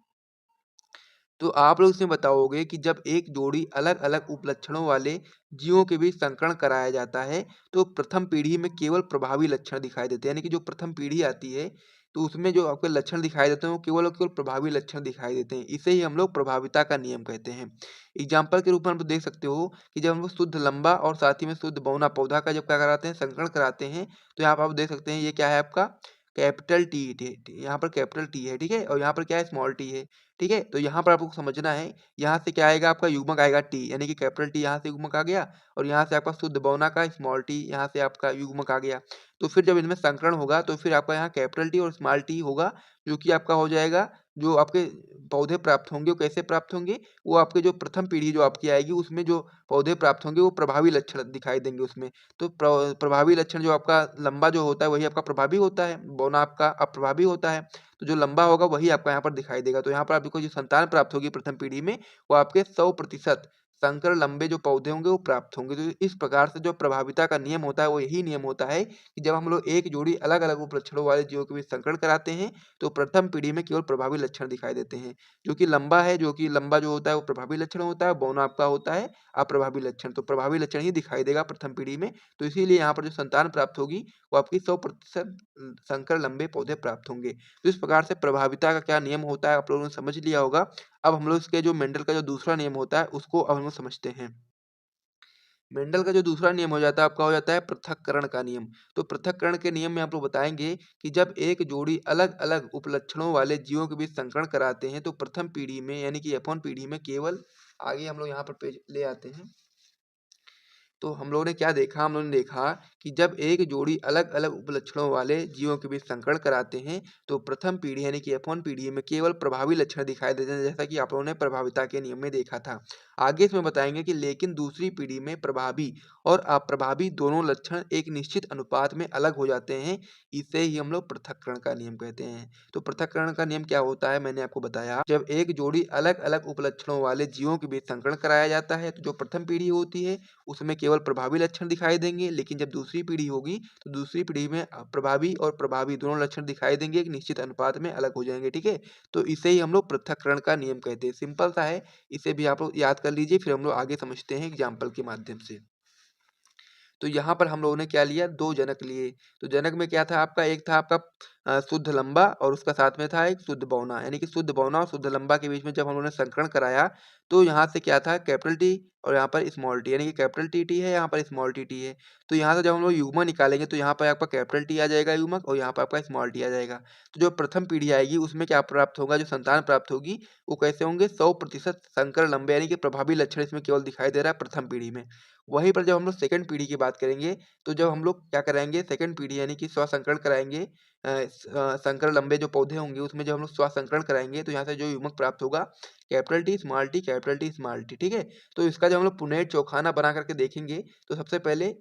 तो आप लोग इसमें बताओगे कि जब एक जोड़ी अलग-अलग उपलक्षणों वाले जीवों के बीच संकरण कराया जाता है, तो प्रथम पीढ़ी में केवल प्रभावी लक्षण दिखाई देते हैं। यानी कि जो प्रथम पीढ़ी आती है, तो उसमें जो आपको लक्षण दिखाई देते हैं, वो केवल और केवल प्रभावी लक्षण दिखाई देते हैं। इसे ही हम लोग प्रभाविता का नियम कहते हैं। एग्ज़ाम्पल के रूप में आप देख सकते हो कि जब हम लोग शुद्ध लंबा और साथ ही में शुद्ध बौना पौधा का जब क्या कराते हैं, संकरण कराते हैं, तो यहाँ पर आप देख सकते हैं ये क्या है आपका कैपिटल टी टी टी यहाँ पर कैपिटल टी है, ठीक है? और यहाँ पर क्या है स्मॉल टी है, ठीक है? तो यहाँ पर आपको समझना है, यहाँ से क्या आएगा आपका युग्मक आएगा टी, यानी कि कैपिटल टी यहाँ से युग्मक आ गया और यहाँ से आपका शुद्ध बौना का स्मॉल टी यहाँ से आपका युग्मक आ गया। तो फिर जब इनमें संकरण होगा तो फिर आपका यहाँ कैपिटल टी और स्मॉल टी होगा, जो कि आपका हो जाएगा, जो आपके पौधे प्राप्त होंगे वो कैसे प्राप्त होंगे? वो आपके जो प्रथम पीढ़ी जो आपकी आएगी उसमें जो पौधे प्राप्त होंगे वो प्रभावी लक्षण दिखाई देंगे उसमें। तो प्रभावी लक्षण जो आपका लंबा जो होता है वही आपका प्रभावी होता है, बौना आपका अप्रभावी होता है। तो जो लंबा होगा वही आपका यहाँ पर दिखाई देगा। तो यहाँ पर आपको जो संतान प्राप्त होगी प्रथम पीढ़ी में, वो आपके 100% संकर लंबे जो पौधे होंगे वो प्राप्त होंगे। तो इस प्रकार से जो प्रभाविता का नियम होता है वो यही नियम होता है कि जब हम लोग एक जोड़ी अलग-अलग उपलक्षणों वाले जीवों के बीच संकरण कराते हैं, तो प्रथम पीढ़ी में केवल प्रभावी लक्षण दिखाई देते हैं। जो कि लंबा जो होता है वो प्रभावी लक्षण होता है, बौना आपका होता है अप्रभावी लक्षण। तो प्रभावी लक्षण ही दिखाई देगा प्रथम पीढ़ी में। तो इसीलिए यहाँ पर जो संतान प्राप्त होगी वो आपकी 100% संकर लंबे पौधे प्राप्त होंगे। तो इस प्रकार से प्रभाविता का क्या नियम होता है आप लोगों ने समझ लिया होगा। अब हम लोग इसके जो मेंडल का जो दूसरा नियम होता है उसको अब हम लोग समझते हैं। मेंडल का जो दूसरा नियम हो जाता है आपका हो जाता है पृथक्करण का नियम। तो पृथक्करण के नियम में आप लोग बताएँगे कि जब एक जोड़ी अलग-अलग उपलक्षणों वाले जीवों के बीच संकरण कराते हैं तो प्रथम पीढ़ी में यानी कि F1 पीढ़ी में केवल आगे हम लोग यहाँ पर पेज ले आते हैं। तो हम लोगों ने क्या देखा? हम लोगों ने देखा कि जब एक जोड़ी अलग-अलग उपलक्षणों वाले जीवों के बीच संकरण कराते हैं, तो प्रथम पीढ़ी यानी कि F1 पीढ़ी में केवल प्रभावी लक्षण दिखाई देते हैं, जैसा कि आप लोगों ने प्रभाविता के नियम में देखा था। आगे इसमें बताएँगे कि लेकिन दूसरी पीढ़ी में प्रभावी और अप्रभावी दोनों लक्षण एक निश्चित अनुपात में अलग हो जाते हैं, इसे ही हम लोग पृथक्करण का नियम कहते हैं। तो पृथक्करण का नियम क्या होता है मैंने आपको बताया, जब एक जोड़ी अलग-अलग उपलक्षणों वाले जीवों के बीच संकरण कराया जाता है, तो जो प्रथम पीढ़ी होती है उसमें केवल प्रभावी लक्षण दिखाई देंगे, लेकिन जब दूसरी पीढ़ी होगी तो दूसरी पीढ़ी में अप्रभावी और प्रभावी दोनों लक्षण दिखाई देंगे, एक निश्चित अनुपात में अलग हो जाएँगे, ठीक है? तो इसे ही हम लोग पृथक्करण का नियम कहते हैं। सिंपल सा है, इसे भी आप लोग याद कर लीजिए, फिर हम लोग आगे समझते हैं एग्ज़ाम्पल के माध्यम से। तो यहाँ पर हम लोगों ने क्या लिया 2 जनक लिए। तो जनक में क्या था आपका, एक था आपका शुद्ध लंबा और उसका साथ में था एक शुद्ध बौना। यानी कि शुद्ध बौना और शुद्ध लंबा के बीच में जब हम लोगों ने संकरण कराया, तो यहाँ से क्या था कैपिटल टी और यहाँ पर स्मॉल टी, यानी कि कैपिटल टी है, यहाँ पर स्मॉल टी है। तो यहाँ से जब हम लोग युग्मक निकालेंगे तो यहाँ पर आपका कैपिटल टी आ जाएगा युग्मक और यहाँ पर आपका स्मॉल टी आ जाएगा। तो जो प्रथम पीढ़ी आएगी उसमें क्या प्राप्त होगा, जो संतान प्राप्त होगी वो कैसे होंगे 100% संकर लंबे, यानी कि प्रभावी लक्षण इसमें केवल दिखाई दे रहा है प्रथम पीढ़ी में। वहीं पर जब हम लोग सेकंड पीढ़ी की बात करेंगे, तो जब हम लोग क्या कराएँगे सेकंड पीढ़ी यानी कि स्वसंकरण कराएँगे, संकर लंबे जो पौधे होंगे उसमें जब हम लोग स्वसंकरण कराएँगे तो यहाँ से जो युग्मक प्राप्त होगा capital T, small T, capital T, small T, ठीक है? तो इसका जब हम लोग पुनः चौखाना बना करके देखेंगे तो सबसे पहले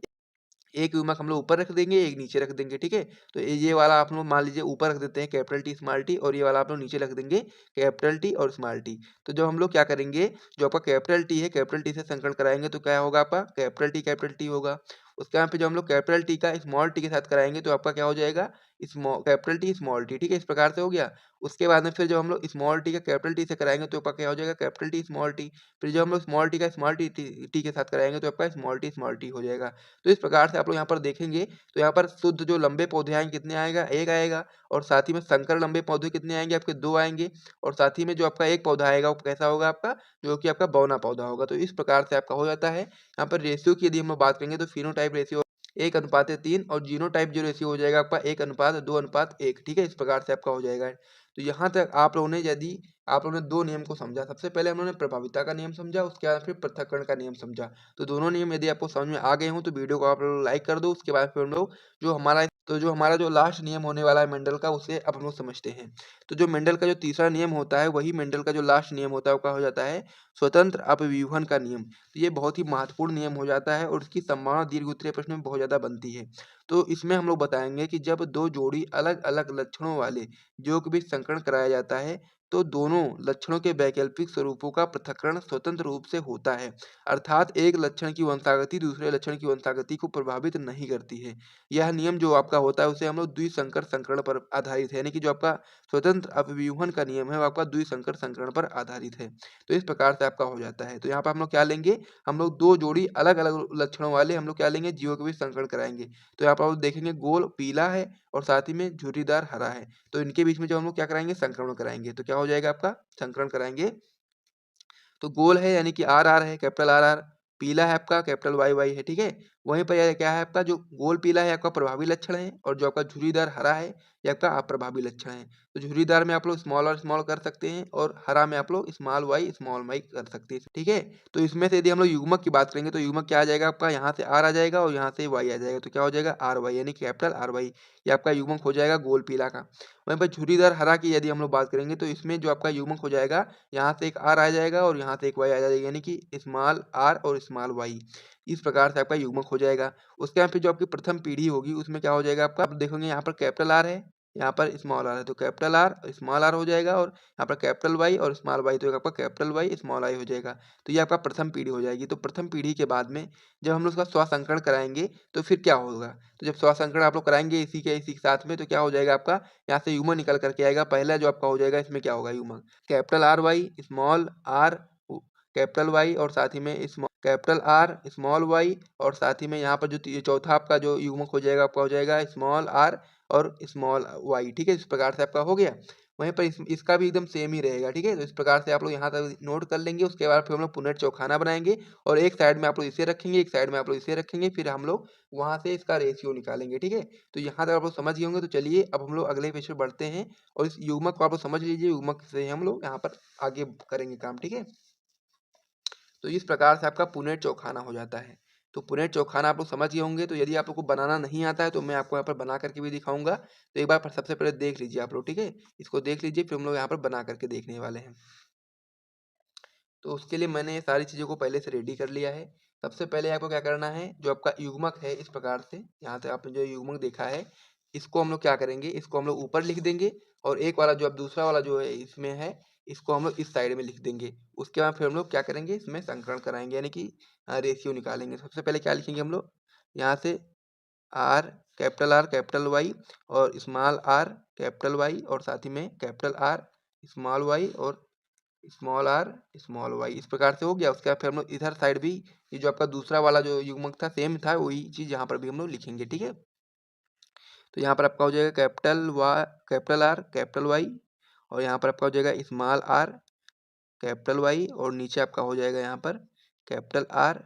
एक युग्मक हम लोग ऊपर रख देंगे, एक नीचे रख देंगे, ठीक है? तो ये वाला आप लोग मान लीजिए ऊपर रख देते हैं कैपिटल टी, स्मॉल टी और ये वाला आप लोग नीचे रख देंगे कैपिटल टी और स्मॉल टी। तो जब हम लोग क्या करेंगे, जो आपका कैपिटल टी है, कैपिटल टी से संकलन कराएँगे तो क्या होगा आपका कैपिटल टी होगा। उसके यहाँ पे जो हम लोग कैपिटल टी का स्मॉल टी के साथ कराएँगे तो आपका क्या हो जाएगा कैपिटल टी, स्मॉल टी, ठीक है? इस प्रकार से हो गया। उसके बाद में फिर जब हम लोग स्मॉल टी का कैपिटल टी से कराएँगे तो आपका क्या हो जाएगा कैपिटल टी, स्मॉल टी। फिर जब हम लोग स्मॉल टी का स्मॉल टी के साथ कराएँगे तो आपका स्मॉल टी हो जाएगा। तो इस प्रकार से आप लोग यहाँ पर देखेंगे तो यहाँ पर शुद्ध जो लंबे पौधे आएँगे कितने आएगा? 1 आएगा और साथ ही में संकर लंबे पौधे कितने आएँगे? आपके 2 आएँगे और साथ ही में जो आपका एक पौधा आएगा वो कैसा होगा आपका? जो कि आपका बौना पौधा होगा। तो इस प्रकार से आपका हो जाता है। यहाँ पर रेशियो की यदि हम लोग बात करेंगे तो फिनोटाइप रेशियो 1:3 और जीनोटाइप जो रेशियो हो जाएगा आपका 1:2:1, ठीक है? इस प्रकार से आपका हो जाएगा। तो यहाँ तक आप लोगों ने यदि आप लोगों ने 2 नियम को समझा। सबसे पहले हम लोगों ने प्रभाविता का नियम समझा, उसके बाद फिर पृथक्करण का नियम समझा। तो दोनों नियम यदि आपको समझ में आ गए हों तो वीडियो को आप लोग लाइक कर दो। उसके बाद फिर हम लोग जो हमारा जो लास्ट नियम होने वाला है मेंडल का उसे अब हम लोग समझते हैं। तो जो मेंडल का जो तीसरा नियम होता है वही मेंडल का जो लास्ट नियम होता है वो क्या हो जाता है स्वतंत्र अपव्यूहन का नियम। तो ये बहुत ही महत्वपूर्ण नियम हो जाता है और इसकी संभावना दीर्घ उत्तरीय प्रश्न में बहुत ज़्यादा बनती है। तो इसमें हम लोग बताएँगे कि जब 2 जोड़ी अलग-अलग लक्षणों वाले जीवों के बीच संकरण कराया जाता है तो दोनों लक्षणों के वैकल्पिक स्वरूपों का पृथक्करण स्वतंत्र रूप से होता है, अर्थात एक लक्षण की वंशागति दूसरे लक्षण की वंशागति को प्रभावित नहीं करती है। यह नियम जो आपका होता है उसे हम लोग द्विसंकर संकरण पर आधारित है, यानी कि जो आपका स्वतंत्र अपव्यूहन का नियम है वो आपका द्विसंकर संकरण पर आधारित है। तो इस प्रकार से आपका हो जाता है। तो यहाँ पर हम लोग क्या लेंगे, हम लोग दो जोड़ी अलग अलग लक्षणों वाले हम लोग क्या लेंगे, जीवों के बीच संकरण कराएंगे। तो यहाँ पर आप देखेंगे गोल पीला है और साथ ही में झुर्रीदार हरा है, तो इनके बीच में जब हम लोग क्या कराएंगे, संक्रमण कराएंगे। तो क्या हो जाएगा आपका, संकरण कराएंगे। तो गोल है यानी कि आर आर है, कैपिटल आर आर, पीला है आपका कैपिटल वाई वाई है, ठीक है। वहीं पर यह क्या है आपका, जो गोल पीला है आपका प्रभावी लक्षण है और जो आपका झुर्रीदार हरा है ये आपका अप्रभावी लक्षण है। तो झुर्रीदार में आप लोग स्मॉल और स्मॉल कर सकते हैं और हरा में आप लोग स्मॉल वाई कर सकते हैं, ठीक है। तो इसमें से यदि हम लोग युग्मक की बात करेंगे तो युग्मक क्या आ जाएगा आपका, यहाँ से आर आ जाएगा और यहाँ से वाई आ जाएगा, तो क्या हो जाएगा आर वाई, यानी कैपिटल आर वाई, ये आपका युग्मक हो जाएगा गोल पीला का। वहीं पर झुर्रीदार हरा की यदि हम लोग बात करेंगे तो इसमें जो आपका युग्मक हो जाएगा, यहाँ से एक आर आ जाएगा और यहाँ से एक वाई आ जाएगा, यानी कि स्मॉल आर और स्मॉल वाई, इस प्रकार से आपका युग्मक हो जाएगा। उसके यहाँ पे जो आपकी प्रथम पीढ़ी होगी उसमें क्या हो जाएगा आपका, आप देखोगे यहाँ पर कैपिटल आर है, यहाँ पर स्मॉल आर है, तो कैपिटल आर स्मॉल आर हो जाएगा और यहाँ पर कैपिटल वाई और स्मॉल वाई, तो आपका कैपिटल वाई स्मॉल आई हो जाएगा। तो ये आपका प्रथम पीढ़ी हो जाएगी। तो प्रथम पीढ़ी के बाद में जब हम लोग उसका स्वसंकरण कराएंगे तो फिर क्या होगा, तो जब स्वसंकरण आप लोग कराएंगे इसी के साथ में, तो क्या हो जाएगा आपका, यहाँ से युग्मक निकल करके आएगा। पहला जो आपका हो जाएगा इसमें क्या होगा, युग्मक capital R Y small R capital Y और साथ ही में कैपिटल आर स्मॉल वाई और साथ ही में यहाँ पर जो चौथा आपका जो युग्मक हो जाएगा आपका हो जाएगा स्मॉल आर और स्मॉल वाई, ठीक है। इस प्रकार से आपका हो गया। वहीं पर इसका भी एकदम सेम ही रहेगा, ठीक है। तो इस प्रकार से आप लोग यहाँ तक नोट कर लेंगे। उसके बाद फिर हम लोग पुनर्चौखाना बनाएंगे और एक साइड में आप लोग इसे रखेंगे, एक साइड में आप लोग इसे रखेंगे, फिर हम लोग वहां से इसका रेशियो निकालेंगे, ठीक है। तो यहाँ तक आप लोग समझ गए होंगे। तो चलिए अब हम लोग अगले पेज पर बढ़ते हैं और इस युग्मक को आप लोग समझ लीजिए, युग्मक से हम लोग यहाँ पर आगे करेंगे काम, ठीक है। तो इस प्रकार से आपका पुनेट चौखाना हो जाता है। तो पुनेट चौखाना आप लोग समझ गए होंगे। तो यदि आप लोग को बनाना नहीं आता है तो मैं आपको यहाँ पर बना करके भी दिखाऊंगा। तो एक बार सबसे पहले देख लीजिए आप लोग, ठीक है। इसको देख लीजिए, फिर हम लोग यहाँ पर बना करके देखने वाले हैं। तो उसके लिए मैंने ये सारी चीज़ों को पहले से रेडी कर लिया है। सबसे पहले आपको क्या करना है, जो आपका युग्मक है इस प्रकार से, यहाँ से आपने जो युग्मक देखा है इसको हम लोग क्या करेंगे, इसको हम लोग ऊपर लिख देंगे और एक वाला जो अब दूसरा वाला जो है इसमें है इसको हम लोग इस साइड में लिख देंगे। उसके बाद फिर हम लोग क्या करेंगे, इसमें संकरण कराएंगे, यानी कि रेशियो निकालेंगे। सबसे पहले क्या लिखेंगे हम लोग, यहाँ से आर कैपिटल वाई और स्मॉल आर कैपिटल वाई और साथ ही में कैपिटल आर स्मॉल वाई और स्मॉल आर स्मॉल वाई, इस प्रकार से हो गया। उसके बाद फिर हम लोग इधर साइड भी ये जो आपका दूसरा वाला जो युग्मक था सेम था, वही चीज यहाँ पर भी हम लोग लिखेंगे, ठीक है। तो यहाँ पर आपका हो जाएगा कैपिटल आर कैपिटल वाई और यहाँ पर आपका हो जाएगा स्मॉल आर कैपिटल वाई और नीचे आपका हो जाएगा यहाँ पर कैपिटल आर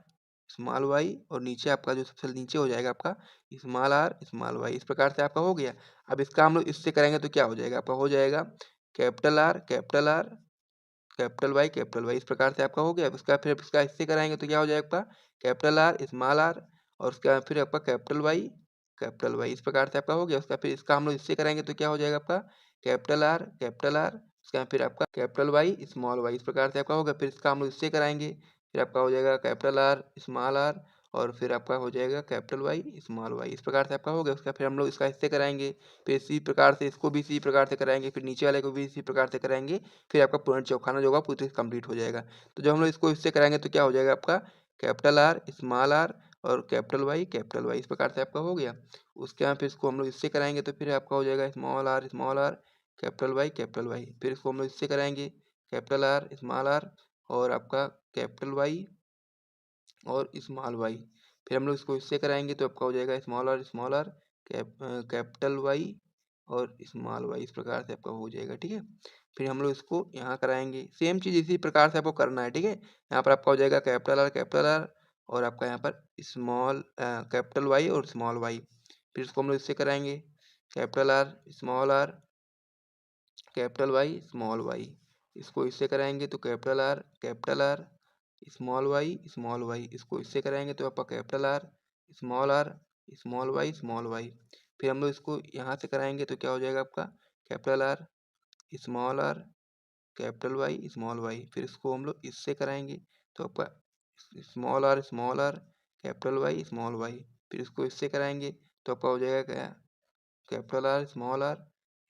स्मॉल वाई और नीचे आपका जो सबसे नीचे हो जाएगा आपका स्मॉल आर स्मॉल वाई, इस प्रकार से आपका हो गया। अब इसका हम लोग इससे करेंगे तो क्या हो जाएगा, आपका हो जाएगा कैपिटल आर कैपिटल वाई, इस प्रकार से आपका हो गया। उसका फिर इसका इससे कराएंगे तो क्या हो जाएगा आपका कैपिटल आर स्मॉल आर और उसका फिर आपका कैपिटल वाई, इस प्रकार से आपका हो गया। उसका फिर इसका हम लोग इससे कराएंगे तो क्या हो जाएगा आपका कैपिटल आर उसका फिर आपका कैपिटल वाई स्मॉल वाई, इस प्रकार से आपका होगा। फिर इसका हम लोग इससे कराएंगे, फिर आपका हो जाएगा कैपिटल आर स्मॉल आर और फिर आपका हो जाएगा कैपिटल वाई स्मॉल वाई, इस प्रकार से आपका हो गया। उसका फिर हम लोग इसका इससे कराएंगे, फिर इसी प्रकार से इसको भी इसी प्रकार से कराएंगे, फिर नीचे वाले को भी इसी प्रकार से कराएंगे, फिर आपका पूर्ण चौखाना जो होगा पूरी कंप्लीट हो जाएगा। तो जब हम लोग इसको इससे कराएंगे तो क्या हो जाएगा आपका कैपिटल आर स्मॉल आर और कैपिटल वाई, इस प्रकार से आपका हो गया। उसके बाद फिर इसको हम लोग इससे कराएंगे तो फिर आपका हो जाएगा स्मॉल आर कैपिटल वाई, फिर इसको हम लोग इससे कराएंगे कैपिटल आर स्मॉल आर और आपका कैपिटल वाई और स्मॉल वाई, फिर हम लोग इसको इससे कराएंगे तो आपका हो जाएगा स्मॉल आर कैपिटल वाई और स्मॉल वाई, इस प्रकार से आपका हो जाएगा, ठीक है। फिर हम लोग इसको यहाँ कराएंगे, सेम चीज़ इसी प्रकार से आपको करना है, ठीक है। यहाँ पर आपका हो जाएगा कैपिटल आर और आपका यहाँ पर स्मॉल कैपिटल वाई और स्मॉल वाई, फिर इसको हम लोग इससे कराएंगे capital R small R capital Y small Y, इसको इससे कराएंगे तो कैपिटल आर स्मॉल वाई, इसको इससे कराएंगे तो आपका कैपिटल आर स्मॉल वाई, फिर हम लोग इसको यहाँ से कराएंगे तो क्या हो जाएगा आपका कैपिटल आर स्मॉल वाई, फिर इसको हम लोग इससे कराएंगे तो आपका स्मॉल आर कैपिटल वाई, फिर इसको इससे कराएंगे तो आपका हो जाएगा क्या कैपिटल आर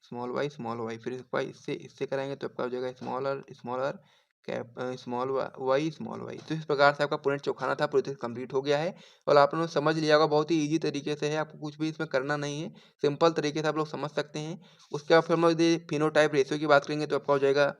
स्मॉल वाई, फिर इससे इससे कराएंगे तो आपका हो जाएगा smaller cap small Y small Y. तो इस प्रकार से आपका पूर्ण चौखाना था पूरी तरह कंप्लीट हो गया है और आप लोगों ने समझ लिया होगा, बहुत ही इजी तरीके से है, आपको कुछ भी इसमें करना नहीं है, सिंपल तरीके से आप लोग समझ सकते हैं। उसके बाद फिर हम लोग यदि फिनोटाइप रेशियो की बात करेंगे तो आपका हो जाएगा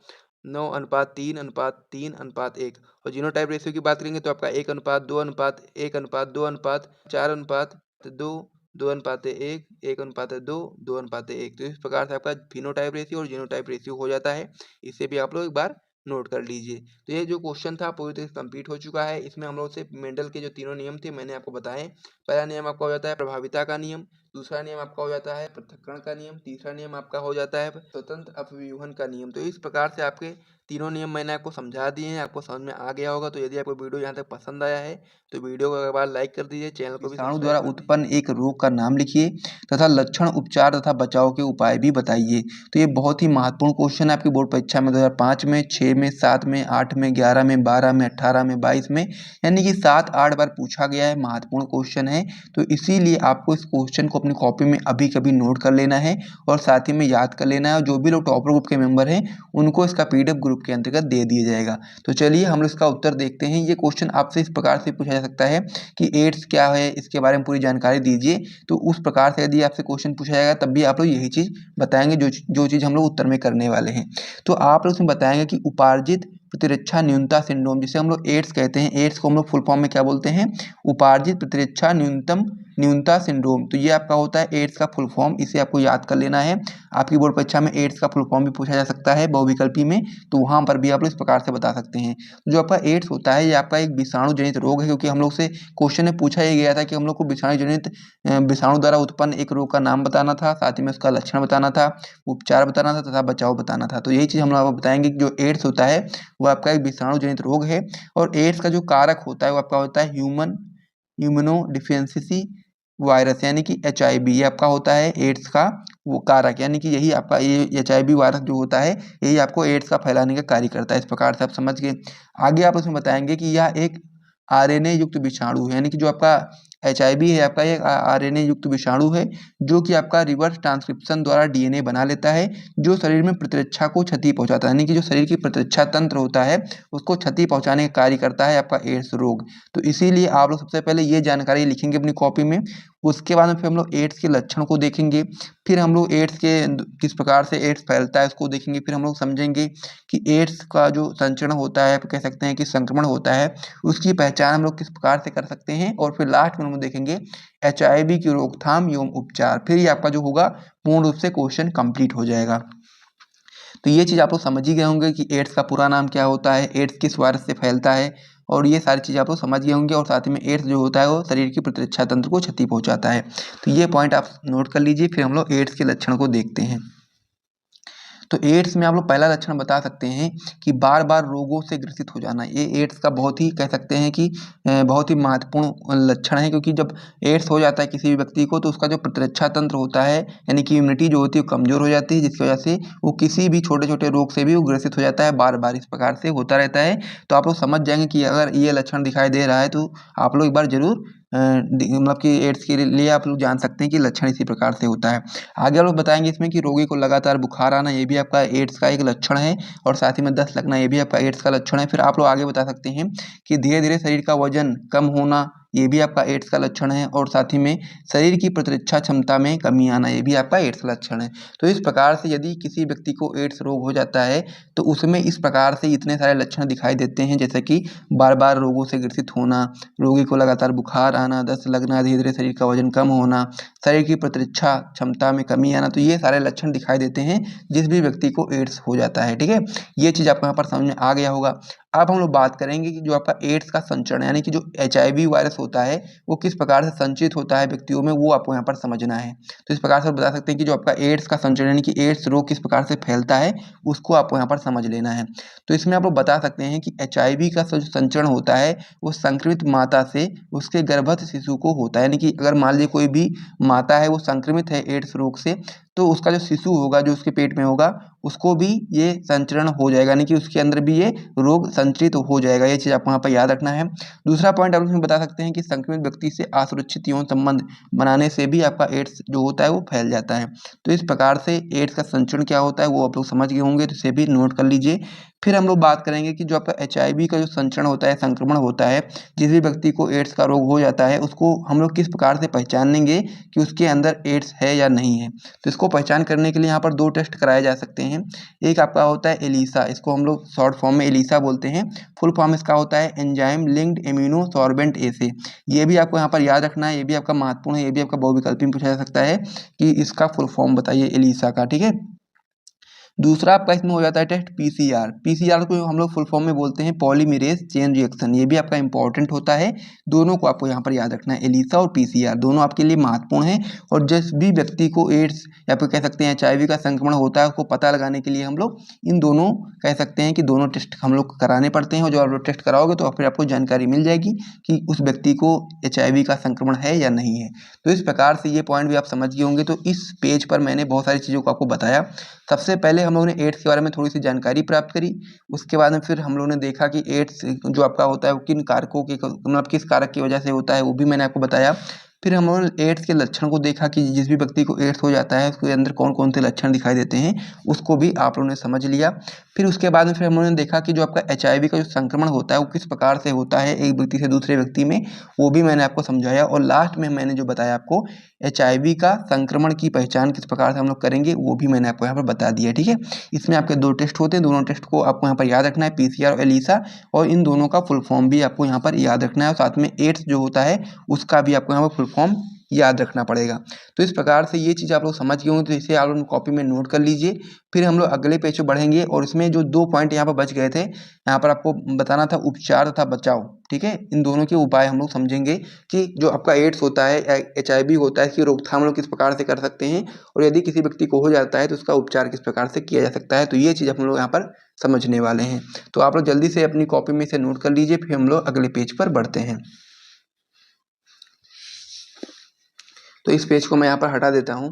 9:3:3:1 और जीनोटाइप रेशियो की बात करेंगे तो आपका 1:2:1:1:2:4:2 2:1 1:2 2:1। तो इस प्रकार से आपका फिनोटाइप रेशियो और जीनोटाइप रेशियो हो जाता है। इसे भी आप लोग एक बार नोट कर लीजिए। तो ये जो क्वेश्चन था पूरी तरह से कंप्लीट हो चुका है। इसमें हम लोग से मेंडल के जो तीनों नियम थे मैंने आपको बताए। पहला नियम आपका हो जाता है प्रभाविता का नियम, दूसरा नियम आपका हो जाता है पृथक्करण का नियम, तीसरा नियम आपका हो जाता है स्वतंत्र अपव्यूहन का नियम। तो इस प्रकार से आपके तीनों नियम मैंने आपको समझा दिए हैं, आपको समझ में आ गया होगा। तो यदि आपको वीडियो यहाँ तक पसंद आया है तो वीडियो को एक बार लाइक कर दीजिए, चैनल को भी विषाणु द्वारा उत्पन्न एक रोग का नाम लिखिए तथा लक्षण, उपचार तथा बचाव के उपाय भी बताइए। तो ये बहुत ही महत्वपूर्ण क्वेश्चन है आपकी बोर्ड परीक्षा में 2005 में, 6 में, 7 में, 8 में, 11 में, 12 में, 18 में, 22 में, यानी कि 7-8 बार पूछा गया है, महत्वपूर्ण क्वेश्चन है। तो इसीलिए आपको इस क्वेश्चन को अपनी कॉपी में अभी कभी नोट कर लेना है और साथ ही में याद कर लेना है। और जो भी लोग टॉपर ग्रुप के मेंबर हैं उनको इसका PDF ग्रुप के अंतर्गत दे दिया जाएगा। तो चलिए हम लोग इसका उत्तर देखते हैं। ये क्वेश्चन आपसे इस प्रकार से पूछा जा सकता है कि एड्स क्या है, इसके बारे में पूरी जानकारी दीजिए। तो उस प्रकार से यदि आपसे क्वेश्चन पूछा जाएगा तब भी आप लोग यही चीज़ बताएंगे जो चीज़ हम लोग उत्तर में करने वाले हैं। तो आप लोग इसमें बताएंगे कि उपार्जित प्रतिरक्षा न्यूनता सिंड्रोम, जिसे हम लोग एड्स कहते हैं, एड्स को हम लोग फुल फॉर्म में क्या बोलते हैं, उपार्जित प्रतिरक्षा न्यूनता सिंड्रोम। तो ये आपका होता है एड्स का फुल फॉर्म, इसे आपको याद कर लेना है। आपकी बोर्ड परीक्षा में एड्स का फुल फॉर्म भी पूछा जा सकता है बहुविकल्पी में, तो वहाँ पर भी आप लोग इस प्रकार से बता सकते हैं। जो आपका एड्स होता है ये आपका एक विषाणु जनित रोग है, क्योंकि हम लोग से क्वेश्चन में पूछा ही गया था कि हम लोग को विषाणु द्वारा उत्पन्न एक रोग का नाम बताना था, साथ ही में उसका लक्षण बताना था, उपचार बताना था तथा बचाव बताना था। तो यही चीज़ हम लोग आपको बताएंगे कि जो एड्स होता है वो आपका एक विषाणु जनित रोग है और एड्स का जो कारक होता है वो आपका होता है ह्यूमन इम्यूनोडेफिशिएंसी वायरस, यानी कि HIV। ये आपका होता है एड्स का वो कारक, यानी कि यही आपका ये HIV वायरस जो होता है यही आपको एड्स का फैलाने का कार्य करता है। इस प्रकार से आप समझ गए। आगे आप उसमें बताएंगे कि यह एक RNA युक्त विषाणु है, यानी कि जो आपका HIV है आपका एक RNA युक्त विषाणु है जो कि आपका रिवर्स ट्रांसक्रिप्शन द्वारा DNA बना लेता है, जो शरीर में प्रतिरक्षा को क्षति पहुंचाता है, यानी कि जो शरीर की प्रतिरक्षा तंत्र होता है उसको क्षति पहुंचाने का कार्य करता है आपका एड्स रोग। तो इसीलिए आप लोग सबसे पहले ये जानकारी लिखेंगे अपनी कॉपी में। उसके बाद में फिर हम लोग एड्स के लक्षण को देखेंगे, फिर हम लोग एड्स के किस प्रकार से एड्स फैलता है उसको देखेंगे, फिर हम लोग समझेंगे कि एड्स का जो संचरण होता है, कह सकते हैं कि संक्रमण होता है, उसकी पहचान हम लोग किस प्रकार से कर सकते हैं, और फिर लास्ट में हम देखेंगे HIV की रोकथाम एवं उपचार। फिर ये आपका जो होगा पूर्ण रूप से क्वेश्चन कंप्लीट हो जाएगा। तो ये चीज़ आप लोग समझ ही गए होंगे कि एड्स का पूरा नाम क्या होता है, एड्स किस वायरस से फैलता है, और ये सारी चीज़ आप लोग समझ गए होंगे। और साथ ही में एड्स जो होता है वो शरीर की प्रतिरक्षा तंत्र को क्षति पहुंचाता है। तो ये पॉइंट आप नोट कर लीजिए। फिर हम लोग एड्स के लक्षण को देखते हैं। तो एड्स में आप लोग पहला लक्षण बता सकते हैं कि बार बार रोगों से ग्रसित हो जाना। ये एड्स का बहुत ही कह सकते हैं कि बहुत ही महत्वपूर्ण लक्षण है, क्योंकि जब एड्स हो जाता है किसी भी व्यक्ति को तो उसका जो प्रतिरक्षा तंत्र होता है, यानी कि इम्यूनिटी जो होती है वो कमजोर हो जाती है, जिसकी वजह से वो किसी भी छोटे छोटे रोग से भी वो ग्रसित हो जाता है। बार बार इस प्रकार से होता रहता है। तो आप लोग समझ जाएंगे कि अगर ये लक्षण दिखाई दे रहा है तो आप लोग एक बार जरूर मतलब कि एड्स के लिए आप लोग जान सकते हैं कि लक्षण इसी प्रकार से होता है। आगे हम लोग बताएंगे इसमें कि रोगी को लगातार बुखार आना, ये भी आपका एड्स का एक लक्षण है, और साथ ही में दस्त लगना, ये भी आपका एड्स का लक्षण है। फिर आप लोग आगे बता सकते हैं कि धीरे धीरे शरीर का वजन कम होना, ये भी आपका एड्स का लक्षण है, और साथ ही में शरीर की प्रतिरक्षा क्षमता में कमी आना, ये भी आपका एड्स का लक्षण है। तो इस प्रकार से यदि किसी व्यक्ति को एड्स रोग हो जाता है तो उसमें इस प्रकार से इतने सारे लक्षण दिखाई देते हैं, जैसे कि बार बार रोगों से ग्रसित होना, रोगी को लगातार बुखार आना, दस्त लगना, धीरे धीरे शरीर का वजन कम होना, शरीर की प्रतिरक्षा क्षमता में कमी आना। तो ये सारे लक्षण दिखाई देते हैं जिस भी व्यक्ति को एड्स हो जाता है। ठीक है, ये चीज़ आपको यहाँ पर समझ में आ गया होगा। अब हम लोग बात करेंगे कि जो आपका एड्स का संचरण, यानी कि जो HIV वायरस होता है वो किस प्रकार से संचित होता है व्यक्तियों में, वो आपको यहाँ पर समझना है। तो इस प्रकार से बता सकते हैं कि जो आपका एड्स का संचरण, यानी कि एड्स रोग किस प्रकार से फैलता है, उसको आपको यहाँ पर समझ लेना है। तो इसमें आप लोग बता सकते हैं कि HIV का जो संचरण होता है वो संक्रमित माता से उसके गर्भस्थ शिशु को होता है। यानी कि अगर मान लीजिए कोई भी माता है वो संक्रमित है एड्स रोग से, तो उसका जो शिशु होगा, जो उसके पेट में होगा, उसको भी ये संचरण हो जाएगा, यानी कि उसके अंदर भी ये रोग संचरित हो जाएगा। ये चीज़ आपको यहाँ पर याद रखना है। दूसरा पॉइंट आप इसमें बता सकते हैं कि संक्रमित व्यक्ति से असुरक्षित यौन संबंध बनाने से भी आपका एड्स जो होता है वो फैल जाता है। तो इस प्रकार से एड्स का संचरण क्या होता है वो आप लोग समझ गए होंगे, तो इसे भी नोट कर लीजिए। फिर हम लोग बात करेंगे कि जो आपका HIV का जो संचरण होता है, संक्रमण होता है, जिस भी व्यक्ति को एड्स का रोग हो जाता है उसको हम लोग किस प्रकार से पहचानेंगे कि उसके अंदर एड्स है या नहीं है। तो इसको पहचान करने के लिए यहाँ पर 2 टेस्ट कराए जा सकते हैं। एक आपका होता है एलिसा, इसको हम लोग शॉर्ट फॉर्म में एलिसा बोलते हैं। फुल फॉर्म इसका होता है एंजाइम लिंक्ड इम्यूनोसॉर्बेंट एसे। ये भी आपको यहाँ पर याद रखना है, ये भी आपका महत्वपूर्ण है, ये भी आपका बहुविकल्पी में पूछा जा सकता है कि इसका फुल फॉर्म बताइए एलिसा का, ठीक है। दूसरा आपका इसमें हो जाता है टेस्ट PCR। PCR को हम लोग फुल फॉर्म में बोलते हैं पॉलीमरेज चेन रिएक्शन। ये भी आपका इंपॉर्टेंट होता है, दोनों को आपको यहाँ पर याद रखना है, एलिसा और PCR दोनों आपके लिए महत्वपूर्ण है। और जिस भी व्यक्ति को एड्स या फिर कह सकते हैं HIV का संक्रमण होता है उसको पता लगाने के लिए हम लोग इन दोनों कह सकते हैं कि दोनों टेस्ट हम लोग कराने पड़ते हैं। और जो आप लोग टेस्ट कराओगे तो फिर आपको जानकारी मिल जाएगी कि उस व्यक्ति को HIV का संक्रमण है या नहीं है। तो इस प्रकार से ये पॉइंट भी आप समझ गए होंगे। तो इस पेज पर मैंने बहुत सारी चीज़ों को आपको बताया। सबसे पहले हम लोगों ने एड्स के बारे में थोड़ी सी जानकारी प्राप्त करी, उसके बाद में फिर हम लोगों ने देखा कि एड्स जो आपका होता है वो किन कारकों के मतलब किस कारक की वजह से होता है वो भी मैंने आपको बताया। फिर हम लोगों ने एड्स के लक्षण को देखा कि जिस भी व्यक्ति को एड्स हो जाता है उसके अंदर कौन कौन से लक्षण दिखाई देते हैं, उसको भी आप लोगों ने समझ लिया। फिर उसके बाद में फिर हम लोगों ने देखा कि जो आपका HIV का जो संक्रमण होता है वो किस प्रकार से होता है एक व्यक्ति से दूसरे व्यक्ति में, वो भी मैंने आपको समझाया। और लास्ट में मैंने जो बताया आपको HIV का संक्रमण की पहचान किस प्रकार से हम लोग करेंगे वो भी मैंने आपको यहाँ पर बता दिया, ठीक है। इसमें आपके 2 टेस्ट होते हैं, दोनों टेस्ट को आपको यहाँ पर याद रखना है, PCR और एलिसा, और इन दोनों का फुल फॉर्म भी आपको यहाँ पर याद रखना है। और साथ में एड्स जो होता है उसका भी आपको यहाँ पर फुल फॉर्म याद रखना पड़ेगा। तो इस प्रकार से ये चीज़ आप लोग समझ गए होंगे, तो इसे आप लोग कॉपी में नोट कर लीजिए। फिर हम लोग अगले पेज पे बढ़ेंगे और इसमें जो 2 पॉइंट यहाँ पर बच गए थे, यहाँ पर आपको बताना था उपचार तथा बचाव, ठीक है। इन दोनों के उपाय हम लोग समझेंगे कि जो आपका एड्स होता है या HIV होता है इसकी रोकथाम हम लोग किस प्रकार से कर सकते हैं, और यदि किसी व्यक्ति को हो जाता है तो उसका उपचार किस प्रकार से किया जा सकता है। तो ये चीज़ हम लोग यहाँ पर समझने वाले हैं। तो आप लोग जल्दी से अपनी कॉपी में इसे नोट कर लीजिए, फिर हम लोग अगले पेज पर बढ़ते हैं। तो इस पेज को मैं यहाँ पर हटा देता हूँ।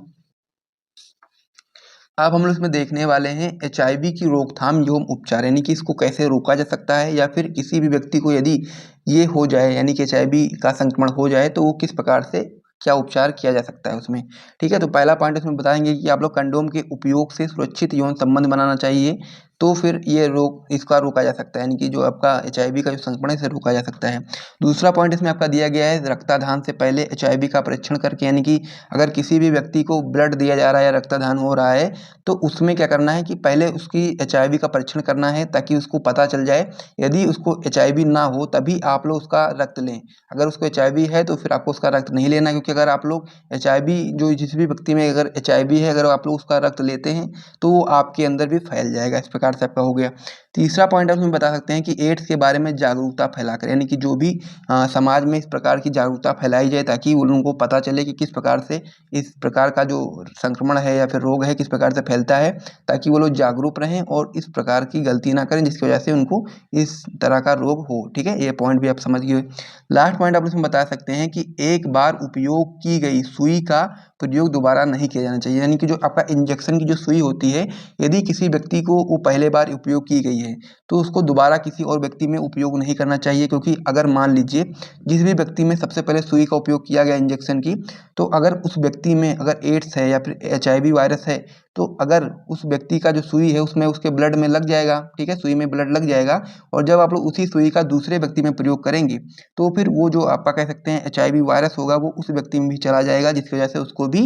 अब हम लोग इसमें देखने वाले हैं HIV की रोकथाम एवं उपचार, यानी कि इसको कैसे रोका जा सकता है, या फिर किसी भी व्यक्ति को यदि ये हो जाए यानी कि HIV का संक्रमण हो जाए तो वो किस प्रकार से क्या उपचार किया जा सकता है उसमें, ठीक है। तो पहला पॉइंट इसमें बताएंगे कि आप लोग कंडोम के उपयोग से सुरक्षित यौन संबंध बनाना चाहिए, तो फिर ये इसका रोका जा सकता है, यानी कि जो आपका HIV का जो संक्रमण है इसे रोका जा सकता है। दूसरा पॉइंट इसमें आपका दिया गया है रक्तदान से पहले HIV का परीक्षण करके, यानी कि अगर किसी भी व्यक्ति को ब्लड दिया जा रहा है या रक्तदान हो रहा है तो उसमें क्या करना है कि पहले उसकी HIV का परीक्षण करना है ताकि उसको पता चल जाए। यदि उसको HIV ना हो तभी आप लोग उसका रक्त लें, अगर उसको HIV है तो फिर आपको उसका रक्त नहीं लेना, क्योंकि अगर आप लोग HIV जो जिस भी व्यक्ति में अगर HIV है अगर आप लोग उसका रक्त लेते हैं तो वो आपके अंदर भी फैल जाएगा। इस प्रकार से आपका हो गया। तीसरा पॉइंट आप उसमें बता सकते हैं कि एड्स के बारे में जागरूकता फैलाकर, यानी कि जो भी समाज में इस प्रकार की जागरूकता फैलाई जाए ताकि उन लोगों को पता चले कि किस प्रकार से इस प्रकार का जो संक्रमण है या फिर रोग है किस प्रकार से फैलता है, ताकि वो लोग जागरूक रहें और इस प्रकार की गलती ना करें जिसकी वजह से उनको इस तरह का रोग हो, ठीक है। ये पॉइंट भी आप समझ गए। लास्ट पॉइंट आप इसमें बता सकते हैं कि एक बार उपयोग की गई सुई का प्रयोग दोबारा नहीं किया जाना चाहिए, यानी कि जो आपका इंजेक्शन की जो सुई होती है यदि किसी व्यक्ति को वो पहले बार उपयोग की गई है तो उसको दोबारा किसी और व्यक्ति में उपयोग नहीं करना चाहिए। क्योंकि अगर मान लीजिए जिस भी व्यक्ति में सबसे पहले सुई का उपयोग किया गया इंजेक्शन की, तो अगर उस व्यक्ति में अगर एड्स है या फिर HIV वायरस है तो अगर उस व्यक्ति का जो सुई है उसमें उसके ब्लड में लग जाएगा, ठीक है, सुई में ब्लड लग जाएगा, और जब आप लोग उसी सुई का दूसरे व्यक्ति में प्रयोग करेंगे तो फिर वो जो आपका कह सकते हैं HIV वायरस होगा वो उस व्यक्ति में भी चला जाएगा, जिसकी वजह से उसको भी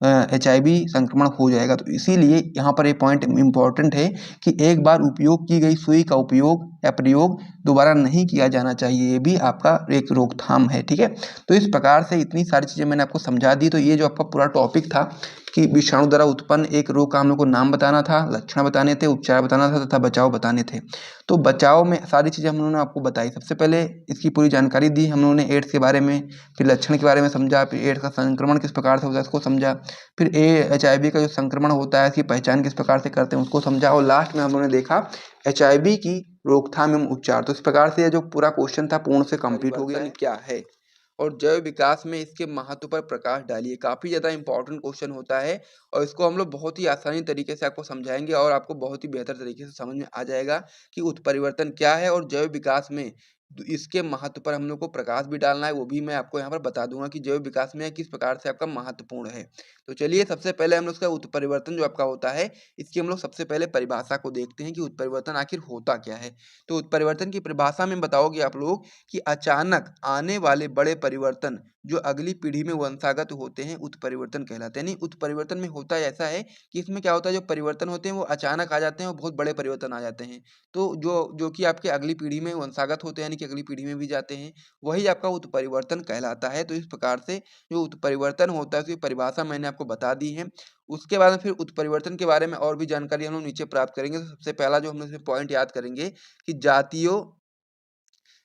HIV संक्रमण हो जाएगा। तो इसीलिए यहाँ पर ये पॉइंट इम्पॉर्टेंट है कि एक बार उपयोग की गई सुई का उपयोग या प्रयोग दोबारा नहीं किया जाना चाहिए, ये भी आपका एक रोकथाम है, ठीक है। तो इस प्रकार से इतनी सारी चीज़ें मैंने आपको समझा दी। तो ये जो आपका पूरा टॉपिक था कि विषाणु द्वारा उत्पन्न एक रोग का हम लोग को नाम बताना था, लक्षण बताने थे, उपचार बताना था तथा बचाव बताने थे। तो बचाव में सारी चीज़ें हम लोगों ने आपको बताई। सबसे पहले इसकी पूरी जानकारी दी हम लोगों ने एड्स के बारे में, फिर लक्षण के बारे में समझा, फिर एड्स का संक्रमण किस प्रकार से होता है उसको समझा, फिर HIV का जो संक्रमण होता है इसकी पहचान किस प्रकार से करते हैं उसको समझा, और लास्ट में हम लोगों ने देखा HIV की रोकथाम एवं उपचार। तो इस प्रकार से जो पूरा क्वेश्चन था पूर्ण से कंप्लीट हो गया। क्या है और जैव विकास में इसके महत्व पर प्रकाश डालिए। काफ़ी ज़्यादा इंपॉर्टेंट क्वेश्चन होता है और इसको हम लोग बहुत ही आसानी तरीके से आपको समझाएँगे और आपको बहुत ही बेहतर तरीके से समझ में आ जाएगा कि उत्परिवर्तन क्या है और जैव विकास में इसके महत्व पर हम लोग को प्रकाश भी डालना है, वो भी मैं आपको यहाँ पर बता दूँगा कि जैव विकास में किस प्रकार से आपका महत्वपूर्ण है। तो चलिए सबसे पहले हम लोग इसका उत्परिवर्तन जो आपका होता है, इसकी हम लोग सबसे पहले परिभाषा को देखते हैं कि उत्परिवर्तन आखिर होता क्या है। तो उत्परिवर्तन की परिभाषा में बताओगे आप लोग कि अचानक आने वाले बड़े परिवर्तन जो अगली पीढ़ी में वंशागत होते हैं, उत्परिवर्तन कहलाते हैं। यानी उत्परिवर्तन में होता ऐसा है कि इसमें क्या होता है, जो परिवर्तन होते हैं वो अचानक आ जाते हैं और बहुत बड़े परिवर्तन आ जाते हैं। तो जो जो कि आपके अगली पीढ़ी में वंशागत होते हैं, यानी कि अगली पीढ़ी में भी जाते हैं, वही आपका उत्परिवर्तन कहलाता है। तो इस प्रकार से जो उत्परिवर्तन होता है उसकी परिभाषा मैंने आपको बता दी है। उसके बाद में फिर उत्परिवर्तन के बारे में और भी जानकारी हम लोग नीचे प्राप्त करेंगे। तो सबसे पहला जो हम लोग इसमें पॉइंट याद करेंगे कि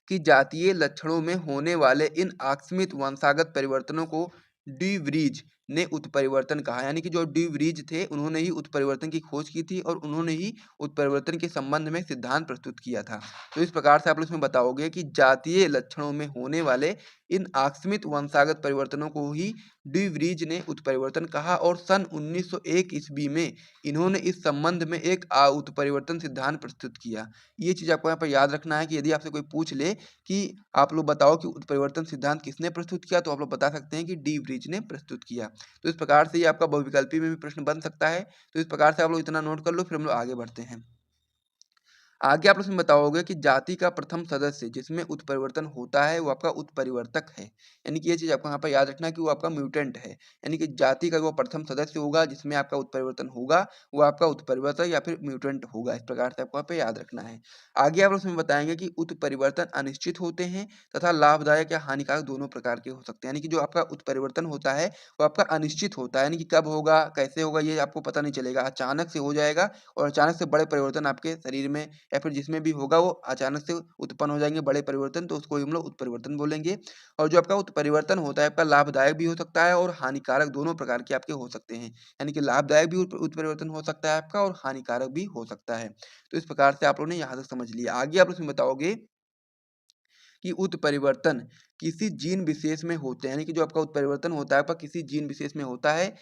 जातीय लक्षणों में होने वाले इन आकस्मिक वंशागत परिवर्तनों को डी वरीज ने उत्परिवर्तन कहा। यानी कि जो डी वरीज थे उन्होंने ही उत्परिवर्तन की खोज की थी और उन्होंने ही उत्परिवर्तन के संबंध में सिद्धांत प्रस्तुत किया था। तो इस प्रकार से आप लोग इसमें बताओगे कि जातीय लक्षणों में होने वाले इन आकस्मिक वंशागत परिवर्तनों को ही डी वरीज ने उत्परिवर्तन कहा और सन 1901 ईस्वी में इन्होंने इस संबंध में एक उत्परिवर्तन सिद्धांत प्रस्तुत किया। ये चीज आपको यहाँ पर याद रखना है कि यदि आपसे कोई पूछ ले कि आप लोग बताओ कि उत्परिवर्तन सिद्धांत किसने प्रस्तुत किया, तो आप लोग बता सकते हैं कि डी वरीज ने प्रस्तुत किया। तो इस प्रकार से ये आपका बहुविकल्पी में भी प्रश्न बन सकता है। तो इस प्रकार से आप लोग इतना नोट कर लो, फिर हम लोग आगे बढ़ते हैं। आगे आप उसमें बताओगे कि जाति का प्रथम सदस्य जिसमें उत्परिवर्तन होता है वो आपका उत्परिवर्तक है। यानी कि ये चीज आपको यहाँ पर याद रखना है कि वो आपका म्यूटेंट है। यानी कि जाति का जो प्रथम सदस्य होगा जिसमें आपका उत्परिवर्तन होगा वो आपका उत्परिवर्तक या फिर म्यूटेंट होगा। इस प्रकार से आपको यहाँ पे याद रखना है। आगे आप उसमें बताएंगे कि उत्परिवर्तन अनिश्चित होते हैं तथा लाभदायक या हानिकारक दोनों प्रकार के हो सकते हैं। यानी कि जो आपका उत्परिवर्तन होता है वो आपका अनिश्चित होता है, यानी कि कब होगा कैसे होगा ये आपको पता नहीं चलेगा, अचानक से हो जाएगा और अचानक से बड़े परिवर्तन आपके शरीर में या फिर जिसमें भी होगा वो अचानक से उत्पन्न हो जाएंगे बड़े परिवर्तन, तो उसको हम लोग उत्परिवर्तन बोलेंगे। और जो आपका उत्परिवर्तन होता है आपका लाभदायक भी हो सकता है और हानिकारक दोनों प्रकार के आपके हो सकते हैं। यानी कि लाभदायक भी उत्परिवर्तन हो सकता है आपका और हानिकारक भी हो सकता है। तो इस प्रकार से आप लोगों ने यहाँ तक समझ लिया। आगे आप उसमें बताओगे कि उत्परिवर्तन किसी जीन विशेष में होते हैं। यानी कि जो आपका उत्परिवर्तन होता है आपका किसी जीन विशेष में होता है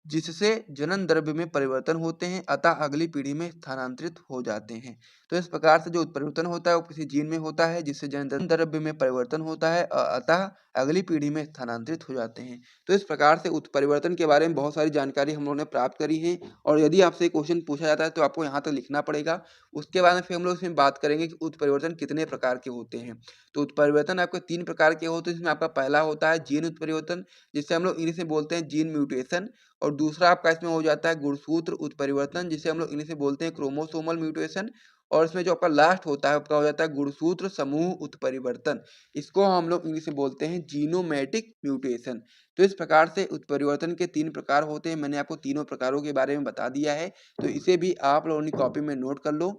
जिससे जनन द्रव्य में परिवर्तन होते हैं अतः अगली पीढ़ी में स्थानांतरित हो जाते हैं। तो इस प्रकार से जो उत्परिवर्तन होता है वो किसी जीन में होता है जिससे जनन द्रव्य में परिवर्तन होता है अतः अगली पीढ़ी में स्थानांतरित हो जाते हैं। तो इस प्रकार से उत्परिवर्तन के बारे में बहुत सारी जानकारी हम लोगों ने प्राप्त करी है और यदि आपसे क्वेश्चन पूछा जाता है तो आपको यहाँ तक लिखना पड़ेगा। उसके बाद में फिर हम लोग इसमें बात करेंगे कि उत्परिवर्तन कितने प्रकार के होते हैं। तो उत्परिवर्तन आपके 3 प्रकार के होते हैं, जिसमें आपका पहला होता है जीन उत्परिवर्तन, जिसे हम लोग इंग्लिश में बोलते हैं जीन म्यूटेशन। और दूसरा आपका इसमें हो जाता है गुणसूत्र उत्परिवर्तन, जिसे हम लोग इंग्लिश में बोलते हैं क्रोमोसोमल म्यूटेशन। और इसमें जो आपका लास्ट होता है आपका हो जाता है गुणसूत्र समूह उत्परिवर्तन। इसको हम लोग इंग्लिश में बोलते हैं जीनोमैटिक म्यूटेशन। तो इस प्रकार से उत्परिवर्तन के 3 प्रकार होते हैं। मैंने आपको तीनों प्रकारों के बारे में बता दिया है, तो इसे भी आप लोगों ने कॉपी में नोट कर लो।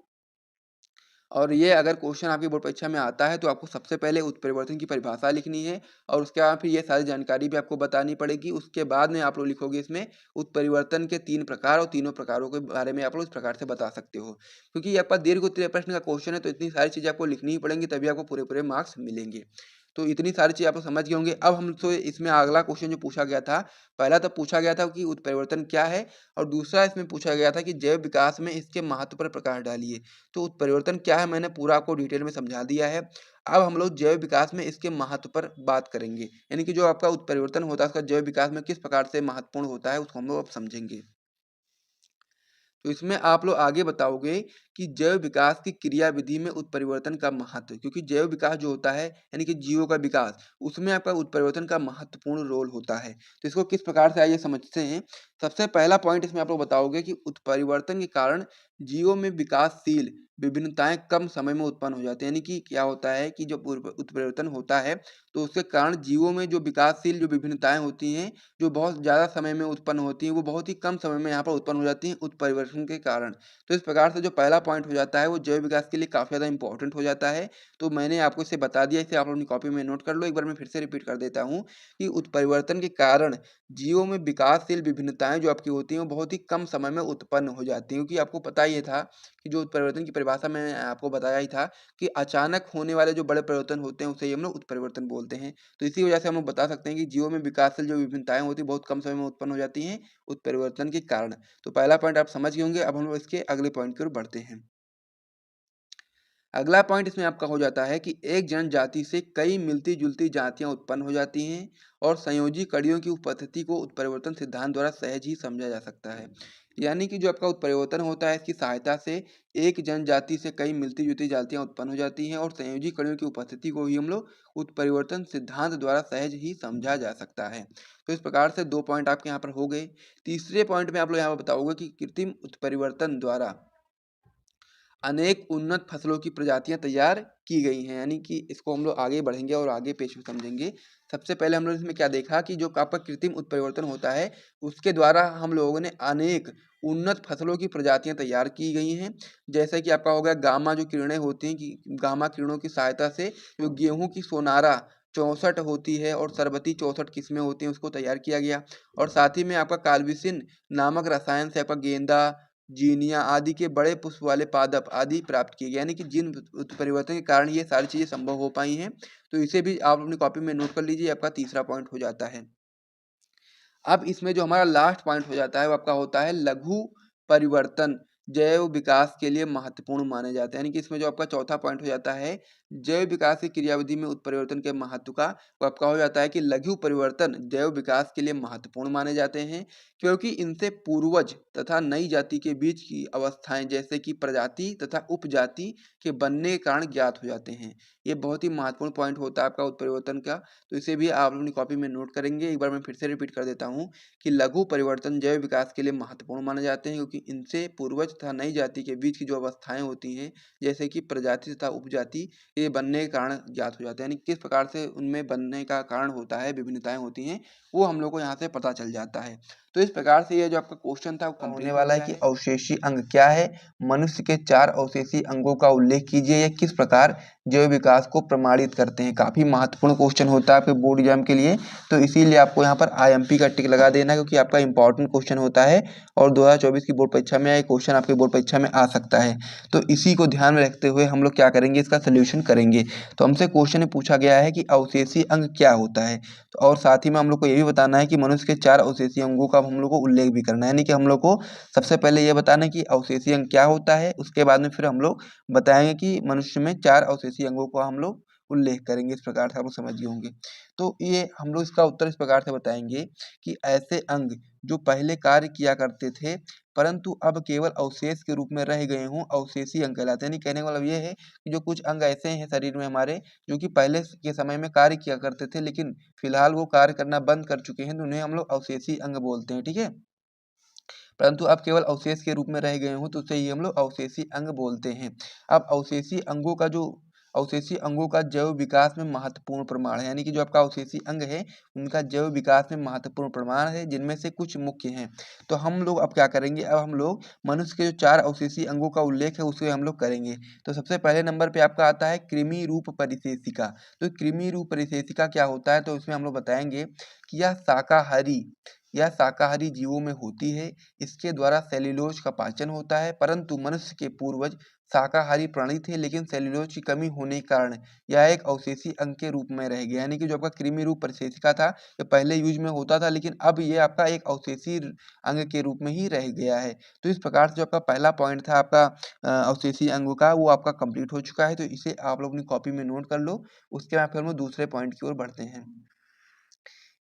और ये अगर क्वेश्चन आपकी बोर्ड परीक्षा में आता है तो आपको सबसे पहले उत्परिवर्तन की परिभाषा लिखनी है और उसके बाद फिर ये सारी जानकारी भी आपको बतानी पड़ेगी। उसके बाद में आप लोग लिखोगे इसमें उत्परिवर्तन के 3 प्रकार और तीनों प्रकारों के बारे में आप लोग इस प्रकार से बता सकते हो। क्योंकि ये आपका दीर्घ उत्तरीय प्रश्न का क्वेश्चन है तो इतनी सारी चीज़ें आपको लिखनी ही पड़ेंगी, तभी आपको पूरे मार्क्स मिलेंगे। तो इतनी सारी चीज़ आप लोग समझ गए होंगे। अब हम तो इसमें अगला क्वेश्चन जो पूछा गया था, पहला तो पूछा गया था कि उत्परिवर्तन क्या है और दूसरा इसमें पूछा गया था कि जैव विकास में इसके महत्व पर प्रकाश डालिए। तो उत्परिवर्तन क्या है मैंने पूरा आपको डिटेल में समझा दिया है। अब हम लोग जैव विकास में इसके महत्व पर बात करेंगे, यानी कि जो आपका उत्परिवर्तन होता है उसका जैव विकास में किस प्रकार से महत्वपूर्ण होता है उसको हम लोग अब समझेंगे। तो इसमें आप लोग आगे बताओगे कि जैव विकास की क्रियाविधि में उत्परिवर्तन का महत्व, क्योंकि जैव विकास जो होता है यानी कि जीवों का विकास, उसमें आपका उत्परिवर्तन का महत्वपूर्ण रोल होता है। तो इसको किस प्रकार से आइए समझते हैं। सबसे पहला पॉइंट इसमें आप लोग बताओगे कि उत्परिवर्तन के कारण जीवों में विकासशील विभिन्नताएं कम समय में उत्पन्न हो जाती है। यानी कि क्या होता है कि जब उत्परिवर्तन होता है तो उसके कारण जीवों में जो विकासशील जो विभिन्नताएं होती हैं जो बहुत ज़्यादा समय में उत्पन्न होती हैं वो बहुत ही कम समय में यहाँ पर उत्पन्न हो जाती हैं उत्परिवर्तन के कारण। तो इस प्रकार से जो पहला पॉइंट हो जाता है वो जैव विकास के लिए काफ़ी ज़्यादा इंपॉर्टेंट हो जाता है। तो मैंने आपको इसे बता दिया, इसे आप अपनी कॉपी में नोट कर लो। एक बार मैं फिर से रिपीट कर देता हूँ कि उत्परिवर्तन के कारण जीवों में विकासशील विभिन्नताएं जो आपकी होती हैं वो बहुत ही कम समय में उत्पन्न हो जाती हैं। क्योंकि आपको पता ही था कि जो उत्परिवर्तन की परिभाषा मैंने आपको बताया ही था कि अचानक होने वाले जो बड़े परिवर्तन होते हैं उसे हम लोग उत्परिवर्तन बोलते हैं। बोलते हैं। तो इसी वजह से हम लोग बता सकते हैं कि जीवों में विकासशील जो विभिन्नताएं होती हैं बहुत कम समय में उत्पन्न हो जाती हैं उत्परिवर्तन के कारण। तो पहला पॉइंट आप समझ गए होंगे। अब हम लोग इसके अगले पॉइंट की ओर बढ़ते हैं। अगला पॉइंट इसमें आपका हो जाता है कि एक जनजाति से कई मिलती जुलती जातियां उत्पन्न हो जाती हैं और संयोजी कड़ियों की उपस्थिति को उत्परिवर्तन सिद्धांत द्वारा सहज ही समझा जा सकता है। यानी कि जो आपका उत्परिवर्तन होता है इसकी सहायता से एक जनजाति से कई मिलती जुलती जातियां उत्पन्न हो जाती हैं और संयोजी कड़ियों की उपस्थिति को ही हम लोग उत्परिवर्तन सिद्धांत द्वारा सहज ही समझा जा सकता है। तो इस प्रकार से 2 पॉइंट आपके यहाँ पर हो गए। तीसरे पॉइंट में आप लोग यहाँ पर बताओगे कि कृत्रिम उत्परिवर्तन द्वारा अनेक उन्नत फसलों की प्रजातियां तैयार की गई हैं। यानी कि इसको हम लोग आगे बढ़ेंगे और आगे पेश में समझेंगे। सबसे पहले हम लोग इसमें क्या देखा कि जो आपका कृत्रिम उत्परिवर्तन होता है उसके द्वारा हम लोगों ने अनेक उन्नत फसलों की प्रजातियां तैयार की गई हैं। जैसे कि आपका हो गया गामा जो किरणें होती हैं कि गामा किरणों की सहायता से जो गेहूं की सोनारा 64 होती है और सरबती 64 किस्में होती हैं उसको तैयार किया गया। और साथ ही में आपका काल्विसिन नामक रसायन से आपका गेंदा जीनिया आदि के बड़े पुष्प वाले पादप आदि प्राप्त किए गए। यानी कि जिन उत्परिवर्तन के कारण ये सारी चीजें संभव हो पाई हैं। तो इसे भी आप अपनी कॉपी में नोट कर लीजिए। आपका तीसरा पॉइंट हो जाता है। अब इसमें जो हमारा लास्ट पॉइंट हो जाता है वो आपका होता है लघु परिवर्तन जैव विकास के लिए महत्वपूर्ण माने जाते हैं। यानी कि इसमें जो आपका चौथा पॉइंट हो जाता है जैव विकास की क्रियाविधि में उत्परिवर्तन के महत्व का, वो आपका हो जाता है कि लघु परिवर्तन जैव विकास के लिए महत्वपूर्ण माने जाते हैं क्योंकि इनसे पूर्वज तथा नई जाति के बीच की अवस्थाएं जैसे कि प्रजाति तथा उपजाति के बनने के कारण ज्ञात हो जाते हैं। ये बहुत ही महत्वपूर्ण पॉइंट होता है आपका उत्परिवर्तन का। तो इसे भी आप अपनी कॉपी में नोट करेंगे। एक बार मैं फिर से रिपीट कर देता हूँ कि लघु परिवर्तन जैव विकास के लिए महत्वपूर्ण माने जाते हैं क्योंकि इनसे पूर्वज तथा नई जाति के बीच की जो अवस्थाएं होती हैं जैसे कि प्रजाति तथा उपजाति ये बनने के कारण ज्ञात हो जाते हैं। यानी किस प्रकार से उनमें बनने का कारण होता है, विभिन्नताएं होती हैं, वो हम लोग को यहाँ से पता चल जाता है। तो इस प्रकार से ये जो आपका क्वेश्चन था वो होने वाला है कि अवशेषी अंग क्या है। मनुष्य के 4 अवशेषी अंगों का उल्लेख कीजिए। ये किस प्रकार जैव विकास को प्रमाणित करते हैं। काफी महत्वपूर्ण क्वेश्चन होता है आपके बोर्ड एग्जाम के लिए। तो इसीलिए आपको यहाँ पर IMP का टिक लगा देना क्योंकि आपका इंपॉर्टेंट क्वेश्चन होता है और 2024 की बोर्ड परीक्षा में क्वेश्चन आपके बोर्ड परीक्षा में आ सकता है। तो इसी को ध्यान में रखते हुए हम लोग क्या करेंगे, इसका सोल्यूशन करेंगे। तो हमसे क्वेश्चन में पूछा गया है कि अवशेषी अंग क्या होता है और साथ ही में हम लोग को ये भी बताना है कि मनुष्य के 4 अवशेषी अंगों का हम लोग को उल्लेख भी करना है। यानी कि हम लोग को सबसे पहले ये बताना है कि अवशेषी अंग क्या होता है, उसके बाद में फिर हम लोग बताएंगे कि मनुष्य में 4 अवशेषी अंगों को हम लोग उल्लेख करेंगे। इस प्रकार से आप लोग समझ गए होंगे। तो ये हम लोग इसका उत्तर इस प्रकार से बताएंगे कि ऐसे अंग जो पहले कार्य किया करते थे परंतु अब केवल अवशेष के रूप में रह गए हों अवशेषी अंग कहलाते हैं। यानी कहने का मतलब ये है कि जो कुछ अंग ऐसे हैं शरीर में हमारे जो कि पहले के समय में कार्य किया करते थे लेकिन फिलहाल वो कार्य करना बंद कर चुके हैं तो उन्हें हम लोग अवशेषी अंग बोलते हैं। ठीक है, परंतु अब केवल अवशेष के रूप में रह गए हों तो उसे ही हम लोग अवशेषी अंग बोलते हैं। अब अवशेषी अंगों का जैव विकास में महत्वपूर्ण प्रमाण है। यानी कि जो आपका अवशेषी अंग है उनका जैव विकास में महत्वपूर्ण प्रमाण है जिनमें से कुछ मुख्य हैं। तो हम लोग अब क्या करेंगे, अब हम लोग मनुष्य के जो 4 अवशेषी अंगों का उल्लेख है उसे हम लोग करेंगे। तो सबसे पहले नंबर पे आपका आता है कृमि रूप परिशेषिका। तो कृमि रूप परिशेषिका क्या होता है, तो इसमें हम लोग बताएंगे कि यह शाकाहारी जीवों में होती है। इसके द्वारा सेल्यूलोज का पाचन होता है परंतु मनुष्य के पूर्वज शाकाहारी प्राणी थे लेकिन सेल्यूलोज की कमी होने के कारण यह एक अवशेषी अंग के रूप में रह गया। यानी कि जो आपका कृमि रूप परिशेषिका था ये पहले यूज में होता था लेकिन अब ये आपका एक अवशेषी अंग के रूप में ही रह गया है। तो इस प्रकार से जो आपका पहला पॉइंट था आपका अवशेषी अंगों का वो आपका कंप्लीट हो चुका है। तो इसे आप लोग अपनी कॉपी में नोट कर लो। उसके बाद फिर हम लोग दूसरे पॉइंट की ओर बढ़ते हैं।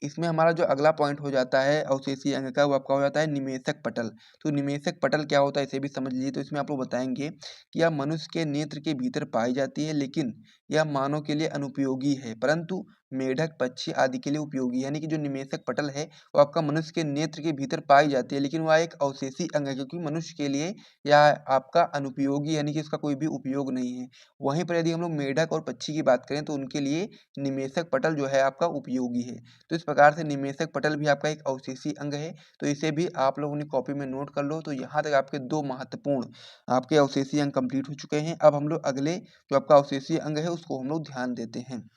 इसमें हमारा जो अगला पॉइंट हो जाता है अवशेषी अंग का वो आपका हो जाता है निमेषक पटल। तो निमेषक पटल क्या होता है इसे भी समझ लीजिए। तो इसमें आप लोग बताएंगे कि यह मनुष्य के नेत्र के भीतर पाई जाती है लेकिन यह मानव के लिए अनुपयोगी है परंतु मेढक पक्षी आदि के लिए उपयोगी। यानी कि जो निमेषक पटल है वो आपका मनुष्य के नेत्र के भीतर पाई जाती है लेकिन वह एक अवशेषी अंग है क्योंकि मनुष्य के लिए यह आपका अनुपयोगी यानी कि इसका कोई भी उपयोग नहीं है। वहीं पर यदि हम लोग मेढक और पक्षी की बात करें तो उनके लिए निमेषक पटल जो है आपका उपयोगी है। तो इस प्रकार से निमेषक पटल भी आपका एक अवशेषी अंग है। तो इसे भी आप लोगों ने कॉपी में नोट कर लो। तो यहाँ तक आपके 2 महत्वपूर्ण आपके अवशेषी अंग कंप्लीट हो चुके हैं। अब हम लोग अगले जो आपका अवशेषी अंग है उसको हम लोग ध्यान देते हैं।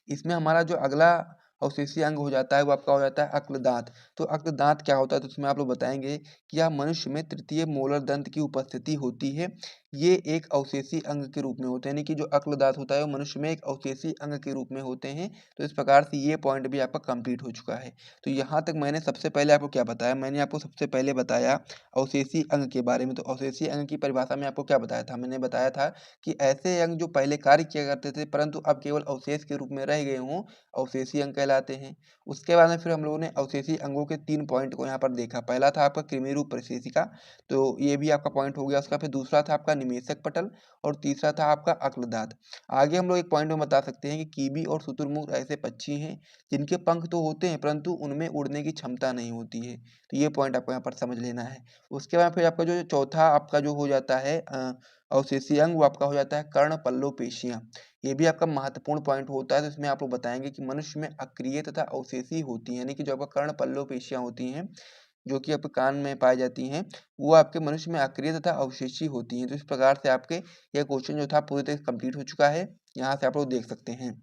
इसमें हमारा जो अगला अवशेषीय अंग हो जाता है वो आपका हो जाता है अक्लदांत। तो अक्लदांत क्या होता है, तो उसमें आप लोग बताएंगे कि यह मनुष्य में तृतीय मोलर दंत की उपस्थिति होती है। ये एक अवशेषी अंग के रूप में होते हैं, यानी कि जो अक्लदांत होता है वो मनुष्य में एक अवशेषी अंग के रूप में होते हैं। तो इस प्रकार से ये पॉइंट भी आपका कंप्लीट हो चुका है। तो यहाँ तक मैंने सबसे पहले आपको क्या बताया, मैंने आपको सबसे पहले बताया अवशेषी अंग के बारे में। तो अवशेषी अंग की परिभाषा में आपको क्या बताया था, मैंने बताया था कि ऐसे अंग जो पहले कार्य किया करते थे परंतु अब केवल अवशेष के रूप में रह गए हों, अवशेषी अंग कहलाते हैं। उसके बाद में फिर हम लोगों ने अवशेषी अंगों के 3 पॉइंट को यहाँ पर देखा। पहला था आपका कृमि रूप परिशेषिका, तो ये भी आपका पॉइंट हो गया उसका। फिर दूसरा था आपका निमेषक पटल और तीसरा था आपका अक्लदांत। आगे हम लोग एक पॉइंट में बता सकते हैं कि कीवी और शुतुरमुर्ग ऐसे पक्षी हैं जिनके पंख तो होते हैं परंतु उनमें उड़ने की क्षमता नहीं होती है। तो ये पॉइंट आपको यहाँ पर समझ लेना है। उसके बाद फिर आपका जो चौथा आपका जो हो जाता है अवशेषीय अंग, वो आपका हो जाता है कर्ण पल्लव पेशियां। ये भी आपका महत्वपूर्ण पॉइंट होता है। तो इसमें आप लोग बताएंगे कि मनुष्य में अक्रिय तथा अवशेषी होती है, यानी कि जो आपका कर्ण पल्लव पेशियां होती हैं जो कि आपके कान में पाई जाती हैं, वो आपके मनुष्य में अक्रिय तथा अवशेषी होती हैं। तो इस प्रकार से आपके यह क्वेश्चन जो था पूरी तरह से कंप्लीट हो चुका है। यहाँ से आप लोग देख सकते हैं।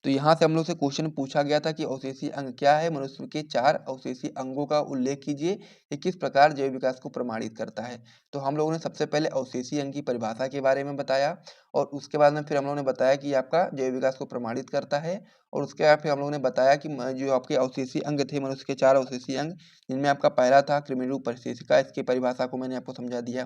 तो यहाँ से हम लोग से क्वेश्चन पूछा गया था कि अवशेषीय अंग क्या है, मनुष्य के 4 अवशेषीय अंगों का उल्लेख कीजिए, ये किस प्रकार जैव विकास को प्रमाणित करता है। तो हम लोगों ने सबसे पहले अवशेषीय अंग की परिभाषा के बारे में बताया और उसके बाद में फिर हम लोगों ने बताया कि आपका जैव विकास को प्रमाणित करता है। और उसके बाद फिर हम लोगों ने बताया कि जो आपके अवशेषीय अंग थे, मनुष्य के 4 अवशेषीय अंग, जिनमें आपका पहला था कृमिरूप परिशेषिका, इसकी परिभाषा को मैंने आपको समझा दिया।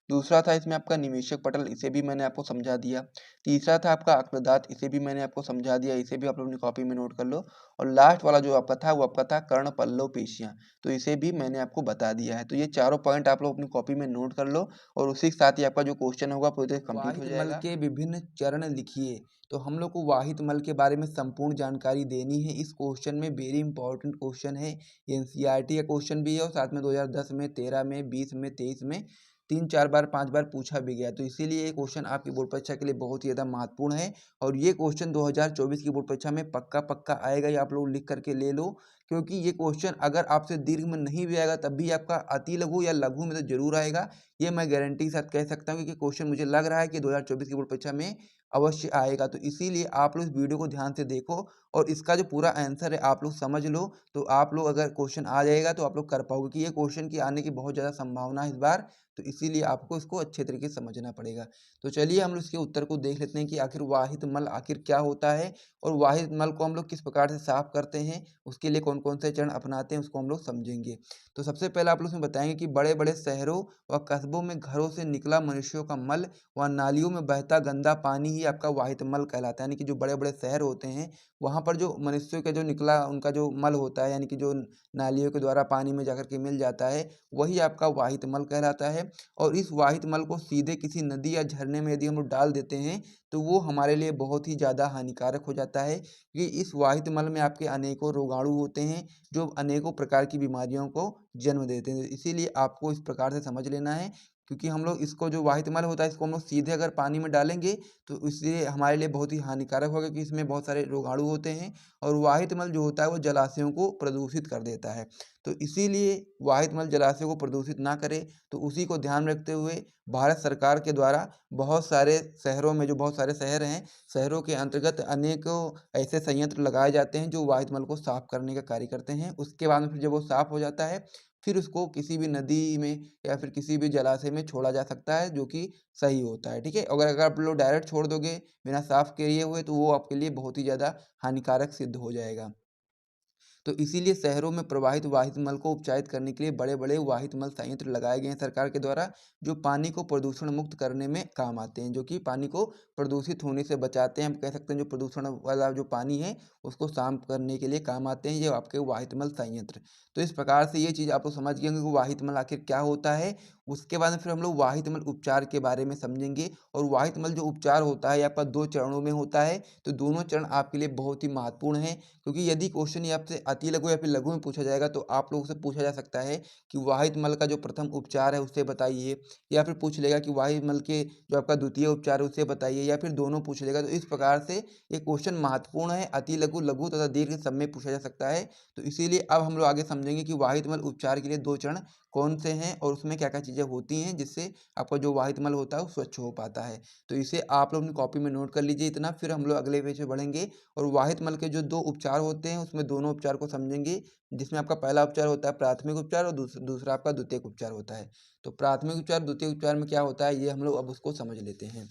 दूसरा था इसमें आपका निमेषक पटल, इसे भी मैंने आपको समझा दिया। तीसरा था आपका अक्लदांत, इसे भी मैंने आपको समझा दिया, इसे भी आप लोग अपनी कॉपी में नोट कर लो। और लास्ट वाला जो आपका था वो आपका था कर्ण पल्लव पेशियां, तो इसे भी मैंने आपको बता दिया है। तो ये चारों पॉइंट आप लोग अपनी कॉपी में नोट कर लो और उसी के साथ ही आपका जो क्वेश्चन होगा पूरी तरह कंप्लीट हो जाएगा। मल के विभिन्न चरण लिखिए। तो हम लोग को वाहित मल के बारे में संपूर्ण जानकारी देनी है। इस क्वेश्चन में वेरी इंपॉर्टेंट क्वेश्चन है, एनसीईआरटी का क्वेश्चन भी है और साथ में 2010 में, 13 में, 20 में, 23 में 3-4 बार 5 बार पूछा भी गया। तो इसीलिए ये क्वेश्चन आपकी बोर्ड परीक्षा के लिए बहुत ही ज़्यादा महत्वपूर्ण है और ये क्वेश्चन 2024 की बोर्ड परीक्षा में पक्का आएगा। ये आप लोग लिख करके ले लो, क्योंकि ये क्वेश्चन अगर आपसे दीर्घ में नहीं भी आएगा तब भी आपका अति लघु या लघु में तो जरूर आएगा। ये मैं गारंटी के साथ कह सकता हूँ, क्योंकि क्वेश्चन मुझे लग रहा है कि 2024 की बोर्ड परीक्षा में अवश्य आएगा। तो इसीलिए आप लोग इस वीडियो को ध्यान से देखो और इसका जो पूरा आंसर है आप लोग समझ लो। तो आप लोग अगर क्वेश्चन आ जाएगा तो आप लोग कर पाओगे, कि ये क्वेश्चन की आने की बहुत ज़्यादा संभावना है इस बार। तो इसीलिए आपको इसको अच्छे तरीके से समझना पड़ेगा। तो चलिए हम लोग इसके उत्तर को देख लेते हैं कि आखिर वाहित मल आखिर क्या होता है और वाहित मल को हम लोग किस प्रकार से साफ करते हैं, उसके लिए कौन कौन से चरण अपनाते हैं उसको हम लोग समझेंगे। तो सबसे पहले आप लोग इसमें बताएंगे कि बड़े बड़े शहरों व कस्बों में घरों से निकला मनुष्यों का मल व नालियों में बहता गंदा पानी ही आपका वाहित मल कहलाता है। यानी कि जो बड़े बड़े शहर होते हैं वहाँ पर जो मनुष्यों का जो निकला उनका जो मल होता है, यानी कि जो नालियों के द्वारा पानी में जाकर के मिल जाता है, वही आपका वाहित मल कहलाता है। और इस वाहित मल को सीधे किसी नदी या झरने में यदि हम लोग डाल देते हैं तो वो हमारे लिए बहुत ही ज़्यादा हानिकारक हो जाता है, क्योंकि इस वाहित मल में आपके अनेकों रोगाणु होते हैं जो अनेकों प्रकार की बीमारियों को जन्म देते हैं। इसीलिए आपको इस प्रकार से समझ लेना है, क्योंकि हम लोग इसको जो वाहित मल होता है इसको हम लोग सीधे अगर पानी में डालेंगे तो इसलिए हमारे लिए बहुत ही हानिकारक होगा, क्योंकि इसमें बहुत सारे रोगाणु होते हैं और वाहित मल जो होता है वो जलाशयों को प्रदूषित कर देता है। तो इसीलिए वाहित मल जलाशयों को प्रदूषित ना करे, तो उसी को ध्यान में रखते हुए भारत सरकार के द्वारा बहुत सारे शहरों में, जो बहुत सारे शहर हैं, शहरों के अंतर्गत अनेकों ऐसे संयंत्र लगाए जाते हैं जो वाहित मल को साफ करने का कार्य करते हैं। उसके बाद में फिर जब वो साफ हो जाता है फिर उसको किसी भी नदी में या फिर किसी भी जलाशय में छोड़ा जा सकता है, जो कि सही होता है। ठीक है, अगर आप लोग डायरेक्ट छोड़ दोगे बिना साफ किए हुए तो वो आपके लिए बहुत ही ज़्यादा हानिकारक सिद्ध हो जाएगा। तो इसीलिए शहरों में प्रवाहित वाहित मल को उपचारित करने के लिए बड़े बड़े वाहित मल संयंत्र लगाए गए हैं सरकार के द्वारा, जो पानी को प्रदूषण मुक्त करने में काम आते हैं, जो कि पानी को प्रदूषित होने से बचाते हैं। हम कह सकते हैं जो प्रदूषण वाला जो पानी है उसको साफ करने के लिए काम आते हैं ये आपके वाहित मल संयंत्र। तो इस प्रकार से ये चीज़ आप लोग समझ गए होंगे कि वाहित मल आखिर क्या होता है। उसके बाद में फिर हम लोग वाहित मल उपचार के बारे में समझेंगे, और वाहित मल जो उपचार होता है आपका 2 चरणों में होता है। तो दोनों चरण आपके लिए बहुत ही महत्वपूर्ण है, क्योंकि यदि क्वेश्चन ये आपसे अति लघु या फिर लघु में पूछा जाएगा तो आप लोगों से पूछा जा सकता है कि वाहित मल का जो प्रथम उपचार है उससे बताइए, या फिर पूछ लेगा कि वाहित मल के जो आपका द्वितीय उपचार है उससे बताइए, या फिर दोनों पूछ लेगा। तो इस प्रकार से ये क्वेश्चन महत्वपूर्ण है, अति लघु, लघु तथा दीर्घ सब में पूछा जा सकता है। तो इसीलिए अब हम लोग आगे समझेंगे कि वाहित मल उपचार के लिए 2 चरण कौन से हैं और उसमें क्या-क्या चीज़ें होती हैं जिससे आपका जो वाहित मल होता है वो स्वच्छ हो पाता है। तो इसे आप लोग अपनी कॉपी में नोट कर लीजिए इतना, फिर हम लोग अगले पेज पे बढ़ेंगे और वाहित मल के जो 2 उपचार होते हैं उसमें दोनों उपचार को समझेंगे, जिसमें आपका पहला उपचार होता है प्राथमिक उपचार और दूसरा आपका द्वितीयक उपचार होता है। तो प्राथमिक उपचार, द्वितीयक उपचार में क्या होता है ये हम लोग अब उसको समझ लेते हैं।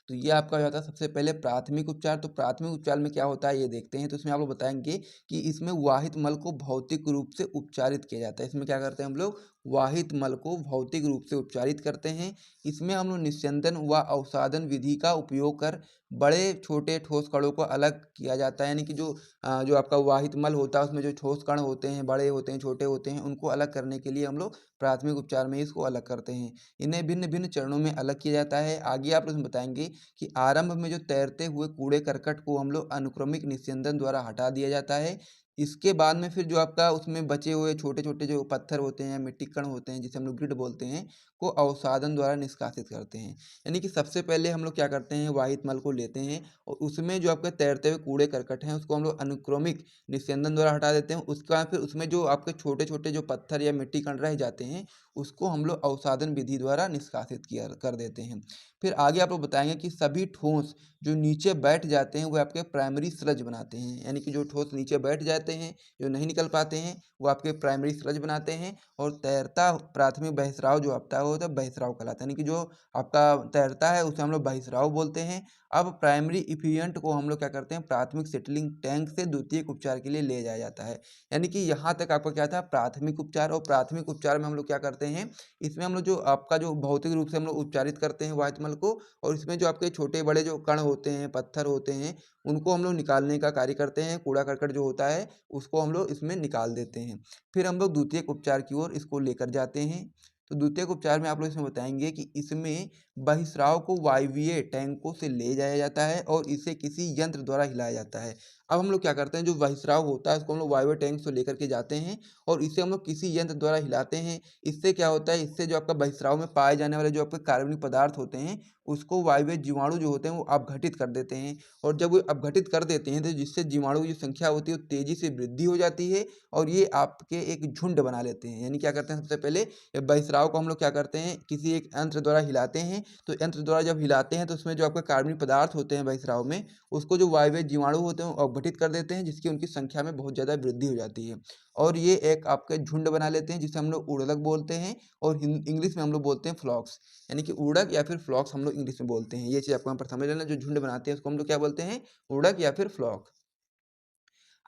तो ये आपका हो जाता है सबसे पहले प्राथमिक उपचार। तो प्राथमिक उपचार में क्या होता है ये देखते हैं। तो इसमें आप लोग बताएंगे कि इसमें वाहित मल को भौतिक रूप से उपचारित किया जाता है। इसमें क्या करते हैं हम लोग, वाहित मल को भौतिक रूप से उपचारित करते हैं। इसमें हम लोग निस्यंदन व अवसादन विधि का उपयोग कर बड़े छोटे ठोस कणों को अलग किया जाता है। यानी कि जो आपका वाहित मल होता है उसमें जो ठोस कण होते हैं, बड़े होते हैं, छोटे होते हैं, उनको अलग करने के लिए हम लोग प्राथमिक उपचार में इसको अलग करते हैं। इन्हें भिन्न भिन्न चरणों में अलग किया जाता है। आगे आप लोग बताएंगे कि आरंभ में जो तैरते हुए कूड़े करकट को हम लोग अनुक्रमिक निस्यंदन द्वारा हटा दिया जाता है। इसके बाद में फिर जो आपका उसमें बचे हुए छोटे छोटे जो पत्थर होते हैं, मिट्टी कण होते हैं, जिसे हम लोग ग्रिड बोलते हैं, को अवसादन द्वारा निष्कासित करते हैं। यानी कि सबसे पहले हम लोग क्या करते हैं, वाहित मल को लेते हैं और उसमें जो आपके तैरते हुए कूड़े करकट हैं उसको हम लोग अनुक्रमिक निस्यंदन द्वारा हटा देते हैं। उसके बाद फिर उसमें जो आपके छोटे छोटे जो पत्थर या मिट्टी कण रह जाते हैं उसको हम लोग अवसादन विधि द्वारा निष्कासित किया कर देते हैं। फिर आगे आप लोग बताएंगे कि सभी ठोस जो नीचे बैठ जाते हैं वो आपके प्राइमरी स्लज बनाते हैं। यानी कि जो ठोस नीचे बैठ जाते हैं, जो नहीं निकल पाते हैं, वो आपके प्राइमरी स्लज बनाते हैं। और तैरता प्राथमिक बहिस्राव जो आपका होता है बहिस्राव कहलाता है। यानी कि जो आपका तैरता है उसे हम लोग बहिस्राव बोलते हैं। अब प्राइमरी इफिएंट को हम लोग क्या करते हैं, प्राथमिक सेटलिंग टैंक से द्वितीयक उपचार के लिए ले जाया जाता है। यानी कि यहाँ तक आपका क्या था, प्राथमिक उपचार। और प्राथमिक उपचार में हम लोग क्या करते हैं, इसमें हम लोग जो आपका जो भौतिक रूप से हम लोग उपचारित करते हैं वाहित मल को, और इसमें जो आपके छोटे बड़े जो कण होते हैं, पत्थर होते हैं, उनको हम लोग निकालने का कार्य करते हैं। कूड़ा करकट जो होता है उसको हम लोग इसमें निकाल देते हैं। फिर हम लोग द्वितीयक उपचार की ओर इसको लेकर जाते हैं। तो द्वितीयक उपचार में आप लोग इसमें बताएंगे कि इसमें बहिस्राव को वायवीय टैंकों से ले जाया जाता है और इसे किसी यंत्र द्वारा हिलाया जाता है। अब हम लोग क्या करते हैं, जो बहिस्राव होता है उसको हम लोग वायवीय टैंक से लेकर के जाते हैं और इसे हम लोग किसी यंत्र द्वारा हिलाते हैं। इससे क्या होता है, इससे जो आपका बहिस्राव में पाए जाने वाले जो आपके कार्बनिक पदार्थ होते हैं उसको वायवीय जीवाणु जो होते हैं वो अपघटित कर देते हैं। और जब वो अपघटित कर देते हैं तो जिससे जीवाणु की जो संख्या होती है वो तेजी से वृद्धि हो जाती है और ये आपके एक झुंड बना लेते हैं। यानी क्या करते हैं, सबसे पहले ये बहिस्राव को हम लोग क्या करते हैं, किसी एक यंत्र द्वारा हिलाते हैं। तो यंत्र द्वारा जब हिलाते हैं तो उसमें जो आपके कार्बनिक पदार्थ होते हैं बहिस्राव में, उसको जो वायवीय जीवाणु होते हैं वो अपघटित कर देते हैं, जिसकी उनकी संख्या में बहुत ज़्यादा वृद्धि हो जाती है और ये एक आपके झुंड बना लेते हैं, जिसे हम लोग उड़क बोलते हैं और इंग्लिश में हम लोग बोलते हैं फ्लॉक्स। यानी कि उड़क या फिर फ्लॉक्स हम लोग इंग्लिश में बोलते हैं। ये चीज़ आपको यहाँ पर समझ लेना, जो झुंड बनाते हैं उसको हम लोग क्या बोलते हैं, उड़क या फिर फ्लॉक।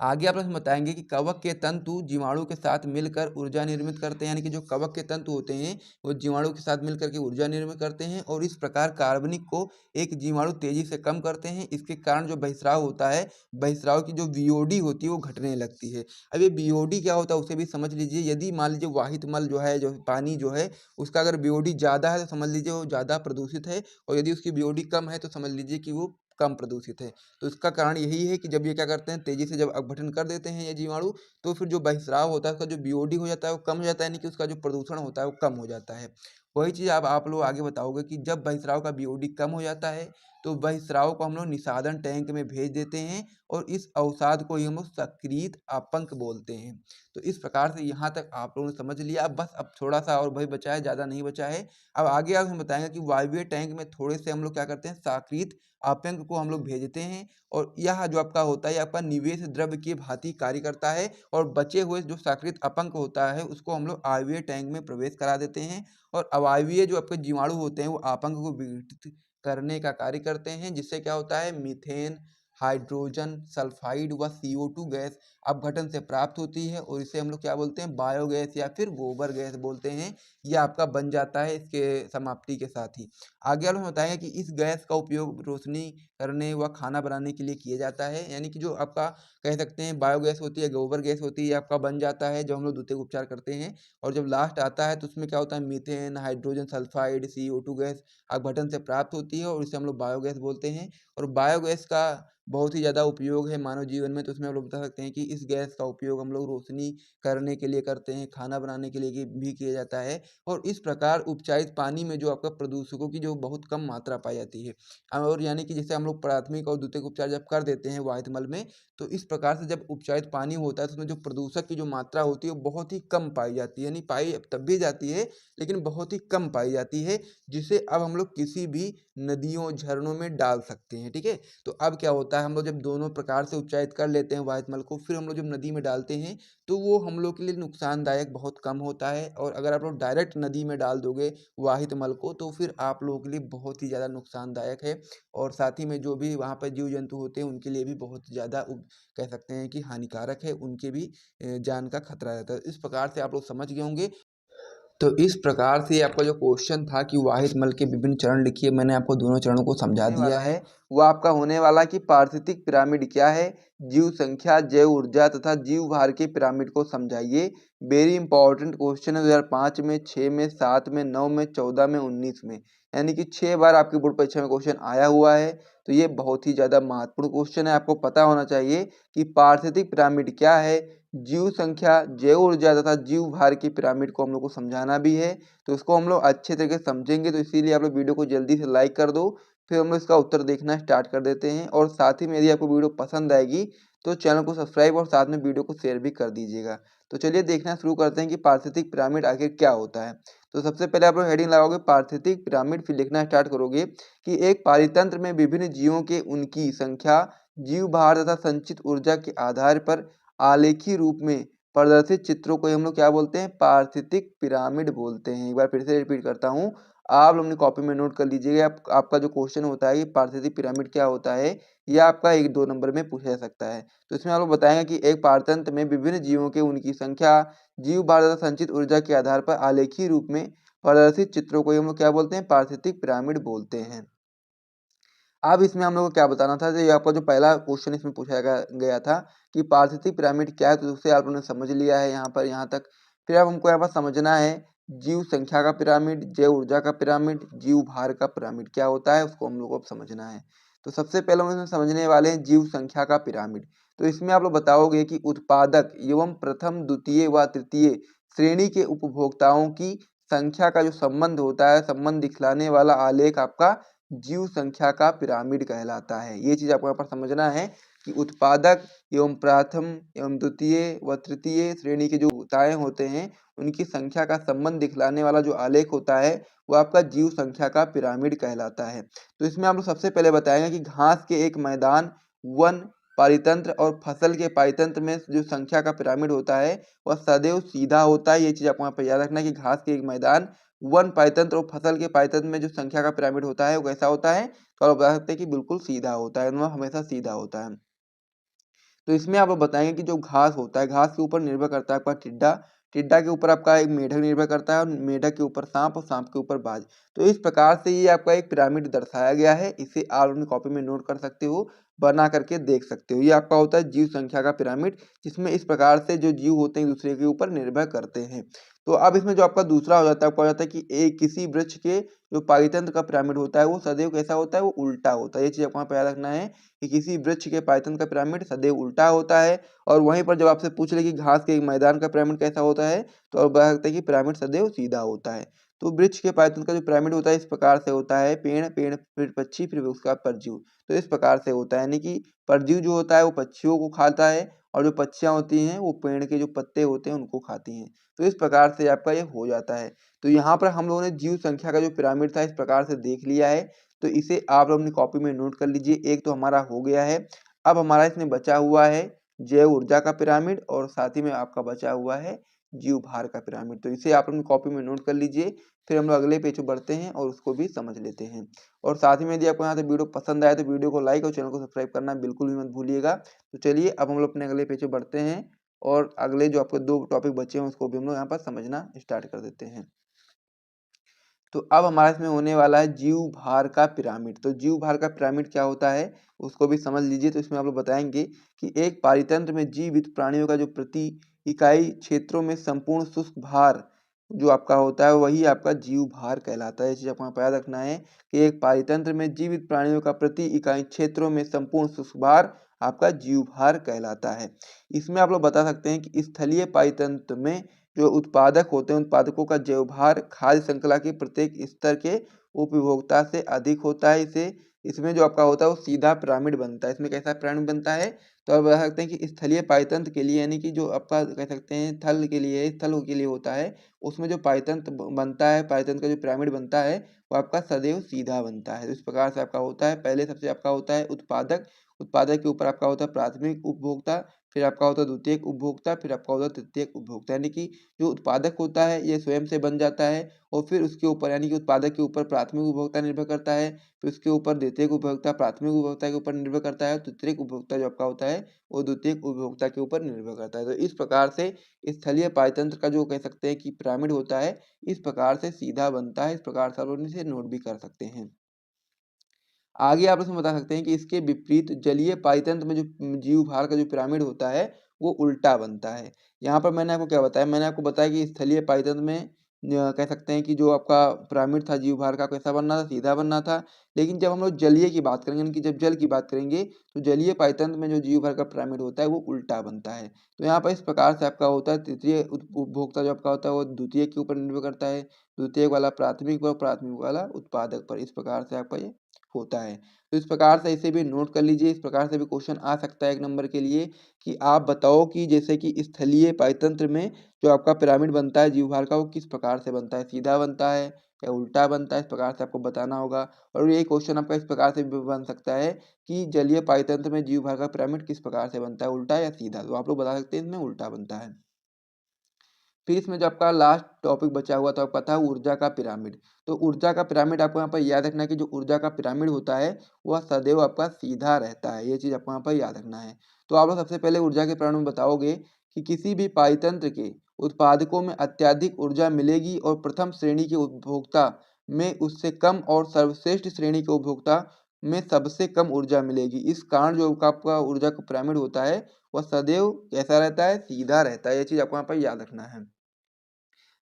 आगे आप लोग बताएंगे कि कवक के तंतु जीवाणु के साथ मिलकर ऊर्जा निर्मित करते हैं। यानी कि जो कवक के तंतु होते हैं वो जीवाणु के साथ मिलकर के ऊर्जा निर्मित करते हैं और इस प्रकार कार्बनिक को एक जीवाणु तेजी से कम करते हैं। इसके कारण जो बहिस्राव होता है, बहिस्राव की जो बीओडी होती है वो घटने लगती है। अब ये बीओडी क्या होता है उसे भी समझ लीजिए। यदि मान लीजिए वाहित मल जो है, जो पानी जो है, उसका अगर बीओडी ज़्यादा है तो समझ लीजिए वो ज़्यादा प्रदूषित है और यदि उसकी बीओडी कम है तो समझ लीजिए कि वो कम प्रदूषित है। तो इसका कारण यही है कि जब ये क्या करते हैं, तेजी से जब अपघटन कर देते हैं ये जीवाणु, तो फिर जो बहिस्राव होता है उसका जो बीओडी हो जाता है वो कम हो जाता है। यानी कि उसका जो प्रदूषण होता है वो कम हो जाता है। वही चीज़ अब आप लोग आगे बताओगे कि जब बहिस्राव का बीओडी कम हो जाता है तो बहिस्राव को हम लोग निषादन टैंक में भेज देते हैं और इस अवसाद को ही हम लोग सक्रिय अपंक बोलते हैं। तो इस प्रकार से यहाँ तक आप लोगों ने समझ लिया। अब बस अब थोड़ा सा और भाई बचा है, ज़्यादा नहीं बचा है। अब आगे आप हमें बताएंगे कि वायवीय टैंक में थोड़े से हम लोग क्या करते हैं, सक्रिय अपंक को हम लोग भेजते हैं और यह जो आपका होता है, आपका निवेश द्रव्य की भांति कार्य करता है और बचे हुए जो सक्रिय अपंक होता है उसको हम लोग वायवीय टैंक में प्रवेश करा देते हैं और अवायवीय जो आपके जीवाणु होते हैं वो अपंक को विघटित करने का कार्य करते हैं, जिससे क्या होता है, मीथेन, हाइड्रोजन सल्फाइड व CO2 गैस अपघटन से प्राप्त होती है और इसे हम लोग क्या बोलते हैं, बायोगैस या फिर गोबर गैस बोलते हैं। यह आपका बन जाता है इसके समाप्ति के साथ ही। आगे हम बताएंगे कि इस गैस का उपयोग रोशनी करने व खाना बनाने के लिए किया जाता है। यानी कि जो आपका कह सकते हैं बायोगैस होती है, गोबर गैस होती है, ये आपका बन जाता है जब हम लोग द्वितीयक उपचार करते हैं। और जब लास्ट आता है तो उसमें क्या होता है, methane, hydrogen sulphide, CO2 gas अपघटन से प्राप्त होती है और इसे हम लोग बायोगैस बोलते हैं। और बायोगैस का बहुत ही ज़्यादा उपयोग है मानव जीवन में। तो उसमें आप लोग बता सकते हैं कि इस गैस का उपयोग हम लोग रोशनी करने के लिए करते हैं, खाना बनाने के लिए भी किया जाता है। और इस प्रकार उपचारित पानी में जो आपका प्रदूषकों की जो बहुत कम मात्रा पाई जाती है, और यानी कि जैसे हम लोग प्राथमिक और द्वितीयक उपचार जब कर देते हैं वाहित मल में, तो इस प्रकार से जब उपचारित पानी होता है तो उसमें जो प्रदूषक की जो मात्रा होती है वो बहुत ही कम पाई जाती है, यानी पाई तब भी जाती है लेकिन बहुत ही कम पाई जाती है, जिसे अब हम लोग किसी भी नदियों झरनों में डाल सकते हैं। ठीक है, तो अब क्या होता है, हम लोग जब दोनों प्रकार से उपचारित कर लेते हैं वाहित मल को, फिर हम लोग जब नदी में डालते हैं तो वो हम लोग के लिए नुकसानदायक बहुत कम होता है। और अगर आप लोग डायरेक्ट नदी में डाल दोगे वाहित मल को तो फिर आप लोगों के लिए बहुत ही ज़्यादा नुकसानदायक है, और साथ ही में जो भी वहाँ पर जीव जंतु होते हैं उनके लिए भी बहुत ज़्यादा कह सकते हैं कि हानिकारक है, उनके भी जान का खतरा रहता है। इस प्रकार से आप लोग समझ गए होंगे। तो इस प्रकार से आपका जो क्वेश्चन था कि वाहित मल के विभिन्न चरण लिखिए, मैंने आपको दोनों चरणों को समझा दिया है। वो आपका होने वाला कि पारिस्थितिक पिरामिड क्या है, जीव संख्या, जैव ऊर्जा तथा जीव भार के पिरामिड को समझाइए। वेरी इंपॉर्टेंट क्वेश्चन है 2005 में, 6 में, 7 में, 9 में, 14 में, 19 में, यानी कि 6 बार आपकी बोर्ड परीक्षा में क्वेश्चन आया हुआ है। तो ये बहुत ही ज़्यादा महत्वपूर्ण क्वेश्चन है, आपको पता होना चाहिए कि पारिस्थितिक पिरामिड क्या है, जीव संख्या, जैव ऊर्जा तथा जीव भार की पिरामिड को हम लोग को समझाना भी है। तो इसको हम लोग अच्छे तरीके से समझेंगे, तो इसीलिए आप लोग वीडियो को जल्दी से लाइक कर दो। फिर हम लोग इसका उत्तर देखना स्टार्ट कर देते हैं। और साथ ही में यदि आपको वीडियो पसंद आएगी तो चैनल को सब्सक्राइब और साथ में वीडियो को शेयर भी कर दीजिएगा। तो चलिए देखना शुरू करते हैं कि पारिस्थितिक पिरामिड आखिर क्या होता है। तो सबसे पहले आप लोग हेडिंग लगाओगे पारिस्थितिक पिरामिड, फिर लिखना स्टार्ट करोगे कि एक पारितंत्र में विभिन्न जीवों के उनकी संख्या, जीव भार तथा संचित ऊर्जा के आधार पर आलेखी रूप में प्रदर्शित चित्रों को हम लोग क्या बोलते हैं, पारिस्थितिक पिरामिड बोलते हैं। एक बार फिर से रिपीट करता हूँ, आप लोग अपनी कॉपी में नोट कर लीजिएगा। आपका जो क्वेश्चन होता है कि पारिस्थितिक पिरामिड क्या होता है, यह आपका 1-2 नंबर में पूछा जा सकता है। तो इसमें आप लोग बताएंगे कि एक पारतंत्र में विभिन्न जीवों के उनकी संख्या, जीव भार तथा संचित ऊर्जा के आधार पर आलेखी रूप में प्रदर्शित चित्रों को हम लोग क्या बोलते हैं, पारिस्थितिक पिरामिड बोलते हैं। अब इसमें हम लोग को क्या बताना था, ये आपका जो पहला क्वेश्चन इसमें पूछा गया था कि पारिस्थितिक पिरामिड क्या है, तो उससे आप लोगों ने समझ लिया है यहाँ पर, यहाँ तक। फिर अब हमको यहाँ पर समझना है जीव संख्या का पिरामिड, जैव ऊर्जा का पिरामिड, जीव भार का पिरामिड क्या होता है, उसको हम लोग को अब समझना है। तो सबसे पहले हम इसमें समझने वाले हैं जीव संख्या का पिरामिड। तो इसमें आप लोग बताओगे कि उत्पादक एवं प्रथम, द्वितीय व तृतीय श्रेणी के उपभोक्ताओं की संख्या का जो संबंध होता है, संबंध दिखलाने वाला आलेख आपका जीव संख्या का पिरामिड कहलाता है। ये चीज आपको यहाँ पर समझना है कि उत्पादक एवं प्रथम एवं द्वितीय व तृतीय श्रेणी के जो उपभोक्ताएं होते हैं उनकी संख्या का संबंध दिखलाने वाला जो आलेख होता है वो आपका जीव संख्या का पिरामिड कहलाता है। तो इसमें आप लोग सबसे पहले बताएंगे कि घास के एक मैदान, वन पारितंत्र और फसल के पारितंत्र में जो संख्या का पिरामिड होता है वह सदैव सीधा होता है। ये चीज आपको यहाँ पर याद रखना है कि घास के एक मैदान, वन पाइतंत्र और फसल के पाइतंत्र में जो संख्या का पिरामिड होता है वो कैसा होता है, तो आप बता सकते हैं कि बिल्कुल सीधा होता है, वह हमेशा सीधा होता है। तो इसमें आप बताएंगे कि जो घास होता है, घास के ऊपर निर्भर करता है आपका टिड्डा, टिड्डा के ऊपर आपका एक मेढक निर्भर करता है, और मेढक के ऊपर सांप, और सांप के ऊपर बाज। तो इस प्रकार से ये आपका एक पिरामिड दर्शाया गया है, इसे आप अपनी कॉपी में नोट कर सकते हो, बना करके देख सकते हो। ये आपका होता है जीव संख्या का पिरामिड, जिसमें इस प्रकार से जो जीव होते हैं एक दूसरे के ऊपर निर्भर करते हैं। तो अब इसमें जो आपका दूसरा हो जाता है, आपको हो जाता है कि एक किसी वृक्ष के जो पारितंत्र का पिरामिड होता है वो सदैव कैसा होता है, वो उल्टा होता है। ये चीज आपको यहाँ पे याद रखना है कि किसी वृक्ष के पाइथन का पिरामिड सदैव उल्टा होता है। और वहीं पर जब आपसे पूछ ले कि घास के एक मैदान का पिरामिड कैसा होता है, तो आप बता सकते हैं कि पिरामिड सदैव सीधा होता है। तो वृक्ष के पाइथन का जो पिरामिड होता है इस प्रकार से होता है, पेड़, पेड़ फिर पक्षी, फिर उसका परजीव। तो इस प्रकार से होता है, यानी कि परजीव जो होता है वो पक्षियों को खाता है, और जो पक्षियां होती हैं वो पेड़ के जो पत्ते होते हैं उनको खाती हैं। तो इस प्रकार से आपका ये हो जाता है। तो यहाँ पर हम लोगों ने जीव संख्या का जो पिरामिड था इस प्रकार से देख लिया है। तो इसे आप लोग अपनी कॉपी में नोट कर लीजिए, एक तो हमारा हो गया है। अब हमारा इसमें बचा हुआ है जैव ऊर्जा का पिरामिड, और साथ ही में आपका बचा हुआ है जीव भार का पिरामिड। तो इसे आप अपनी कॉपी में नोट कर लीजिए। फिर हम लोग अगले पेज पर बढ़ते हैं और उसको भी समझ लेते हैं। और साथ ही में यदि आपको यहाँ से वीडियो पसंद आए तो वीडियो को लाइक और चैनल को सब्सक्राइब करना बिल्कुल भी मत भूलिएगा। तो चलिए अब हम लोग अपने अगले पेज पर बढ़ते हैं, और अगले जो आपके 2 टॉपिक बचे हैं उसको भी हम लोग यहाँ पर समझना स्टार्ट कर देते हैं। तो अब हमारा इसमें होने वाला है जीव भार का पिरामिड। तो जीव भार का पिरामिड क्या होता है उसको भी समझ लीजिए। तो इसमें आप लोग बताएंगे कि एक पारितंत्र में जीवित प्राणियों का जो प्रति इकाई क्षेत्रों में संपूर्ण शुष्क भार जो आपका होता है वही आपका जीव भार कहलाता है। ये चीज़ आपको यहाँ पे याद रखना है कि एक पारितंत्र में जीवित प्राणियों का प्रति इकाई क्षेत्रों में संपूर्ण शुष्कभार आपका जीव भार कहलाता है। इसमें आप लोग बता सकते हैं कि स्थलीय पारितंत्र में जो उत्पादक होते हैं उत्पादकों का जैव भार खाद्य श्रृंखला के प्रत्येक स्तर के उपभोक्ता से अधिक होता है। इसे इसमें जो आपका होता है वो सीधा पिरामिड बनता है। इसमें कैसा पिरामिड बनता है, तो आप बता सकते हैं कि स्थलीय पारितंत्र के लिए यानी कि जो आपका कह सकते हैं थल के लिए स्थल के लिए होता है, उसमें जो पाइतंत्र बनता है, पाइतंत्र का जो पिरामिड बनता है वो आपका सदैव सीधा बनता है। तो इस प्रकार से आपका होता है, पहले सबसे आपका होता है उत्पादक, उत्पादक के ऊपर आपका होता है प्राथमिक उपभोक्ता, फिर आपका होता है द्वितीयक उपभोक्ता, फिर आपका होता है तृतीयक उपभोक्ता। यानी कि जो उत्पादक होता है ये स्वयं से बन जाता है और फिर उसके ऊपर यानी कि उत्पादक के ऊपर प्राथमिक उपभोक्ता निर्भर करता है, फिर उसके ऊपर द्वितीयक उपभोक्ता प्राथमिक उपभोक्ता के ऊपर निर्भर करता है, तृतीयक उपभोक्ता जो आपका होता है वो द्वितीयक उपभोक्ता के ऊपर निर्भर करता है। तो इस प्रकार से स्थलीय पारितंत्र का जो कह सकते हैं कि पिरामिड होता है, इस प्रकार से सीधा बनता है। इस प्रकार से आप लोग इसे नोट भी कर सकते हैं। आगे आप इसमें बता सकते हैं कि इसके विपरीत जलीय पारितंत्र में जो जीव भार का जो पिरामिड होता है वो उल्टा बनता है। यहाँ पर मैंने आपको क्या बताया, मैंने आपको बताया कि स्थलीय पारितंत्र में कह सकते हैं कि जो आपका पिरामिड था जीव भार का कैसा बनना था, सीधा बनना था। लेकिन जब हम लोग जलीय की बात करेंगे यानी कि जब जल की बात करेंगे तो जलीय पारितंत्र में जो जीव भार का पिरामिड होता है वो उल्टा बनता है। तो यहाँ पर इस प्रकार से आपका होता है तृतीय उपभोक्ता जो आपका होता है वो द्वितीय के ऊपर निर्भर करता है, द्वितीय वाला प्राथमिक पर, प्राथमिक वाला उत्पादक पर। इस प्रकार से आपका ये होता है। तो इस प्रकार से इसे भी नोट कर लीजिए। इस प्रकार से भी क्वेश्चन आ सकता है 1 नंबर के लिए कि आप बताओ कि जैसे कि स्थलीय पारितंत्र में जो आपका पिरामिड बनता है जीव भार का वो किस प्रकार से बनता है, सीधा बनता है या उल्टा बनता है, इस प्रकार से आपको बताना होगा। और ये क्वेश्चन आपका इस प्रकार से भी बन सकता है कि जलीय पारितंत्र में जीव भार का पिरामिड किस प्रकार से बनता है, उल्टा या सीधा। तो आप लोग बता सकते हैं इसमें उल्टा बनता है। फिर इसमें जो आपका लास्ट टॉपिक बचा हुआ था आपका था ऊर्जा का पिरामिड। तो ऊर्जा का पिरामिड आपको यहाँ पर याद रखना है कि जो ऊर्जा का पिरामिड होता है वह सदैव आपका सीधा रहता है। ये चीज़ आपको यहाँ पर याद रखना है। तो आप लोग सबसे पहले ऊर्जा के पिरामिड में बताओगे कि किसी भी पारितंत्र के उत्पादकों में अत्यधिक ऊर्जा मिलेगी और प्रथम श्रेणी के उपभोक्ता में उससे कम और सर्वश्रेष्ठ श्रेणी के उपभोक्ता में सबसे कम ऊर्जा मिलेगी। इस कारण जो आपका ऊर्जा का पिरामिड होता है वह सदैव कैसा रहता है, सीधा रहता है। ये चीज़ आपको यहाँ पर याद रखना है।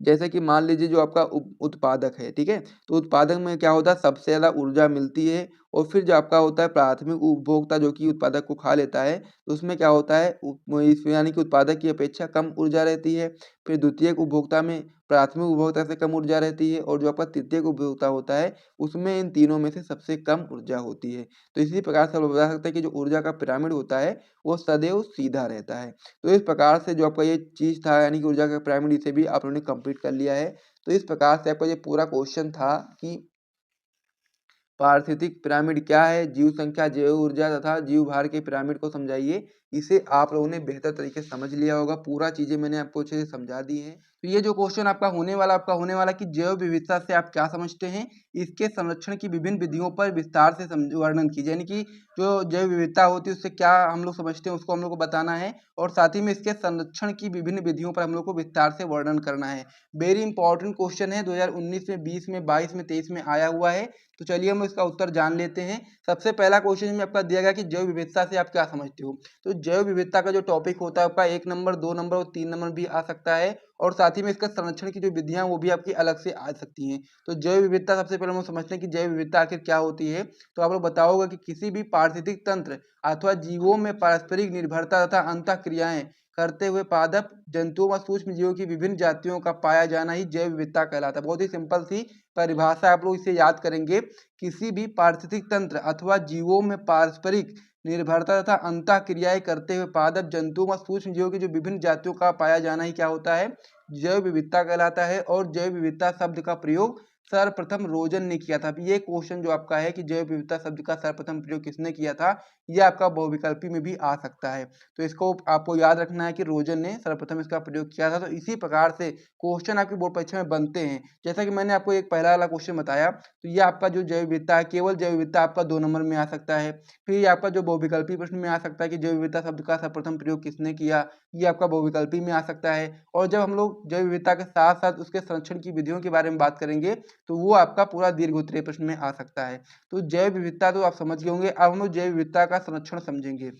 जैसे कि मान लीजिए जो आपका उत्पादक है, ठीक है, तो उत्पादक में क्या होता है सबसे ज़्यादा ऊर्जा मिलती है और फिर जो आपका होता है प्राथमिक उपभोक्ता जो कि उत्पादक को खा लेता है तो उसमें क्या होता है इसमें यानी कि उत्पादक की अपेक्षा कम ऊर्जा रहती है। फिर द्वितीयक उपभोक्ता में प्राथमिक उपभोक्ता से कम ऊर्जा रहती है और जो आपका तृतीयक उपभोक्ता होता है उसमें इन तीनों में से सबसे कम ऊर्जा होती है। तो इसी प्रकार से आप बता सकते हैं कि जो ऊर्जा का पिरामिड होता है वो सदैव सीधा रहता है। तो इस प्रकार से जो आपका ये चीज़ था यानी कि ऊर्जा का पिरामिड इसे भी आप लोगों ने कंप्लीट कर लिया है। तो इस प्रकार से आपका ये पूरा क्वेश्चन था कि पारिस्थितिक पिरामिड क्या है, जीव संख्या, जैव ऊर्जा तथा जीव भार के पिरामिड को समझाइए। इसे आप लोगों ने बेहतर तरीके से समझ लिया होगा। पूरा चीजें मैंने आपको अच्छे से समझा दी हैं। तो ये जो क्वेश्चन आपका होने वाला कि जैव विविधता से आप क्या समझते हैं, इसके संरक्षण की विभिन्न विधियों पर विस्तार से वर्णन कीजिए। यानी कि जो जैव विविधता होती है उससे क्या हम लोग समझते हैं उसको हम लोग को बताना है और साथ ही में इसके संरक्षण की विभिन्न विधियों पर हम लोग को विस्तार से वर्णन करना है। वेरी इंपॉर्टेंट क्वेश्चन है, 2019 में, 20 में, 22 में, 23 में आया हुआ है। तो चलिए हम इसका उत्तर जान लेते हैं। सबसे पहला क्वेश्चन में आपका दिया गया कि जैव विविधता से आप क्या समझते हो। तो जैव विविधता का जो टॉपिक होता है आपका 1 नंबर, 2 नंबर और 3 नंबर भी आ सकता है और साथ ही में इसका संरक्षण की जो विधियां वो भी आपकी अलग से आ सकती हैं। तो जैव विविधता सबसे पहले हम समझते हैं कि जैव विविधता आखिर क्या होती है। तो आप लोग बताओगे कि किसी भी पारिस्थितिक तंत्र अथवा जीवों में पारस्परिक निर्भरता तथा अंतःक्रियाएं करते हुए पादप जंतुओं व सूक्ष्म जीवों की विभिन्न जातियों का पाया जाना ही जैव विविधता कहलाता है। बहुत ही सिंपल सी परिभाषा, आप लोग इसे याद करेंगे। किसी भी पारिस्थितिक तंत्र अथवा जीवों में पारस्परिक निर्भरता तथा अंतःक्रियाएं करते हुए पादप जंतुओं व सूक्ष्म जीवों की जो विभिन्न जातियों का पाया जाना ही क्या होता है, जैव विविधता कहलाता है। और जैव विविधता शब्द का प्रयोग सर्वप्रथम रोजन ने किया था। अब ये क्वेश्चन जो आपका है कि जैव विविधता शब्द का सर्वप्रथम प्रयोग किसने किया था, ये आपका बहुविकल्पी में भी आ सकता है। तो इसको आपको याद रखना है कि रोजन ने सर्वप्रथम इसका प्रयोग किया था। तो इसी प्रकार से क्वेश्चन आपकी बोर्ड परीक्षा में बनते हैं। जैसा कि मैंने आपको एक पहला वाला क्वेश्चन बताया, तो ये आपका जो जैव विविधता है, केवल जैव विविधता आपका 2 नंबर में आ सकता है। फिर ये आपका जो बहुविकल्पी प्रश्न में आ सकता है कि जैव विविधता शब्द का सर्वप्रथम प्रयोग किसने किया, ये आपका बहुविकल्पी में आ सकता है। और जब हम लोग जैव विविधता के साथ साथ उसके संरक्षण की विधियों के बारे में बात करेंगे तो वो आपका पूरा दीर्घ उत्तरीय प्रश्न में आ सकता है। तो जैव विविधता तो आप समझ गए होंगे। अब हम लोग जैव विविधता का संरक्षण समझेंगे।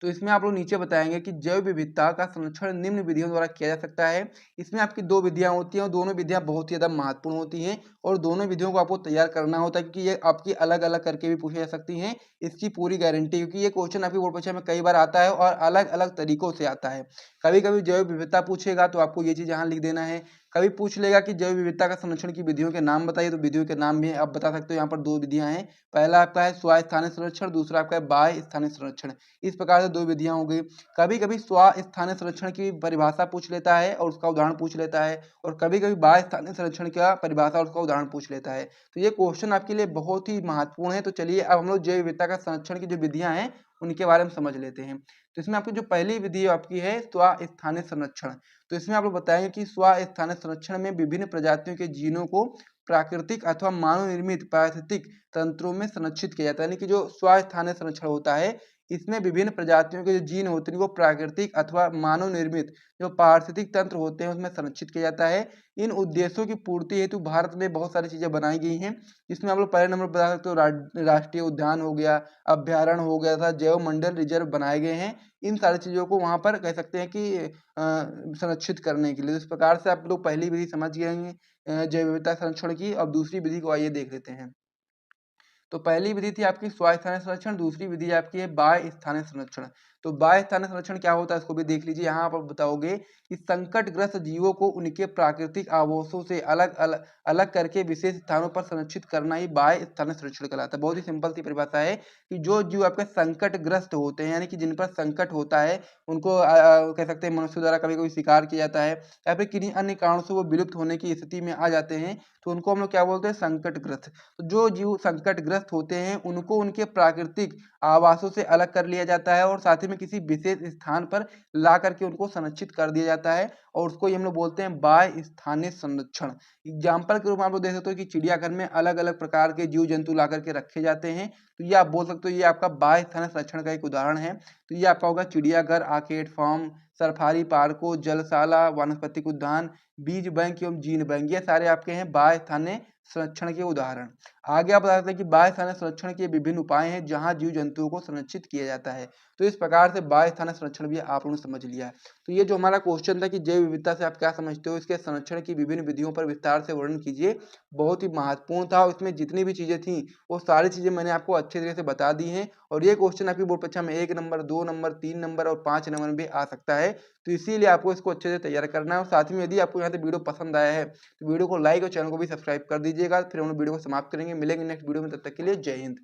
तो इसमें आप लोग नीचे बताएंगे कि जैव विविधता का संरक्षण निम्न विधियों द्वारा किया जा सकता है। इसमें आपकी 2 विधियां होती हैं और दोनों विधियां बहुत ही ज़्यादा महत्वपूर्ण होती हैं और दोनों विधियों को आपको तैयार करना होता है, क्योंकि ये आपकी अलग-अलग करके भी पूछी जा सकती हैं। इसकी पूरी गारंटी, क्योंकि ये क्वेश्चन आपकी बोर्ड परीक्षा में कई बार आता है और अलग-अलग तरीकों से आता है। कभी-कभी जैव विविधता पूछेगा तो आपको ये चीज़ यहाँ लिख देना है। कभी पूछ लेगा कि जैव विविधता का संरक्षण की विधियों के नाम बताइए, तो विधियों के नाम भी आप बता सकते हो। यहाँ पर 2 विधियाँ हैं। पहला आपका है स्वस्थानिक संरक्षण, दूसरा आपका है बाह्य स्थानिक संरक्षण। इस प्रकार से 2 विधियाँ हो गई। कभी-कभी स्वस्थानिक संरक्षण की परिभाषा पूछ लेता है और उसका उदाहरण पूछ लेता है, और कभी-कभी बाह्य स्थानिक संरक्षण का परिभाषा और उसका उदाहरण पूछ लेता है। तो ये क्वेश्चन आपके लिए बहुत ही महत्वपूर्ण है। तो चलिए अब हम लोग जैव विविधता का संरक्षण की जो विधियाँ हैं उनके बारे में समझ लेते हैं। तो इसमें आपकी जो पहली विधि आपकी है स्वस्थानिक संरक्षण। तो इसमें आप लोग बताएंगे कि स्वस्थानिक संरक्षण में विभिन्न प्रजातियों के जीनों को प्राकृतिक अथवा मानव निर्मित पारिस्थितिक तंत्रों में संरक्षित किया जाता है। यानी कि जो स्वस्थानिक संरक्षण होता है, इसमें विभिन्न प्रजातियों के जो जीन होते हैं वो प्राकृतिक अथवा मानव निर्मित जो पारिस्थितिक तंत्र होते हैं उसमें संरक्षित किया जाता है। इन उद्देश्यों की पूर्ति हेतु भारत में बहुत सारी चीजें बनाई गई हैं। इसमें आप लोग पहले नंबर पर बता सकते हो राष्ट्रीय उद्यान हो गया, अभ्यारण्य हो गया था, जैव मंडल रिजर्व बनाए गए हैं। इन सारी चीजों को वहां पर कह सकते हैं कि संरक्षित करने के लिए। इस प्रकार से आप लोग पहली विधि समझ गए हैं जैव विविधता संरक्षण की। अब दूसरी विधि को आइए देख लेते हैं। तो पहली विधि थी आपकी स्वस्थानिक संरक्षण, दूसरी विधि आपकी है बाह्य स्थानिक संरक्षण। तो बाह्य स्थानिक संरक्षण क्या होता है इसको भी देख लीजिए। यहाँ पर बताओगे कि संकटग्रस्त जीवों को उनके प्राकृतिक आवासों से अलग अलग अलग करके विशेष स्थानों पर संरक्षित करना ही बाह्य स्थानिक संरक्षण कहलाता है। बहुत ही सिंपल सी परिभाषा है कि जो जीव आपके संकटग्रस्त होते हैं, यानी कि जिन पर संकट होता है, उनको कह सकते हैं मनुष्य द्वारा कभी कभी शिकार किया जाता है या फिर किन्हीं अन्य कारणों से वो विलुप्त होने की स्थिति में आ जाते हैं, तो उनको हम लोग क्या बोलते हैं, संकटग्रस्त। तो जो जीव संकटग्रस्त होते हैं उनको उनके प्राकृतिक आवासों से अलग कर लिया जाता है और साथ ही में किसी विशेष स्थान पर ला करके उनको संरक्षित कर दिया जाता है, और उसको ही हम लोग बोलते हैं बाह्य स्थानिक संरक्षण। एग्जाम्पल के रूप में आप लोग देख सकते हो कि चिड़ियाघर में अलग अलग प्रकार के जीव जंतु ला करके रखे जाते हैं, तो ये आप बोल सकते हो ये आपका बाह्य स्थानिक संरक्षण का एक उदाहरण है। तो ये आपका होगा चिड़ियाघर, आर्केड फार्म, सफारी पार्कों, जलशाला, वानस्पतिक उद्यान, बीज बैंक एवं जीन बैंक, ये सारे आपके हैं बाह्य स्थानीय संरक्षण के उदाहरण। आगे आप बता सकते हैं कि बाह्य स्थानीय संरक्षण के विभिन्न उपाय हैं जहां जीव जंतुओं को संरक्षित किया जाता है। तो इस प्रकार से बाह्य स्थानीय संरक्षण भी आप लोगों ने समझ लिया है। तो ये जो हमारा क्वेश्चन था कि जैव विविधता से आप क्या समझते हो, इसके संरक्षण की विभिन्न विधियों पर विस्तार से वर्णन कीजिए, बहुत ही महत्वपूर्ण था। और इसमें जितनी भी चीजें थी वो सारी चीजें मैंने आपको अच्छे तरीके से बता दी हैं, और ये क्वेश्चन आपकी बोर्ड परीक्षा में 1 नंबर, 2 नंबर, 3 नंबर और 5 नंबर में भी आ सकता है। तो इसीलिए आपको इसको अच्छे से तैयार करना है। और साथ में यदि आपको यहाँ से वीडियो पसंद आया है तो वीडियो को लाइक और चैनल को भी सब्सक्राइब कर दीजिएगा। फिर हम लोग वीडियो को समाप्त करेंगे, मिलेंगे नेक्स्ट वीडियो में, तब तक के लिए जय हिंद।